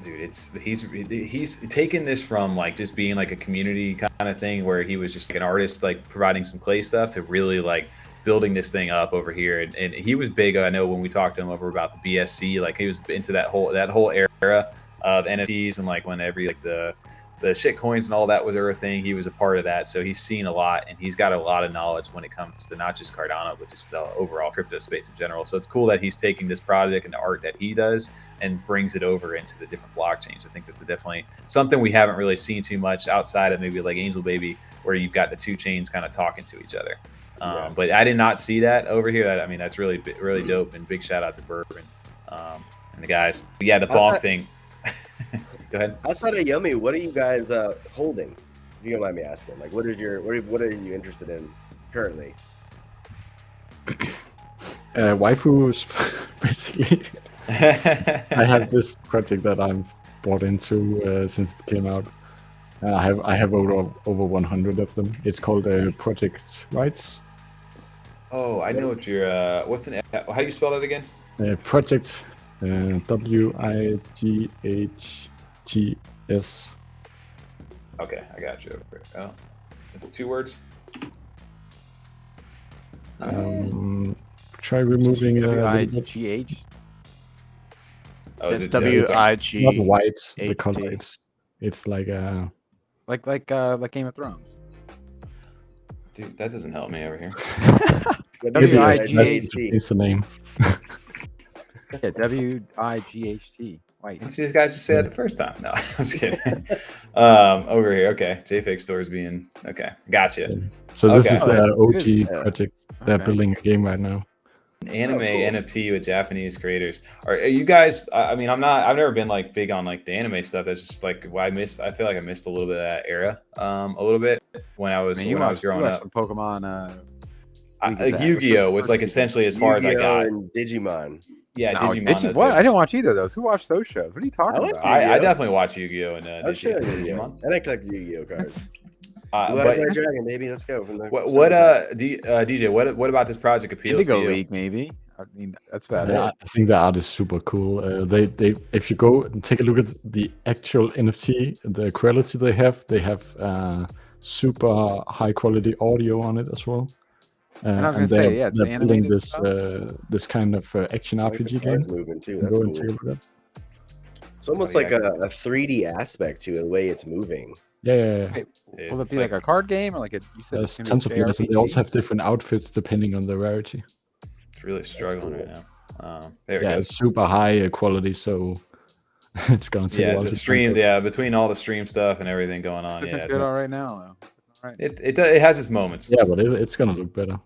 Dude, he's taken this from like just being like a community kind of thing where he was just like an artist like providing some clay stuff to really like building this thing up over here. And he was big. I know when we talked to him over about the BSC, like he was into that whole era of NFTs and like when every like the the shit coins and all that was a thing. He was a part of that, so he's seen a lot, and he's got a lot of knowledge when it comes to not just Cardano, but just the overall crypto space in general. So it's cool that he's taking this project and the art that he does and brings it over into the different blockchains. I think that's definitely something we haven't really seen too much outside of maybe like Angel Baby, where you've got the two chains kind of talking to each other. But I did not see that over here. I mean, that's really dope, and big shout out to Bourbon and the guys. But yeah, the bonk thing. Go ahead. Outside of Yummi, what are you guys holding? If you don't mind me asking, like, what are you interested in currently? Waifus, basically. I have this project that I'm bought into since it came out. I have over 100 of them. It's called Project Rights. Oh, I know what you're. What's an? How do you spell that again? Project WIGHTS. Okay, I got you. Oh, is it 2 words? Try removing WIGH. Oh, It's is it WIG. not white. The color it's like Like Game of Thrones. Dude, that doesn't help me over here. WIGHT. It's the name. Yeah, WIGHT. White. Why don't you guys just say that the first time? No, I'm just kidding. Over here, okay. JFake Stores being okay. Gotcha. So this Okay. is the OG Good. project. They're building a game right now. Anime cool. NFT with Japanese creators. Are you guys? I mean, I've never been like big on like the anime stuff. That's just like what I missed. I feel like I missed a little bit of that era, a little bit when I was growing up. Some Pokemon. Like Yu-Gi-Oh was like essentially as far as I got. And Digimon. Yeah, No, Digimon. did you, that's what? it. I didn't watch either of those. Who watched those shows? What are you talking about? I definitely watch Yu-Gi-Oh and Oh, shit, Digimon. and I collect Yu-Gi-Oh cards. You want to But play Dragon, baby? Let's go. From the DJ? What about this project appeals Indigo to you? League, maybe. I mean, that's about I it. think the art is super cool. They if you go and take a look at the actual NFT, the quality they have super high quality audio on it as well. And I was gonna say, yeah, it's they're building animated this stuff. this kind of action RPG game. cards moving too. That's Go and cool. take a look at. It's almost Oh, like yeah. a 3D aspect to it, the way it's moving. Yeah. Wait, It's will it be like a card game or like a? You said There's it's gonna tons be of players, and they also JRPG? have different outfits depending on the rarity. It's really struggling cool. right now. There we Yeah, go. it's super high quality, so it's gonna take a Yeah, while the to stream. translate. Yeah, between all the stream stuff and everything going on. It's looking Yeah, good all right now. Though. All right. it has its moments. Yeah, but it's gonna look better.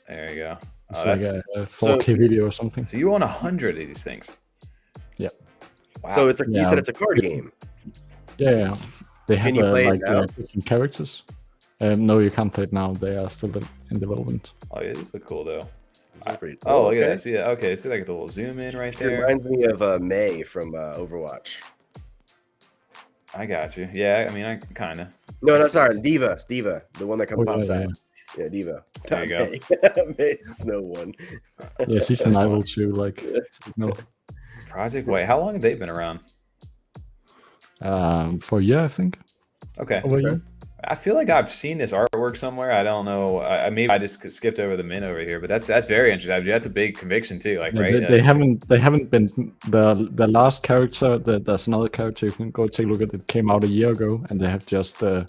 There you go. It's Oh, like that's- a 4K video or something. So you own 100 of these things. Yep. Wow. So it's you Yeah. said it's a card game. Yeah. They have Can you play it now? different characters. No, you can't play it now. They are still in development. Oh yeah, these look cool though. These are pretty Oh, look okay. at that. See that? Okay, see like the little zoom in right It there. reminds me of May from Overwatch. I got you. Yeah, I mean, I kind of. No, sorry, Diva. It's Diva, the one that comes Oh, pops yeah, out. Yeah, Diva. There you go. May's the snow one. Yeah, she's an idol too. Like, no, Project. Wait, how long have they been around? for a year, I think. Okay. Over a year. I feel like I've seen this artwork somewhere. I don't know. Maybe I just skipped over the min over here, but that's very interesting. That's a big conviction too. Like, Yeah, right? they haven't been the last character. There's another character you can go take a look at. It came out a year ago, and they have just been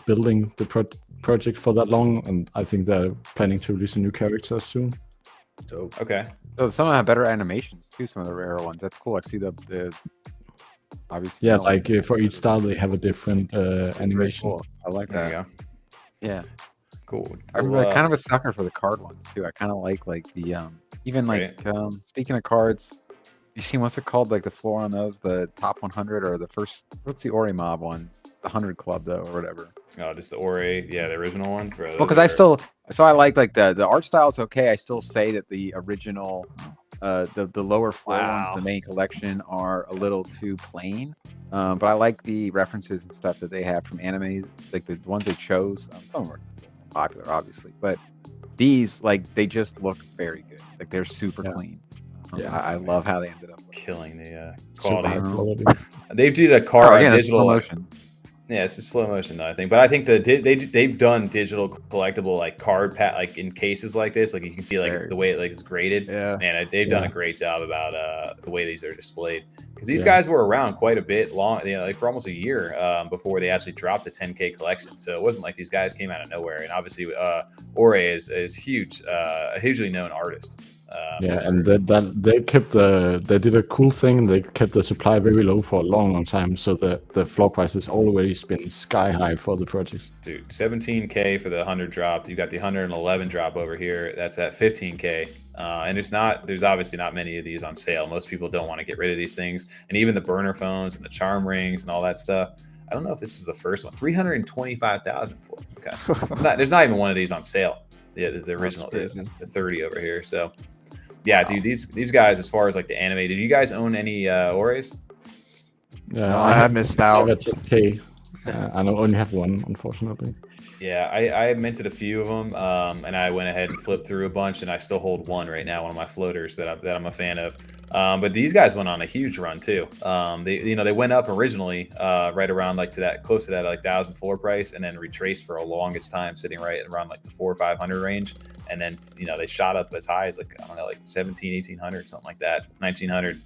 building the project for that long, and I think they're planning to release a new character soon. Dope. Okay. So some of them have better animations too. Some of the rarer ones. That's cool. Like see the obviously. Yeah, you know, like for each style they have a different it's very animation. cool. I like There you that. go. Yeah. Cool. I'm Well, like, kind of a sucker for the card ones too. I kind of like the even like speaking of cards, you seen what's it called, like the floor on those, the top 100 or the first, what's the Ori mob ones, the 100 club though or whatever. Oh, just the Ore, yeah, the original one. Well, because I still, so I like the art style is okay. I still say that the original, the lower floor ones, the main collection are a little too plain. But I like the references and stuff that they have from anime, like the ones they chose. Some of them are popular, obviously, but these like they just look very good. Like they're super clean. Yeah. I love how they ended up. killing the Super quality. high quality. They did a card Again, it's digital. promotion. Yeah, it's just slow motion though, I think. But I think they've done digital collectible like card pat like in cases like this, like you can see like the way it like is graded. Yeah. Man, they've done a Yeah. great job about the way these are displayed. Because these Yeah. guys were around quite a bit long, like for almost a year before they actually dropped the 10K collection. So it wasn't like these guys came out of nowhere. And obviously, Ore is huge, a hugely known artist. Yeah, and they kept they did a cool thing. They kept the supply very low for a long time, so the floor price has always been sky high for the projects. Dude, 17K for the 100 drop. You got the 111 drop over here. That's at 15K. And there's obviously not many of these on sale. Most people don't want to get rid of these things. And even the burner phones and the charm rings and all that stuff. I don't know if this was the first one. 325,000 for it. Okay. There's not even one of these on sale. Yeah, the original, the 30 over here. So, yeah, dude, these guys, as far as like the anime, did you guys own any Ores? Yeah, No, I have missed I out. have a 10K. I only have one, unfortunately. Yeah, I minted a few of them, and I went ahead and flipped through a bunch, and I still hold one right now, one of my floaters that I'm a fan of. But these guys went on a huge run too. They went up originally right around like close to that like 1,000 floor price, and then retraced for a longest time, sitting right around like the 400 or 500 range, and then they shot up as high as like I don't know, like 1700, 1800, something like that, 1900.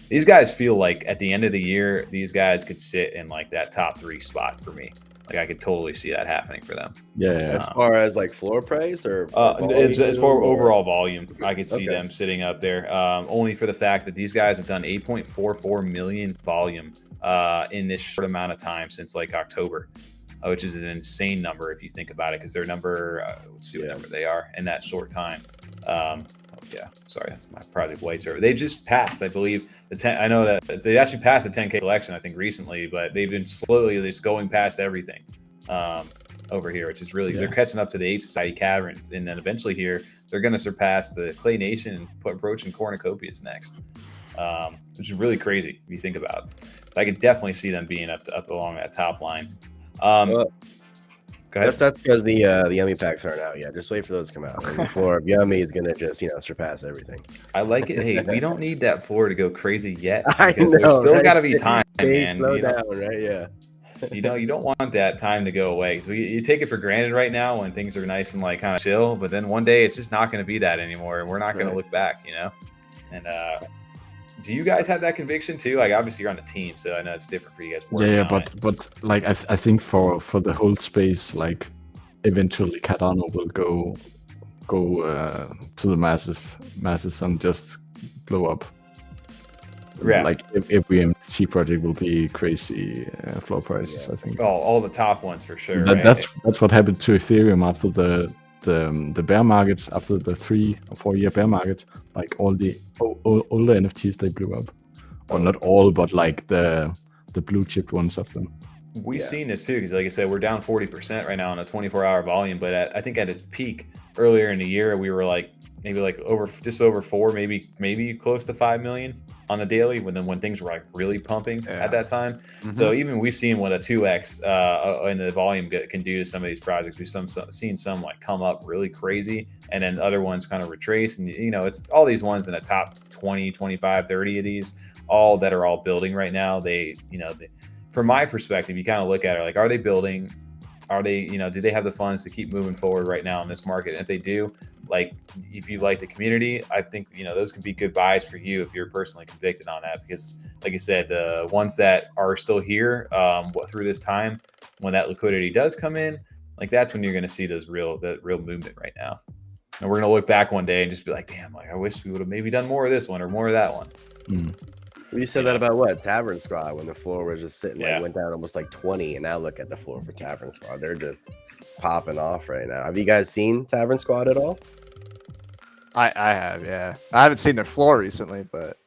These guys feel like at the end of the year, these guys could sit in like that top 3 spot for me. Like I could totally see that happening for them. Yeah. As far as like floor price or it's for overall volume. I could see Okay. them sitting up there. Only for the fact that these guys have done 8.44 million volume in this short amount of time since like October, which is an insane number if you think about it. Because their number, let's see what number they are in that short time. Yeah, sorry, that's my Project White server. They just passed, I believe, the 10. I know that they actually passed the 10K collection, I think, recently, but they've been slowly just going past everything over here, which is really they're catching up to the Ape Society Cavern, and then eventually here they're going to surpass the Clay Nation and approaching Cornucopias next, which is really crazy if you think about it. I could definitely see them being up along that top line. Go ahead. That's because the Yummi packs aren't out yet. Just wait for those to come out. And the floor of Yummi is gonna just surpass everything. I like it. Hey, we don't need that floor to go crazy yet. I Because know, there's still right? got to be time, man. Slow down, right? Yeah. You don't want that time to go away. So you take it for granted right now when things are nice and like kind of chill, but then one day it's just not going to be that anymore, and we're not going to look back, And do you guys have that conviction too? Like obviously you're on the team, so I know it's different for you guys. Yeah, but like I think for the whole space, like eventually Cardano will go to the masses and just blow up. Yeah. Like every MT project will be crazy floor prices. I think. All the top ones for sure. That's what happened to Ethereum after the bear market, after the 3 or 4 year bear market. Like all the NFTs, they blew up, or not all, but like the blue chip ones of them. We've seen this too, because like I said, we're down 40% right now on a 24-hour volume. But I think at its peak earlier in the year, we were like maybe like just over 4, maybe close to 5 million on the daily. When things were like really pumping at that time. Mm-hmm. So even we've seen what a 2x in the volume can do to some of these projects. We've seen some like come up really crazy, and then other ones kind of retrace. And it's all these ones in the top 20, 25, 30 of these, all that are all building right now. From my perspective, you kind of look at it like, are they building? Are they, do they have the funds to keep moving forward right now in this market? And if they do, like, if you like the community, I think, those can be good buys for you if you're personally convicted on that. Because, like I said, the ones that are still here through this time, when that liquidity does come in, like that's when you're going to see the real movement right now. And we're going to look back one day and just be like, damn, like I wish we would have maybe done more of this one or more of that one. We said that about what? Tavern Squad, when the floor was just sitting, like went down almost like 20, and now look at the floor for Tavern Squad. They're just popping off right now. Have you guys seen Tavern Squad at all? I have, yeah. I haven't seen their floor recently, but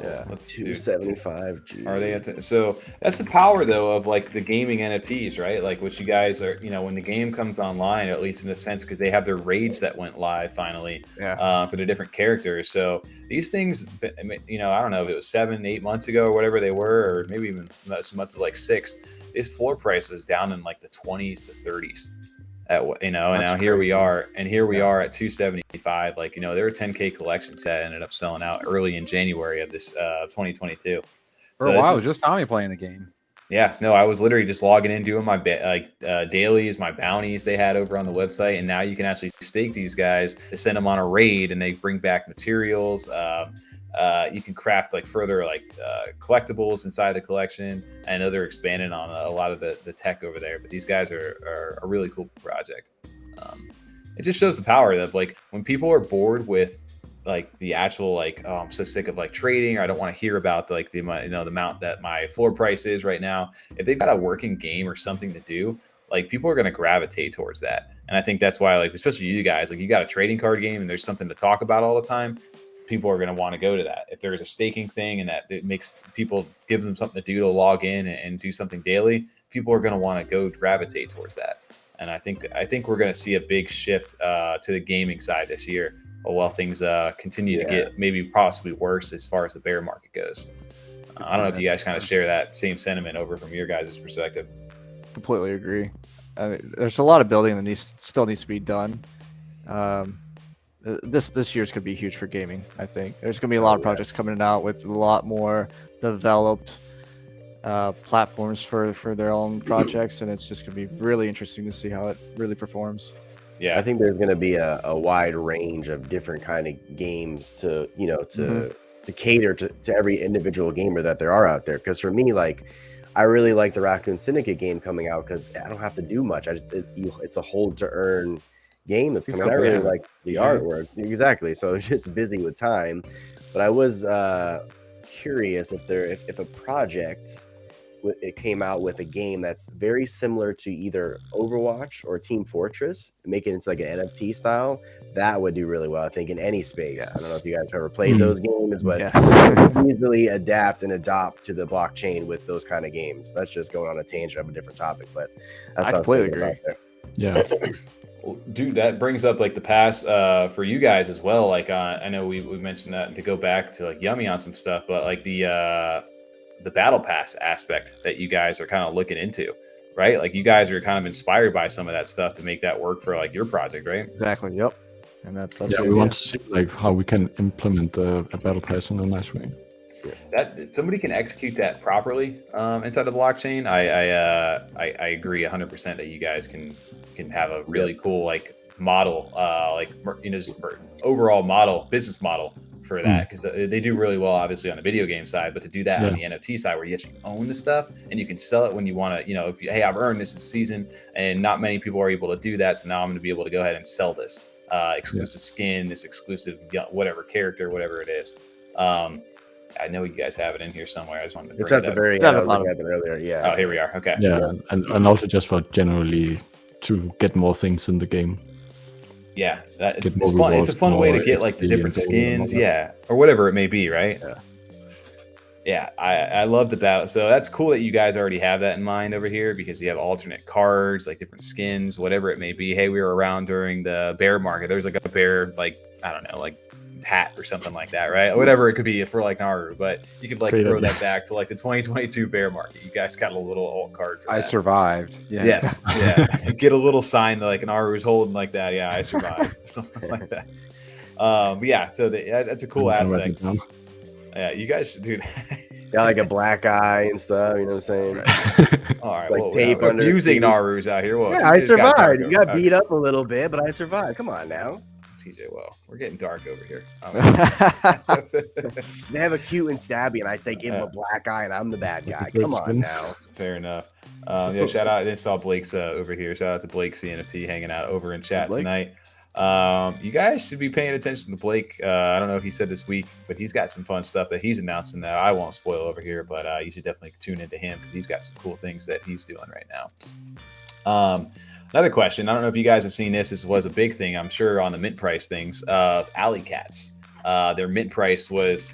yeah. Let's 275. Geez. Are they so that's the power though of like the gaming NFTs, right? Like what you guys are, when the game comes online, at least in a sense, because they have their raids that went live finally for the different characters. So these things, I don't know if it was 7-8 months ago or whatever they were, or maybe even as much as like 6. This floor price was down in like the 20s to 30s. And now here we are, and here we are at 275. Like, there were 10K collections that ended up selling out early in January of this 2022. For a while, it was just Tommy playing the game. Yeah, no, I was literally just logging in, doing my dailies, my bounties they had over on the website, and now you can actually stake these guys to send them on a raid, and they bring back materials. You can craft like further collectibles inside the collection. I know they're expanding on a lot of the tech over there, but these guys are a really cool project. It just shows the power of like when people are bored with like the actual oh, I'm so sick of like trading, or I don't want to hear about like the amount that my floor price is right now. If they've got a working game or something to do, like people are going to gravitate towards that. And I think that's why, like, especially you guys, like you got a trading card game and there's something to talk about all the time, people are going to want to go to that. If there's a staking thing and that it makes people, gives them something to do to log in and do something daily, people are going to want to go gravitate towards that. And I think we're going to see a big shift to the gaming side this year, while things continue to get maybe possibly worse as far as the bear market goes. I don't know if you guys kind of share that same sentiment over from your guys' perspective. Completely agree. I mean, there's a lot of building that still needs to be done. This year's gonna be huge for gaming. I think there's gonna be a lot of projects coming out with a lot more developed platforms for their own projects, and it's just gonna be really interesting to see how it really performs. Yeah, I think there's going to be a wide range of different kind of games to to cater to every individual gamer that there are out there. Because for me, like, I really like the Raccoon Syndicate game coming out because I don't have to do much. It's a hold to earn game that's coming out. I really like the artwork. Exactly. So it's just busy with time. But I was curious if a project it came out with a game that's very similar to either Overwatch or Team Fortress, make it into like an NFT style, that would do really well, I think, in any space. I don't know if you guys have ever played those games, but easily adapt and adopt to the blockchain with those kind of games. That's just going on a tangent of a different topic, but that's what I completely agree. Yeah. Well, dude, that brings up like the past for you guys as well. Like I know we mentioned that to go back to like Yummi on some stuff, but like the battle pass aspect that you guys are kind of looking into, right? Like you guys are kind of inspired by some of that stuff to make that work for like your project, right? Exactly. Yep. And that's we want to see like how we can implement a battle pass in a nice way. That somebody can execute that properly inside the blockchain. I agree 100% that you guys can have a really cool like model, just overall business model for that, because they do really well obviously on the video game side, but to do that on the NFT side where you actually own the stuff and you can sell it when you want to, if you, hey, I've earned this season, and not many people are able to do that, so now I'm going to be able to go ahead and sell this exclusive skin, this exclusive whatever character, whatever it is. I know you guys have it in here somewhere. I just wanted to bring it's at the very end. I was looking at it earlier. Yeah. Oh, here we are. Okay. Yeah, and also just for generally to get more things in the game. Yeah, it's fun. It's a fun way to get like the different skins, or whatever it may be, right? Yeah, I love the battle. So that's cool that you guys already have that in mind over here, because you have alternate cards, like different skins, whatever it may be. Hey, we were around during the bear market. There's like a bear, like, I don't know, like hat or something like that, right? Whatever it could be for like Naru, but you could like throw that back to like the 2022 bear market. You guys got a little alt card for that. I survived. Yeah. Yes. Yeah. Get a little sign like Naru's holding like that. Yeah, I survived. Something like that. But yeah, so that's a cool aspect. Yeah, you guys, dude. Got like a black eye and stuff, you know what I'm saying? Right. All right, like tape under using Naru's out here. Yeah, I survived. You got beat up a little bit, but I survived. Come on now. TJ, well, we're getting dark over here. They have a cute and stabby, and I say give him a black eye, and I'm the bad guy. Come on now. Fair enough. Yeah, shout out. I didn't saw Blake's over here. Shout out to Blake CNFT hanging out over in chat tonight. You guys should be paying attention to Blake. I don't know if he said this week, but he's got some fun stuff that he's announcing that I won't spoil over here, but you should definitely tune into him because he's got some cool things that he's doing right now. Another question. I don't know if you guys have seen this. This was a big thing, I'm sure, on the mint price things of Alley Cats. Their mint price was,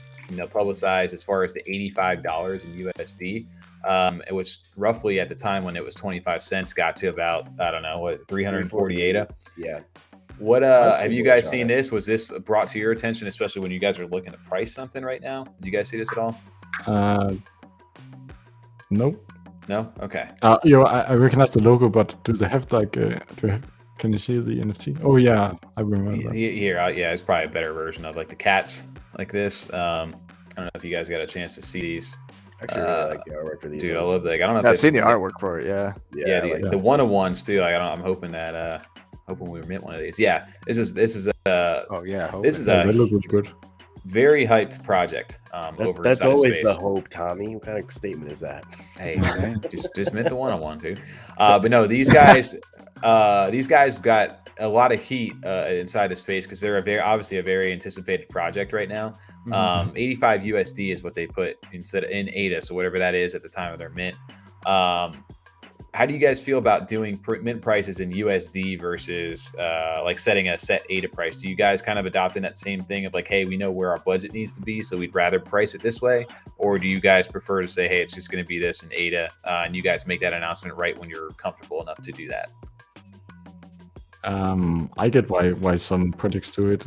publicized as far as the $85 in USD. It was roughly at the time when it was 25 cents, got to about, I don't know, what is it, 348? Yeah. What have you guys seen this? Was this brought to your attention, especially when you guys are looking to price something right now? Did you guys see this at all? Nope. No? Okay. I recognize the logo, but do they have like can you see the NFT? Oh yeah, I remember. Here, it's probably a better version of like the cats like this. I don't know if you guys got a chance to see these. Actually, really like the artwork for these. Dude, I ones. love that. I don't know if I've that's seen the artwork for it. Yeah. Yeah, I like the one-on-ones too. I'm hoping that hoping we mint one of these. Yeah, this is Oh yeah. this is Yeah, a they look really good. very hyped project. Over That's inside of always space. the hope, Tommy. What kind of statement is that? Hey, man, just mint the one-on-one, dude. But no, these guys got a lot of heat inside of space because they're obviously a very anticipated project right now. 85 USD is what they put instead of in ADA, so whatever that is at the time of their mint. How do you guys feel about doing mint prices in USD versus like setting a set ADA price? Do you guys kind of adopting that same thing of like, hey, we know where our budget needs to be, so we'd rather price it this way? Or do you guys prefer to say, hey, it's just going to be this in ADA, and you guys make that announcement right when you're comfortable enough to do that? I get why some projects do it.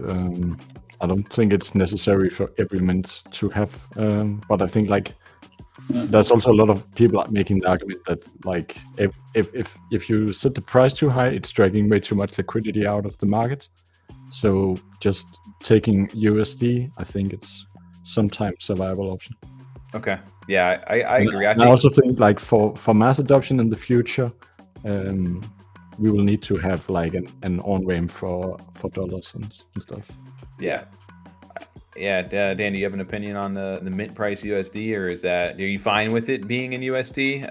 I don't think it's necessary for every mint to have, but I think like there's also a lot of people making the argument that like if you set the price too high, it's dragging way too much liquidity out of the market. So just taking USD, I think it's sometimes a viable option. Okay, yeah, I agree. I also think like for mass adoption in the future, we will need to have like an on-ramp for dollars and stuff. Yeah. Yeah, Dan, do you have an opinion on the mint price USD, or are you fine with it being in USD?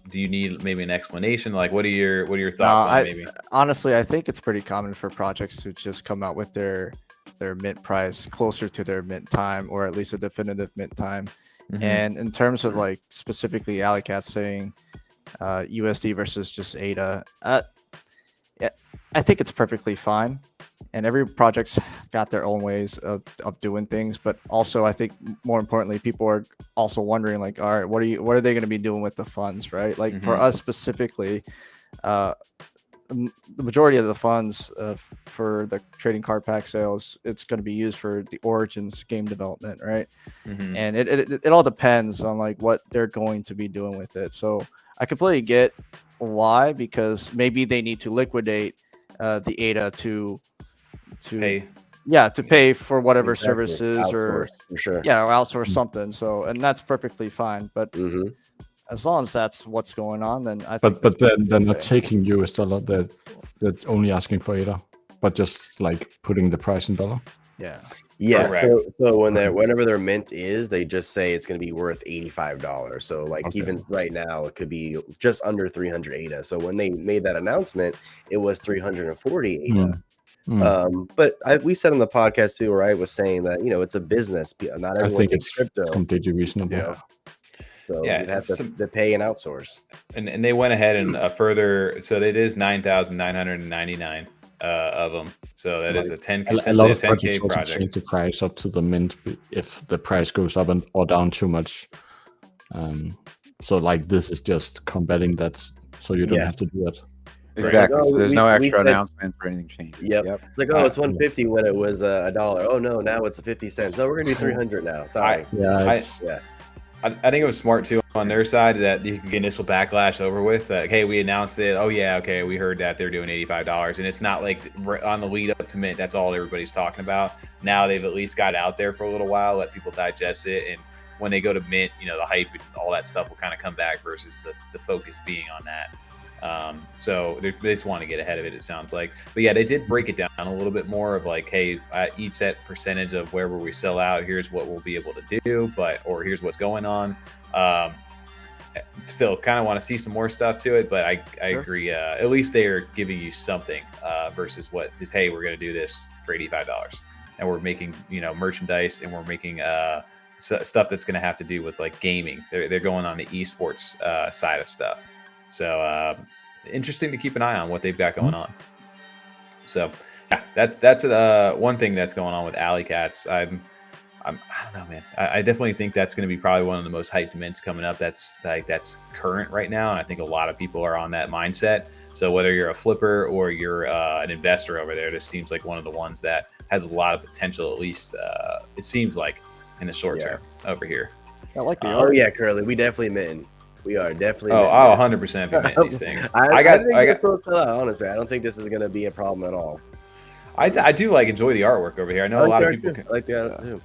Do you need maybe an explanation? Like, what are your thoughts on maybe? Honestly, I think it's pretty common for projects to just come out with their mint price closer to their mint time, or at least a definitive mint time. And in terms of like specifically Alleycat saying USD versus just ADA, yeah, I think it's perfectly fine. And every project's got their own ways of doing things, but also I think more importantly, people are also wondering like, all right, what are they going to be doing with the funds, right? Like for us specifically, the majority of the funds for the trading card pack sales, it's going to be used for the Origins game development, right? And it all depends on like what they're going to be doing with it. So I completely get why, because maybe they need to liquidate the ADA to pay for whatever services outsource, for sure. or outsource something. So, and that's perfectly fine. But as long as that's what's going on, then I think. But they're not taking US dollar. They're only asking for ADA, but just like putting the price in dollar. Yeah. Yeah. Correct. So whenever their mint is, they just say it's going to be worth $85. So like even right now, it could be just under 300 ADA. So when they made that announcement, it was 340 ADA. But we said on the podcast too, where I was saying that it's a business. Not everyone takes crypto. Completely reasonable. Yeah. So Yeah, you have to pay and outsource. And they went ahead and further. So it is 9,999 of them. So that is a 10K. A lot of 10K projects project. change the price up to the mint if the price goes up or down too much. So like this is just combating that, so you don't have to do that. Exactly. Like, so there's no extra announcements or anything changed. Yep. It's like, it's 150 when it was $1. Oh no, now it's 50 cents. No, we're gonna do 300 now. Sorry. I think it was smart too on their side that you can get initial backlash over with. Like, hey, we announced it. Oh yeah, okay, we heard that they're doing $85, and it's not like on the lead up to mint. That's all everybody's talking about. Now they've at least got it out there for a little while, let people digest it, and when they go to mint, the hype and all that stuff will kind of come back versus the focus being on that. So they just want to get ahead of it, it sounds like. But yeah, they did break it down a little bit more of like, hey, each set percentage of wherever we sell out, here's what we'll be able to do, or here's what's going on. Still kind of want to see some more stuff to it, but I agree. At least they are giving you something versus what just, hey, we're going to do this for $85 and we're making, merchandise, and we're making stuff that's going to have to do with like gaming. They're going on the esports side of stuff. So interesting to keep an eye on what they've got going on. So yeah, that's one thing that's going on with Alleycats. I don't know, man. I definitely think that's going to be probably one of the most hyped mints coming up. That's current right now, and I think a lot of people are on that mindset. So whether you're a flipper or you're an investor over there, this seems like one of the ones that has a lot of potential. At least it seems like in the short term over here. I like the art. Oh yeah, Curly, we definitely mint. We are definitely. I'll 100% be minting these things. I think honestly, I don't think this is going to be a problem at all. I do enjoy the artwork over here. I know a lot of people. I like the art too.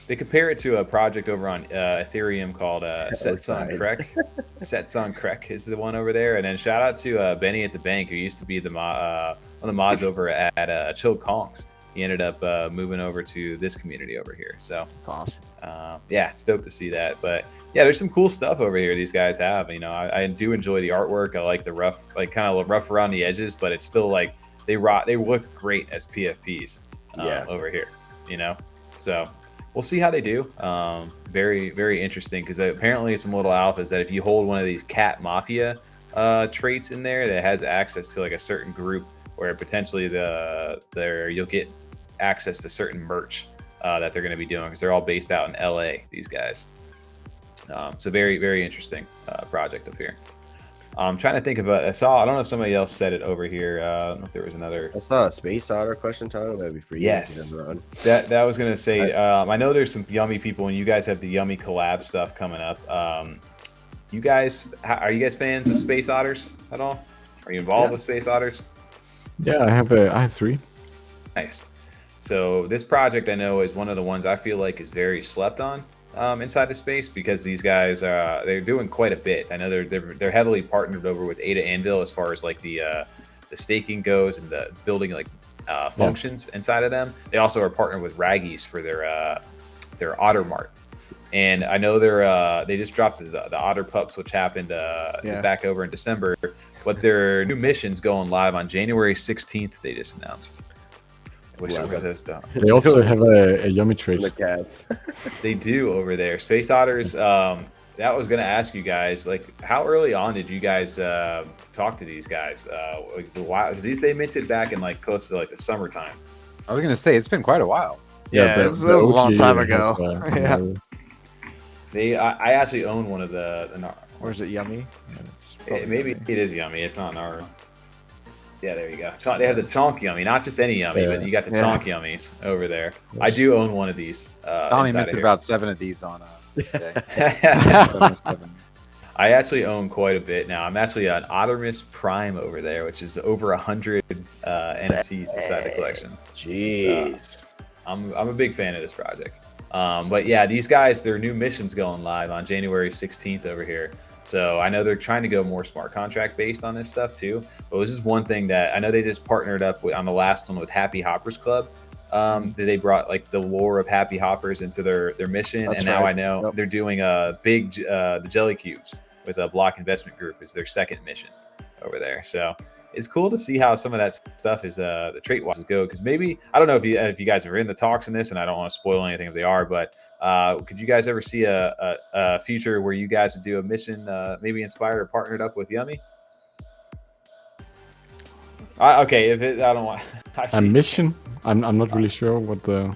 they compare it to a project over on Ethereum called Setsun Krek. Setsun Krek is the one over there. And then shout out to Benny at the Bank, who used to be the one of the mods over at Chill Kongs. He ended up moving over to this community over here. So Awesome. yeah, it's dope to see that. But yeah, there's some cool stuff over here these guys have. You know, I do enjoy the artwork. I like the rough, like kind of rough around the edges, but it's still like they look great as PFPs over here. You know, so we'll see how they do. Very, very interesting, because apparently some little alphas that if you hold one of these cat mafia traits in there that has access to like a certain group, where potentially you'll get access to certain merch that they're going to be doing, because they're all based out in LA, these guys. So very, very interesting project up here. I'm trying to think about. I don't know if somebody else said it over here. I don't know if there was another. I saw a Space Otter question, Tyler. That'd be for you. Yes, that was gonna say. I know there's some Yummy people, and you guys have the Yummy collab stuff coming up. You guys, are you guys fans of Space Otters at all? Are you involved with Space Otters? Yeah, I have 3. Nice. So this project I know is one of the ones I feel like is very slept on inside the space, because these guys they're doing quite a bit. I know they're heavily partnered over with Ada Anvil as far as like the staking goes and the building like functions inside of them. They also are partnered with Raggies for their Otter Mart. And I know they just dropped the Otter Pups, which happened back over in December. But their new mission's going live on January 16th. They just announced. I wish I wrote those down. They also have a Yummy trait. The cats. They do over there. Space Otters. That was gonna ask you guys, like, how early on did you guys talk to these guys? Because they minted back in like close to like the summertime. I was gonna say it's been quite a while. Yeah, it was a long time ago. Yeah. I actually own one of the Or is it Yummy? maybe it is Yummy. It's not Naru. Yeah, there you go. They have the Chonk Yummy, not just any Yummy, but you got the Chonk Yummies over there. I do own one of these. Tommy minted about 7 of these on day. I actually own quite a bit now. I'm actually an Ottermus Prime over there, which is over 100 NFTs inside the collection. Jeez. I'm a big fan of this project. But yeah, these guys, their new mission's going live on January 16th over here. So I know they're trying to go more smart contract based on this stuff too. But this is one thing that I know they just partnered up with, on the last one, with Happy Hoppers Club. That they brought like the lore of Happy Hoppers into their mission. That's and now I know they're doing a big the Jelly Cubes with a Block Investment Group is their second mission over there. So it's cool to see how some of that stuff is the trait wise go, because maybe I don't know if you guys are in the talks in this, and I don't want to spoil anything if they are, but could you guys ever see a future where you guys would do a mission maybe inspired or partnered up with Yummy? Okay, if it, I don't want a mission. I'm not really sure what the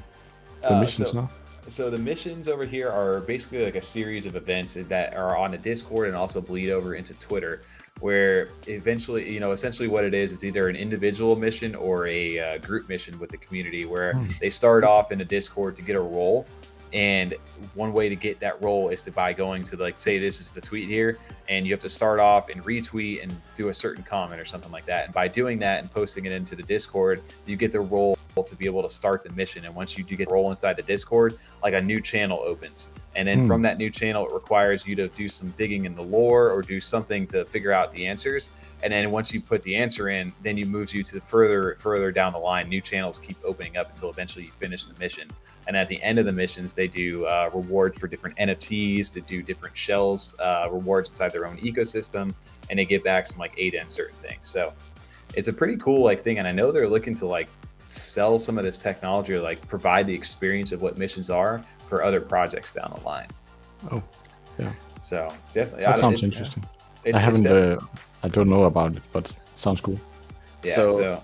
missions are. So the missions over here are basically like a series of events that are on the Discord and also bleed over into Twitter, where eventually, essentially what it is either an individual mission or a group mission with the community, where they start off in the Discord to get a role. And one way to get that role is by going to, like, say this is the tweet here, and you have to start off and retweet and do a certain comment or something like that. And by doing that and posting it into the Discord, you get the role to be able to start the mission. And once you do get the role inside the Discord, like a new channel opens. And then from that new channel, it requires you to do some digging in the lore or do something to figure out the answers. And then once you put the answer in, then you moves you to further down the line. New channels keep opening up until eventually you finish the mission. And at the end of the missions, they do rewards for different NFTs, they do different shells, rewards inside their own ecosystem, and they give back some like ADA and certain things. So it's a pretty cool thing. And I know they're looking to sell some of this technology or provide the experience of what missions are for other projects down the line. Oh, yeah. So definitely. That sounds interesting. I don't know about it, but it sounds cool. Yeah, so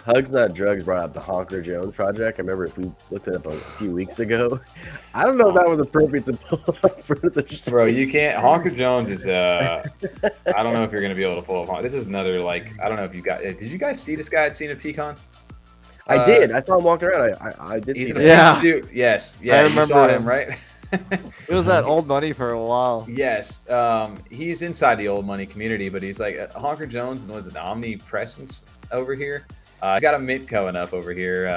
Hugs Not Drugs brought up the Honker Jones project. I remember we looked it up a few weeks ago. I don't know if that was appropriate to pull up for the show. Bro, you can't. Honker Jones is I don't know if you're gonna be able to pull up. This is another I don't know if you got. Did you guys see this guy at CNFT Con? I did. I saw him walking around. I did see in that. a pink suit. Yes. Yeah, I remember you saw him, right? It was that Old Money for a while. Yes. He's inside the Old Money community, but he's like Honker Jones and was an omnipresence over here. He's got a mint coming up over here.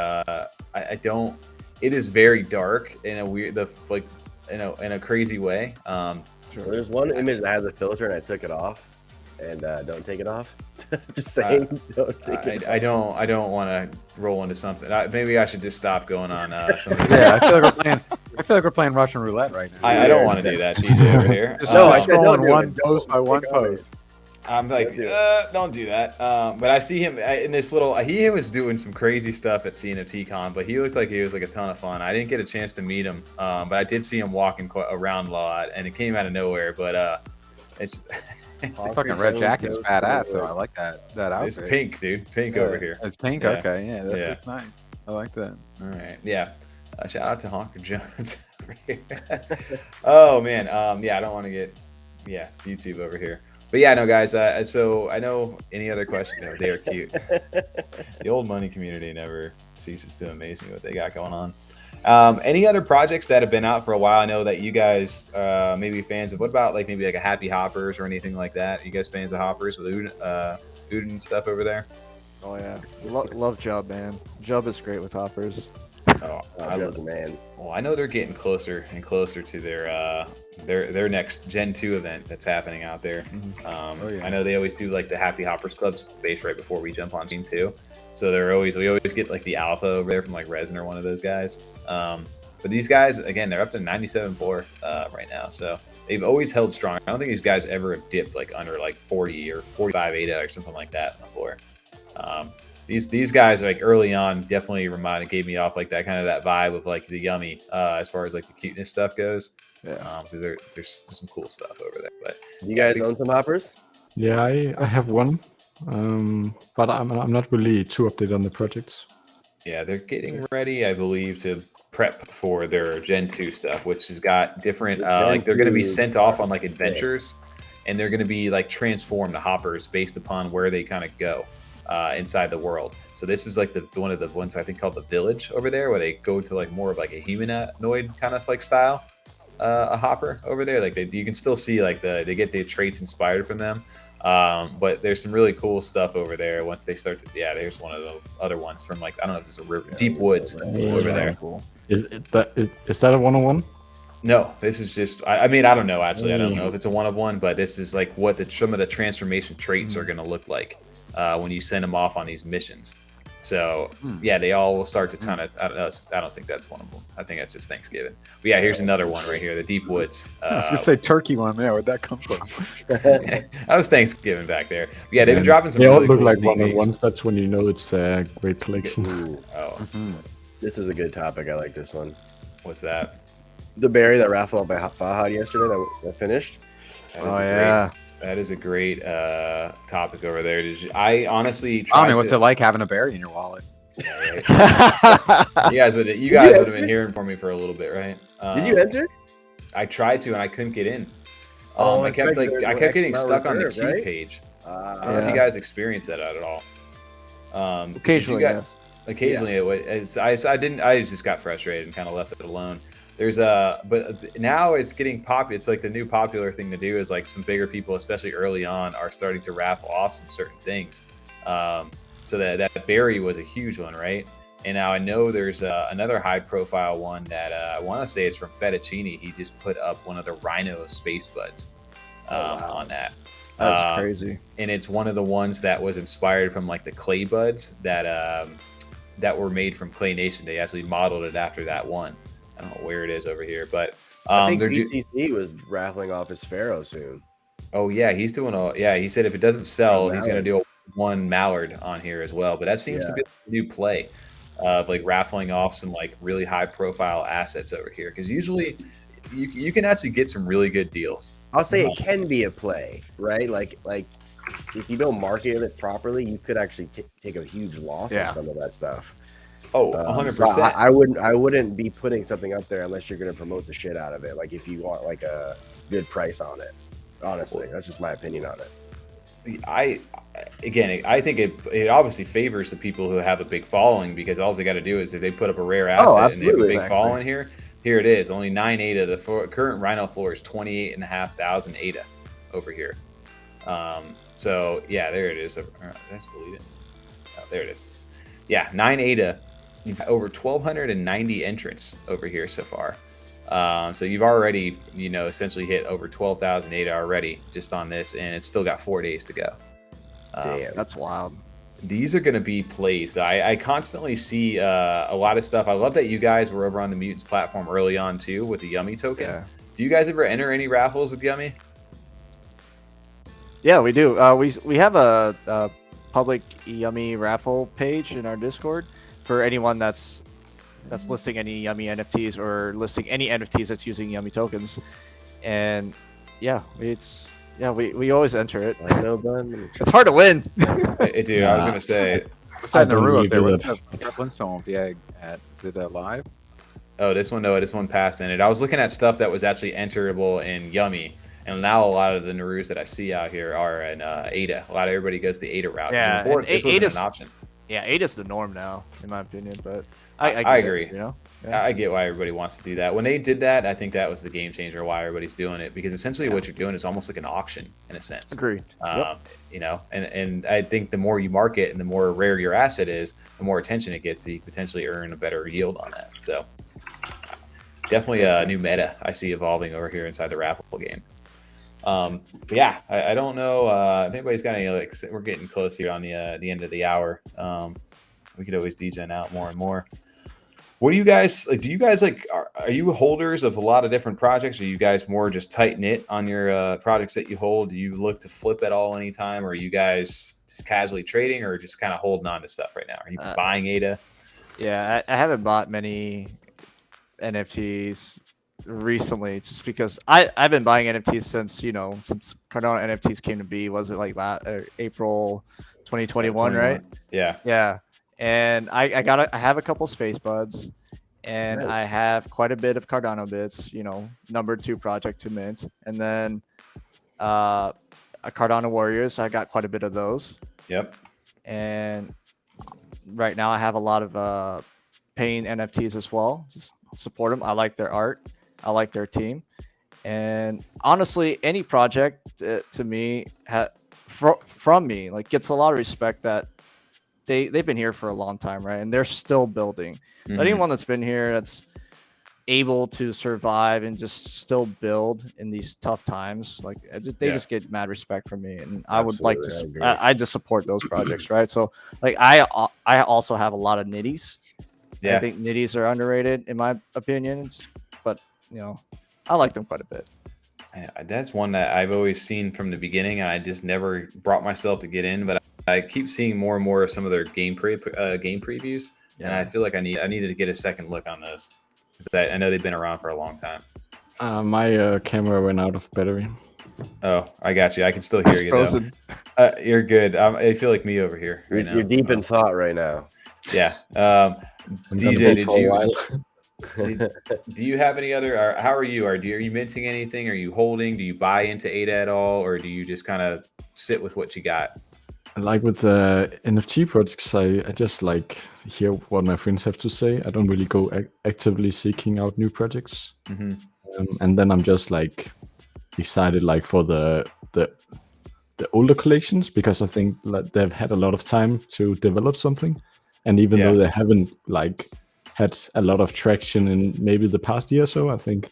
it is very dark in a weird, in a crazy way. There's one image that has a filter, and I took it off. And don't take it off. Just saying, don't take it. I don't want to roll into something. Maybe I should just stop going on. Some of Yeah, I feel like we're playing Russian roulette right now. I don't want to do that, TJ over here. Just No, I said don't scrolling do one it. post by one Take over. post. I'm like, don't do that. But I see him in this little. He was doing some crazy stuff at CNFT Con, but he looked like he was like a ton of fun. I didn't get a chance to meet him, but I did see him walking around a lot, and it came out of nowhere. But it's. His fucking red jacket's badass, so I like that outfit. It's pink, dude. Pink over here. It's pink. Yeah. Okay, yeah, Yeah. that's nice. I like that. All right. Yeah. Shout out to Honker Jones over here. Oh man. Yeah, I don't want to get YouTube over here. But yeah, no guys, so I know any other questions, they are cute. The old money community never ceases to amaze me what they got going on. Any other projects that have been out for a while? I know that you guys may be fans of. What about maybe like a Happy Hoppers or anything like that? You guys fans of Hoppers with Udin stuff over there? Oh yeah, love Jub, man. Jub is great with hoppers. Oh, I love the man. Well, I know they're getting closer and closer to their next Gen 2 event that's happening out there. Yeah. I know they always do like the Happy Hoppers Club space right before we jump on Team 2. So we always get like the alpha over there from like Resin or one of those guys. But these guys, again, they're up to 97.4 right now. So they've always held strong. I don't think these guys ever have dipped like under like 40 or 45 ADA or something like that on the floor. These guys like early on definitely gave me off like that vibe of like the Yummi as far as like the cuteness stuff goes. Yeah. Because there's some cool stuff over there. But You guys own some hoppers? Yeah, I have one, but I'm not really too updated on the projects. yeah, they're getting ready, I believe, to prep for their Gen 2 stuff, which has got different like they're going to be sent off on like adventures, and they're going to be like transformed to hoppers based upon where they kind of go inside the world. So this is like one of the ones I think called the Village over there, where they go to like more of like a humanoid kind of like style a hopper over there. Like you can still see like they get the traits inspired from them. But there's some really cool stuff over there once they start to, there's one of the other ones from like, I don't know if it's a river, Deep Woods over there. Cool. Is that a 101? No, this is just, I mean, I don't know, actually. I don't know if it's a one of one, but this is like what some of the transformation traits are going to look like when you send them off on these missions. So yeah, they all will start to kind of, I don't think that's one of them. I think that's just Thanksgiving. But yeah, here's another one right here, the Deep Woods. I was gonna say turkey one there. Where'd that come from? That was Thanksgiving back there. But yeah, they've been dropping some They all really look cool like sneak peeks. 101s. That's when you know it's a great collection. Ooh, Oh, this is a good topic. I like this one. what's that? The berry that raffled by Fahad yesterday that finished. That is a great topic over there. I honestly I tried mean, what's to, it like having a berry in your wallet? you guys would have been hearing from me for a little bit, right? Did you enter? I tried to, and I couldn't get in. Oh, I kept that's right, I kept getting there's stuck on the reserve, queue right? page. I don't know if you Yeah. guys experienced that at all. Occasionally, you guys, occasionally it was. I just got frustrated and kind of left it alone. But now it's getting popular. It's like the new popular thing to do is like some bigger people, especially early on, are starting to raffle off some certain things. So that berry was a huge one, right? And now I know there's another high profile one that I want to say it's from Fettuccine. He just put up one of the Rhino space buds on that. That's crazy. And it's one of the ones that was inspired from like the clay buds that were made from Clay Nation. They actually modeled it after that one. I don't know where it is over here, but I think BTC was raffling off his Pharaoh soon. oh yeah, he's doing he said if it doesn't sell, he's going to Mallard. do one Mallard on here as well. But that seems to be a new play of like raffling off some like really high profile assets over here, because usually you can actually get some really good deals. I'll say it can be a play, right? Like if you don't market it properly, you could actually take a huge loss on some of that stuff. Oh, So 100%. I wouldn't be putting something up there unless you're going to promote the shit out of it. Like if you want like a good price on it. Honestly, that's just my opinion on it. I think it obviously favors the people who have a big following, because all they got to do is if they put up a rare asset and they have a big following here it is. Only 9 ADA. The current Rhino floor is 28,500 ADA over here. So yeah, there it is. Let's delete it. Oh, there it is. Yeah, 9 ADA you've got over 1,290 entrants over here so far. So you've already, essentially hit over 12,000 ADA already just on this, and it's still got 4 days to go. Damn. That's wild. These are going to be plays. I constantly see a lot of stuff. I love that you guys were over on the Mutants platform early on too with the Yummi token. Yeah. Do you guys ever enter any raffles with Yummi? Yeah, we do. We have a public Yummi raffle page in our Discord for anyone that's listing any Yummi NFTs or listing any NFTs that's using Yummi tokens. And yeah, we always enter it. Like no bun. It's hard to win. Dude, I was going to say. What's that I don't Naru really up there? do What's that. that Flintstone with the egg at? Is it live? Oh, this one passed in it. I was looking at stuff that was actually enterable in Yummi, and now a lot of the Narus that I see out here are in ADA. A lot of everybody goes the ADA route. 'Cause Yeah, before, and this wasn't ADA's an option. Yeah, ADA's the norm now, in my opinion. But I get agree. It, Yeah. I get why everybody wants to do that. When they did that, I think that was the game changer why everybody's doing it, because essentially what you're doing is almost like an auction in a sense. Agreed. And I think the more you market and the more rare your asset is, the more attention it gets, so you potentially earn a better yield on that. So definitely a new meta I see evolving over here inside the raffle game. But yeah, I don't know if anybody's got any, we're getting close here on the end of the hour. We could always degen out more and more. What do you guys like? Do you guys are you holders of a lot of different projects? Are you guys more just tight knit on your projects that you hold? Do you look to flip at all anytime? Or are you guys just casually trading, or just kind of holding on to stuff right now? Are you buying ADA? Yeah, I haven't bought many NFTs recently, just because I've been buying NFTs since since Cardano NFTs came to be. Was it like April 2021, right? Yeah. And I have a couple space buds, and I have quite a bit of Cardano bits, number 2 project to mint, and then a Cardano Warriors. I got quite a bit of those. Yep. And right now I have a lot of paying NFTs as well. Just support them. I like their art. I like their team. And honestly, any project to me from me gets a lot of respect that they've been here for a long time, right? And they're still building. Mm-hmm. Anyone that's been here that's able to survive and just still build in these tough times, they just get mad respect from me. And I would like to, I just support those projects, right? So I also have a lot of nitties. Yeah. I think nitties are underrated in my opinion, but I like them quite a bit. That's one that I've always seen from the beginning, and I just never brought myself to get in, but I keep seeing more and more of some of their game previews, and I feel like I needed to get a second look on those, because I know they've been around for a long time. My camera went out of battery. Oh, I got you. I can still hear you frozen. though. You're good. I feel like me over here right now. You're deep in thought right now. Yeah. DJ, do you have any other? How are you? Are you minting anything? Are you holding? Do you buy into ADA at all, or do you just kind of sit with what you got? Like with the NFT projects, I just hear what my friends have to say. I don't really go actively seeking out new projects. Mm-hmm. And then I'm just excited for the older collections, because I think they've had a lot of time to develop something, and even though they haven't had a lot of traction in maybe the past year or so, I think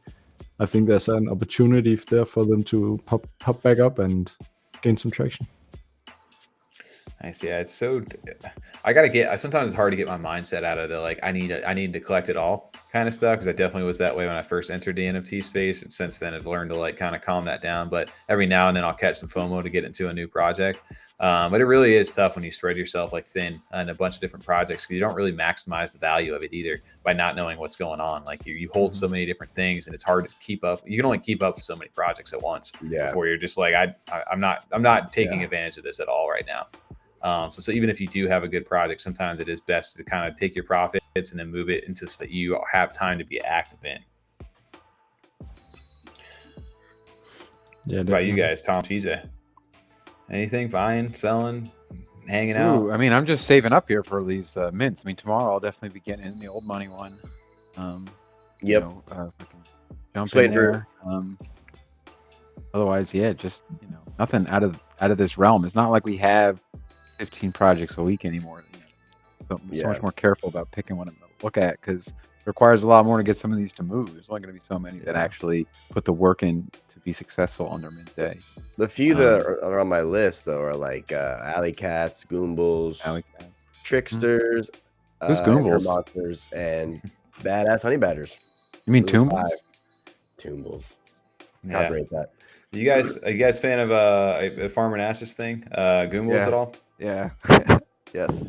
there's an opportunity there for them to pop back up and gain some traction. Nice. Yeah, it's so. Sometimes it's hard to get my mindset out of the I need to collect it all kind of stuff, because I definitely was that way when I first entered the NFT space, and since then I've learned to kind of calm that down. But every now and then I'll catch some FOMO to get into a new project. But it really is tough when you spread yourself thin on a bunch of different projects, because you don't really maximize the value of it either by not knowing what's going on. You hold so many different things, and it's hard to keep up. You can only keep up with so many projects at once before you're just I'm not taking advantage of this at all right now. So even if you do have a good project, sometimes it is best to kind of take your profits and then move it into so that you have time to be active in. Yeah. What about you guys, Tom, TJ? Anything? Buying, selling, hanging out? Ooh, I mean, I'm just saving up here for these mints. I mean, tomorrow I'll definitely be getting in the old money one. Jump in there. Otherwise, just nothing out of this realm. It's not like we have 15 projects a week anymore. so much more careful about picking one of them to look at because it requires a lot more to get some of these to move. There's only going to be so many that actually put the work in to be successful on their mint day. The few that are on my list though are like alley cats, Goombulls, tricksters, Goombulls? monsters, and badass honey badgers. You mean Toombles? Toombles. Yeah. How great that. Are you guys fan of a Farmer Nash's thing? Goombulls at all? Yeah. Yes.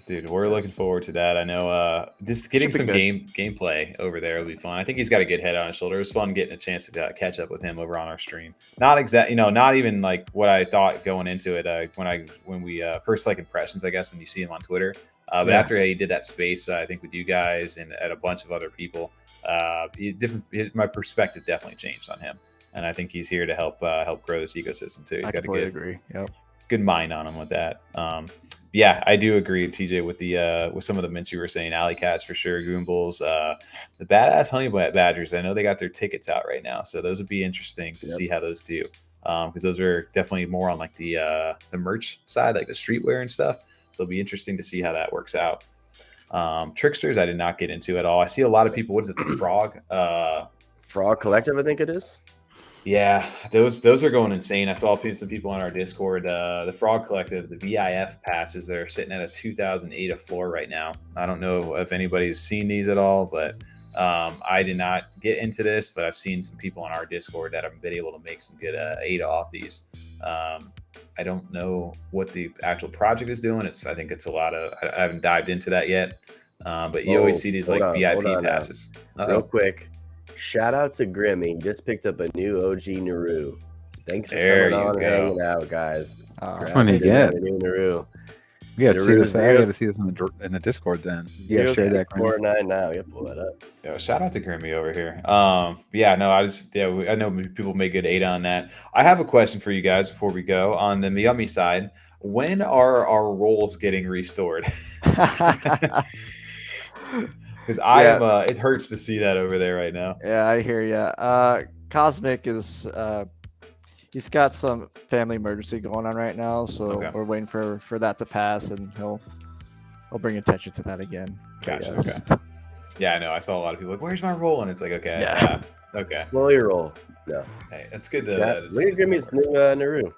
Dude, we're looking forward to that. I know just getting some gameplay over there will be fun. I think he's got a good head on his shoulder. It was fun getting a chance to catch up with him over on our stream. Not not even like what I thought going into it when we first like impressions, I guess, when you see him on Twitter. But after he did that space, I think with you guys and at a bunch of other people, my perspective definitely changed on him. And I think he's here to help grow this ecosystem too. He's got a good mind on him with that. Yeah, I do agree, TJ, with some of the mints you were saying. Alley cats for sure, Goombulls, the badass honey badgers. I know they got their tickets out right now, so those would be interesting to see how those do, because those are definitely more on like the merch side, like the streetwear and stuff. So it'll be interesting to see how that works out. Tricksters, I did not get into at all. I see a lot of people. What is it? The Frog Collective, I think it is. Yeah, those are going insane. I saw some people on our Discord. The Frog Collective, the VIF passes, they're sitting at a 2008 a floor right now. I don't know if anybody's seen these at all, but I did not get into this, but I've seen some people on our Discord that have been able to make some good ADA off these. I don't know what the actual project is doing. I think it's a lot of. I haven't dived into that yet, but you always see these like VIP passes. Real quick. Shout out to Grimmy. He just picked up a new OG Naru. Thanks for coming on and hanging out, guys. Which one did you get? Naru. We got to see this. I got to see this in the Discord then. Yeah, share that. 4-9 now. Yeah, pull that up. Yo, shout out to Grimmy over here. I know people make good ADA on that. I have a question for you guys before we go on the Yummi side. When are our roles getting restored? Because it hurts to see that over there right now. Yeah, I hear you. Cosmic is, he's got some family emergency going on right now, so we're waiting for that to pass, and he'll bring attention to that again. Gotcha. Okay. Yeah, I know. I saw a lot of people like, "Where's my roll?" And it's like, okay, okay. Slow your roll. No. Hey, that's good. Look at Grimmy's new Naru.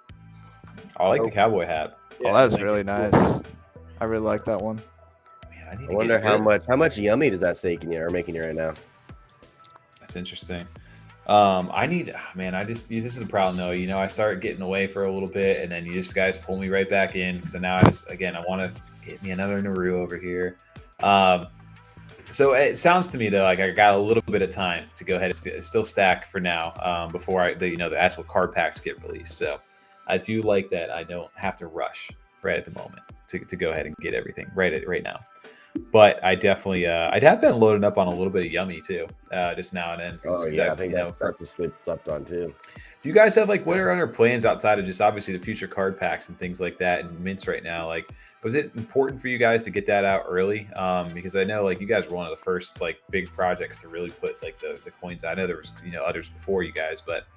I like the cowboy hat. Yeah, that was really nice. I really like that one. I wonder how much Yummi does that making you right now? That's interesting. This is the problem though. I start getting away for a little bit, and then you just guys pull me right back in because now I want to get me another Naru over here. So it sounds to me though like I got a little bit of time to go ahead and still stack for now before the actual card packs get released. So I do like that I don't have to rush right at the moment to go ahead and get everything right now. But I definitely, I have been loading up on a little bit of Yummi too, just now and then. Oh yeah, I think that's slept on too. Do you guys have what are other plans outside of just obviously the future card packs and things like that and mints right now? Like, was it important for you guys to get that out early? Because I know you guys were one of the first big projects to really put the coins out. I know there was others before you guys, but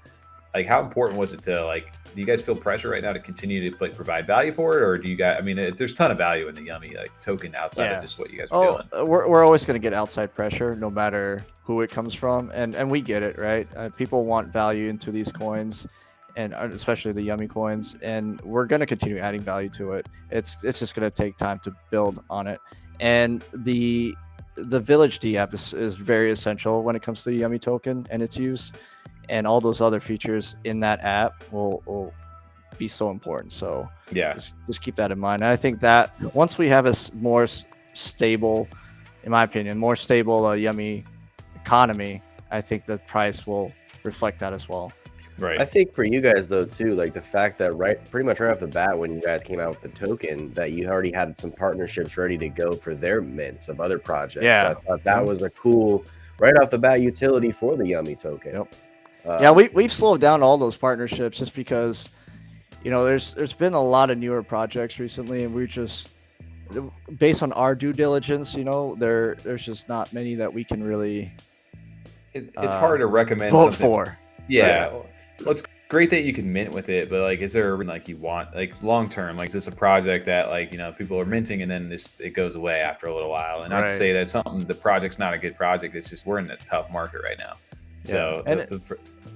how important was it to do you guys feel pressure right now to continue to provide value for it, or do you guys? There's a ton of value in the Yummi token outside of just what you guys are doing. We're always going to get outside pressure, no matter who it comes from, and we get it, right? People want value into these coins, and especially the Yummi coins, and we're going to continue adding value to it. It's just going to take time to build on it, and the Village DApp is very essential when it comes to the Yummi token and its use. And all those other features in that app will be so important. So yeah, just keep that in mind. And I think that once we have a more stable, in my opinion, Yummi economy, I think the price will reflect that as well. Right. I think for you guys though too, the fact that pretty much right off the bat when you guys came out with the token, that you already had some partnerships ready to go for their mints of other projects. Yeah, I thought that was a cool right off the bat utility for the Yummi token. Yep. Yeah, we've slowed down all those partnerships just because, there's been a lot of newer projects recently, and we're just based on our due diligence, there's just not many that we can really. It's hard to recommend vote for. Yeah. Let's great that you can mint with it, but like, is there like you want like long term? Like, is this a project that like people are minting and then it goes away after a little while? And not to say that the project's not a good project. It's just we're in a tough market right now. So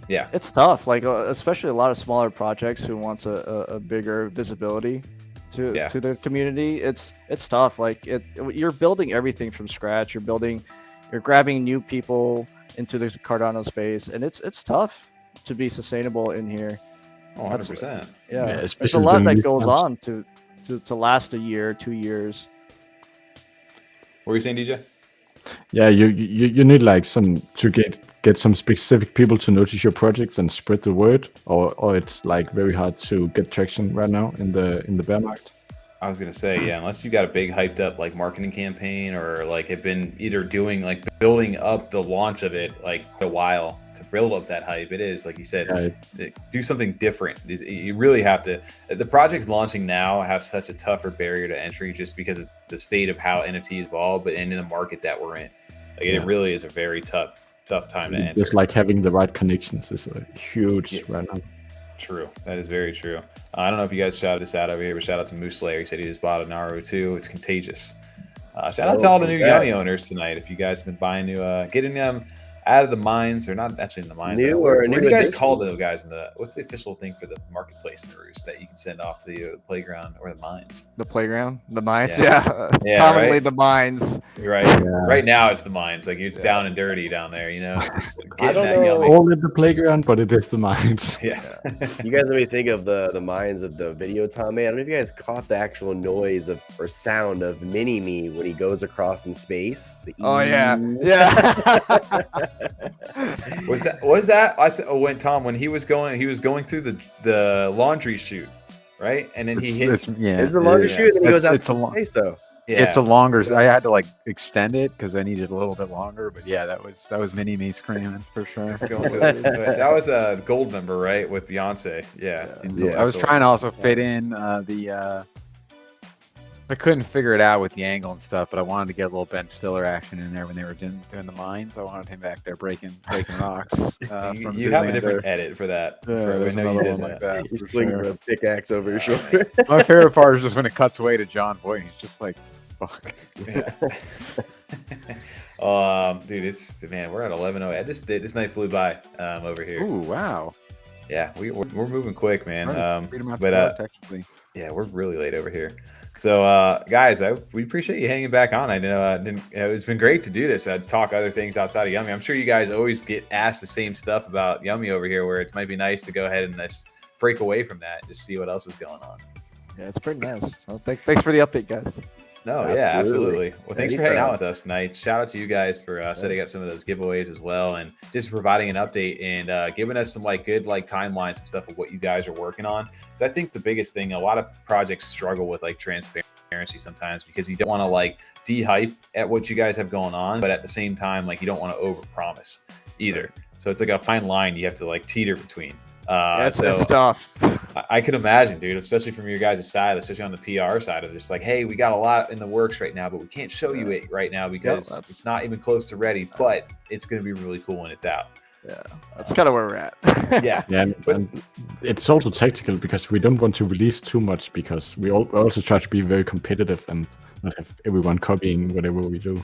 yeah, it's tough. Like especially a lot of smaller projects who wants a bigger visibility to their community. It's tough. Like you're building everything from scratch. You're grabbing new people into the Cardano space, and it's tough to be sustainable in here. 100%. Yeah, there's a lot that goes on to last a year, 2 years. What were you saying, DJ? Yeah, you need like to get some specific people to notice your projects and spread the word, or it's like very hard to get traction right now in the bear market. I was gonna say, yeah, unless you got a big hyped up like marketing campaign, or like have been either doing like building up the launch of it like a while to build up that hype. It is like you said, do something different. You really have to. The projects launching now have such a tougher barrier to entry just because of the state of how NFTs evolve, but in the market that we're in, like it really is a very tough time to enter. Just like having the right connections is huge right now. True. That is very true. I don't know if you guys shouted this out over here, but shout out to Moose Slayer. He said he just bought a Naru too. It's contagious. Shout out to all the new Yummi owners tonight. If you guys have been buying new, getting them out of the mines, or not actually in the mines. What do you guys call those guys what's the official thing for the marketplace Narus that you can send off to the playground or the mines? The playground, the mines, commonly right? The mines. Right. Yeah. Right now it's the mines. Like it's down and dirty down there, Just I don't know. All in the playground, but it is the mines. Yes. You guys made me think of the mines of the video, Tommy. I don't know if you guys caught the actual noise or sound of Mini-Me when he goes across in space. Yeah. was that when he was going through the laundry chute, right? And then he hits. It's the laundry chute, and then he goes out to space though. Yeah. It's a longer. I had to like extend it because I needed a little bit longer. But yeah, that was Mini-Me screaming for sure. That was a gold member, right, with Beyonce. Yeah. I was trying to also fit in I couldn't figure it out with the angle and stuff, but I wanted to get a little Ben Stiller action in there when they were doing the mines. I wanted him back there breaking rocks. You have a different edit for that. There's another one like that. He's swinging a pickaxe over your shoulder. My favorite part is just when it cuts away to John Boy. He's just like, fuck. Yeah. Dude, we're at 11:08. This night flew by over here. Ooh, wow. Yeah, we're moving quick, man. Technically. Yeah, we're really late over here. So, guys, we appreciate you hanging back on. I know it's been great to do this, to talk other things outside of Yummi. I'm sure you guys always get asked the same stuff about Yummi over here, where it might be nice to go ahead and just break away from that, just see what else is going on. Yeah, it's pretty nice. Well, thanks for the update, guys. No, absolutely. Well, thanks for hanging out with us tonight. Shout out to you guys for setting up some of those giveaways as well, and just providing an update and giving us some good timelines and stuff of what you guys are working on. So I think the biggest thing, a lot of projects struggle with transparency sometimes because you don't want to de-hype at what you guys have going on, but at the same time, you don't want to overpromise either. So it's like a fine line you have to teeter between. It's tough. I could imagine, dude, especially from your guys' side, especially on the PR side of just hey, we got a lot in the works right now, but we can't show you it right now because it's not even close to ready, but it's going to be really cool when it's out. Yeah, that's kind of where we're at. Yeah. And it's also tactical because we don't want to release too much because we also try to be very competitive and not have everyone copying whatever we do.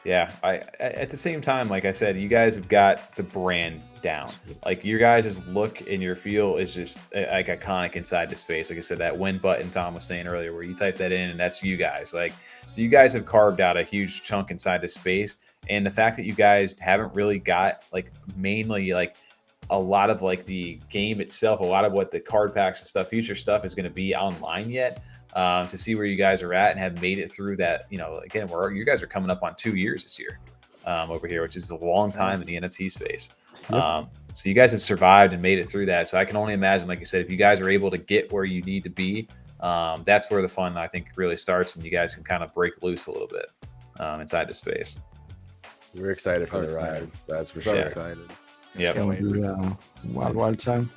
Yeah, at the same time, like I said, you guys have got the brand down. Your guys' look and your feel is just iconic inside the space. Like I said, that win button Tom was saying earlier, where you type that in and that's you guys. So you guys have carved out a huge chunk inside the space. And the fact that you guys haven't really got mainly a lot of the game itself, a lot of what the card packs and stuff, future stuff is going to be online yet. To see where you guys are at and have made it through that, again, you guys are coming up on 2 years this year over here, which is a long time in the NFT space. Yep. So you guys have survived and made it through that. So I can only imagine, like you said, if you guys are able to get where you need to be, that's where the fun, I think, really starts, and you guys can kind of break loose a little bit inside the space. We're excited for the ride. That's for sure. Excited. Yeah. Wild time.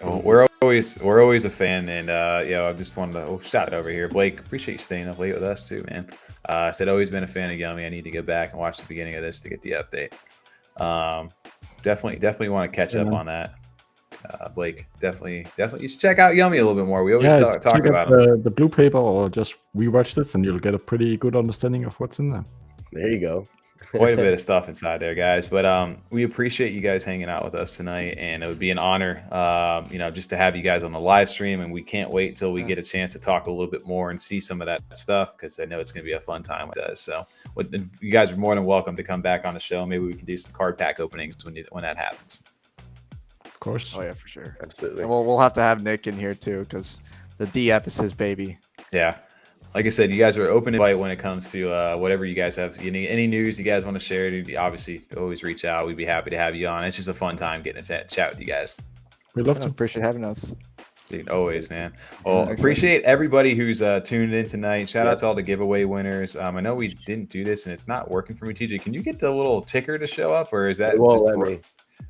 Oh, we're always a fan, and I just wanted to shout it over here, Blake. Appreciate you staying up late with us too, man. I said always been a fan of Yummi. I need to go back and watch the beginning of this to get the update. Definitely want to catch up on that. Blake, definitely you should check out Yummi a little bit more. We always talk check about out him. the blue paper or just rewatch it, and you'll get a pretty good understanding of what's in there. There you go. Quite a bit of stuff inside there, guys. But we appreciate you guys hanging out with us tonight, and it would be an honor, just to have you guys on the live stream. And we can't wait till we get a chance to talk a little bit more and see some of that stuff, because I know it's going to be a fun time with us. So you guys are more than welcome to come back on the show. Maybe we can do some card pack openings when that happens. Of course. Oh yeah, for sure. Absolutely. And we'll have to have Nick in here too, because the DApp is his baby. Yeah. Like I said, you guys are open invite when it comes to whatever you guys have. Any news you guys want to share, obviously always reach out. We'd be happy to have you on. It's just a fun time getting to chat with you guys. We love to. Appreciate having us. Dude, always, man. Well, appreciate everybody who's tuned in tonight. Shout out to all the giveaway winners. I know we didn't do this and it's not working for me. TJ, can you get the little ticker to show up, or is that? It won't let me.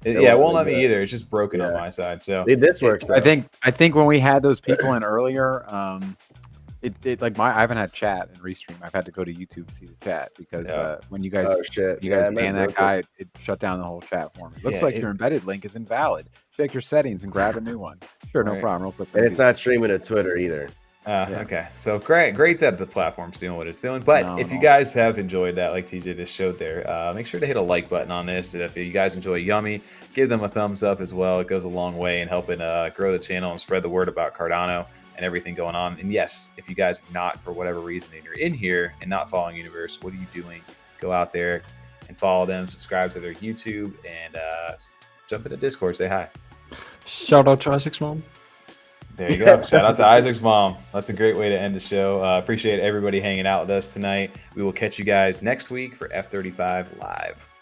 It won't let me either. It's just broken on my side. So this works. Though. I think when we had those people in earlier, I haven't had chat and restream. I've had to go to YouTube to see the chat, because when you guys banned that guy, it shut down the whole chat for me. Looks like your embedded link is invalid. Check your settings and grab a new one. Sure, no problem. Real quick. And it's not streaming to Twitter either. Okay, so great that the platform's doing what it's doing. But if you guys have enjoyed that, like TJ just showed there, make sure to hit a like button on this. If you guys enjoy Yummi, give them a thumbs up as well. It goes a long way in helping grow the channel and spread the word about Cardano and everything going on. And yes, if you guys are not, for whatever reason, and you're in here and not following Universe, what are you doing? Go out there and follow them, subscribe to their YouTube, and jump into Discord, say hi. Shout out to Isaac's mom. There you go. Shout out to Isaac's mom. That's a great way to end the show. Appreciate everybody hanging out with us tonight. We will catch you guys next week for F35 Live.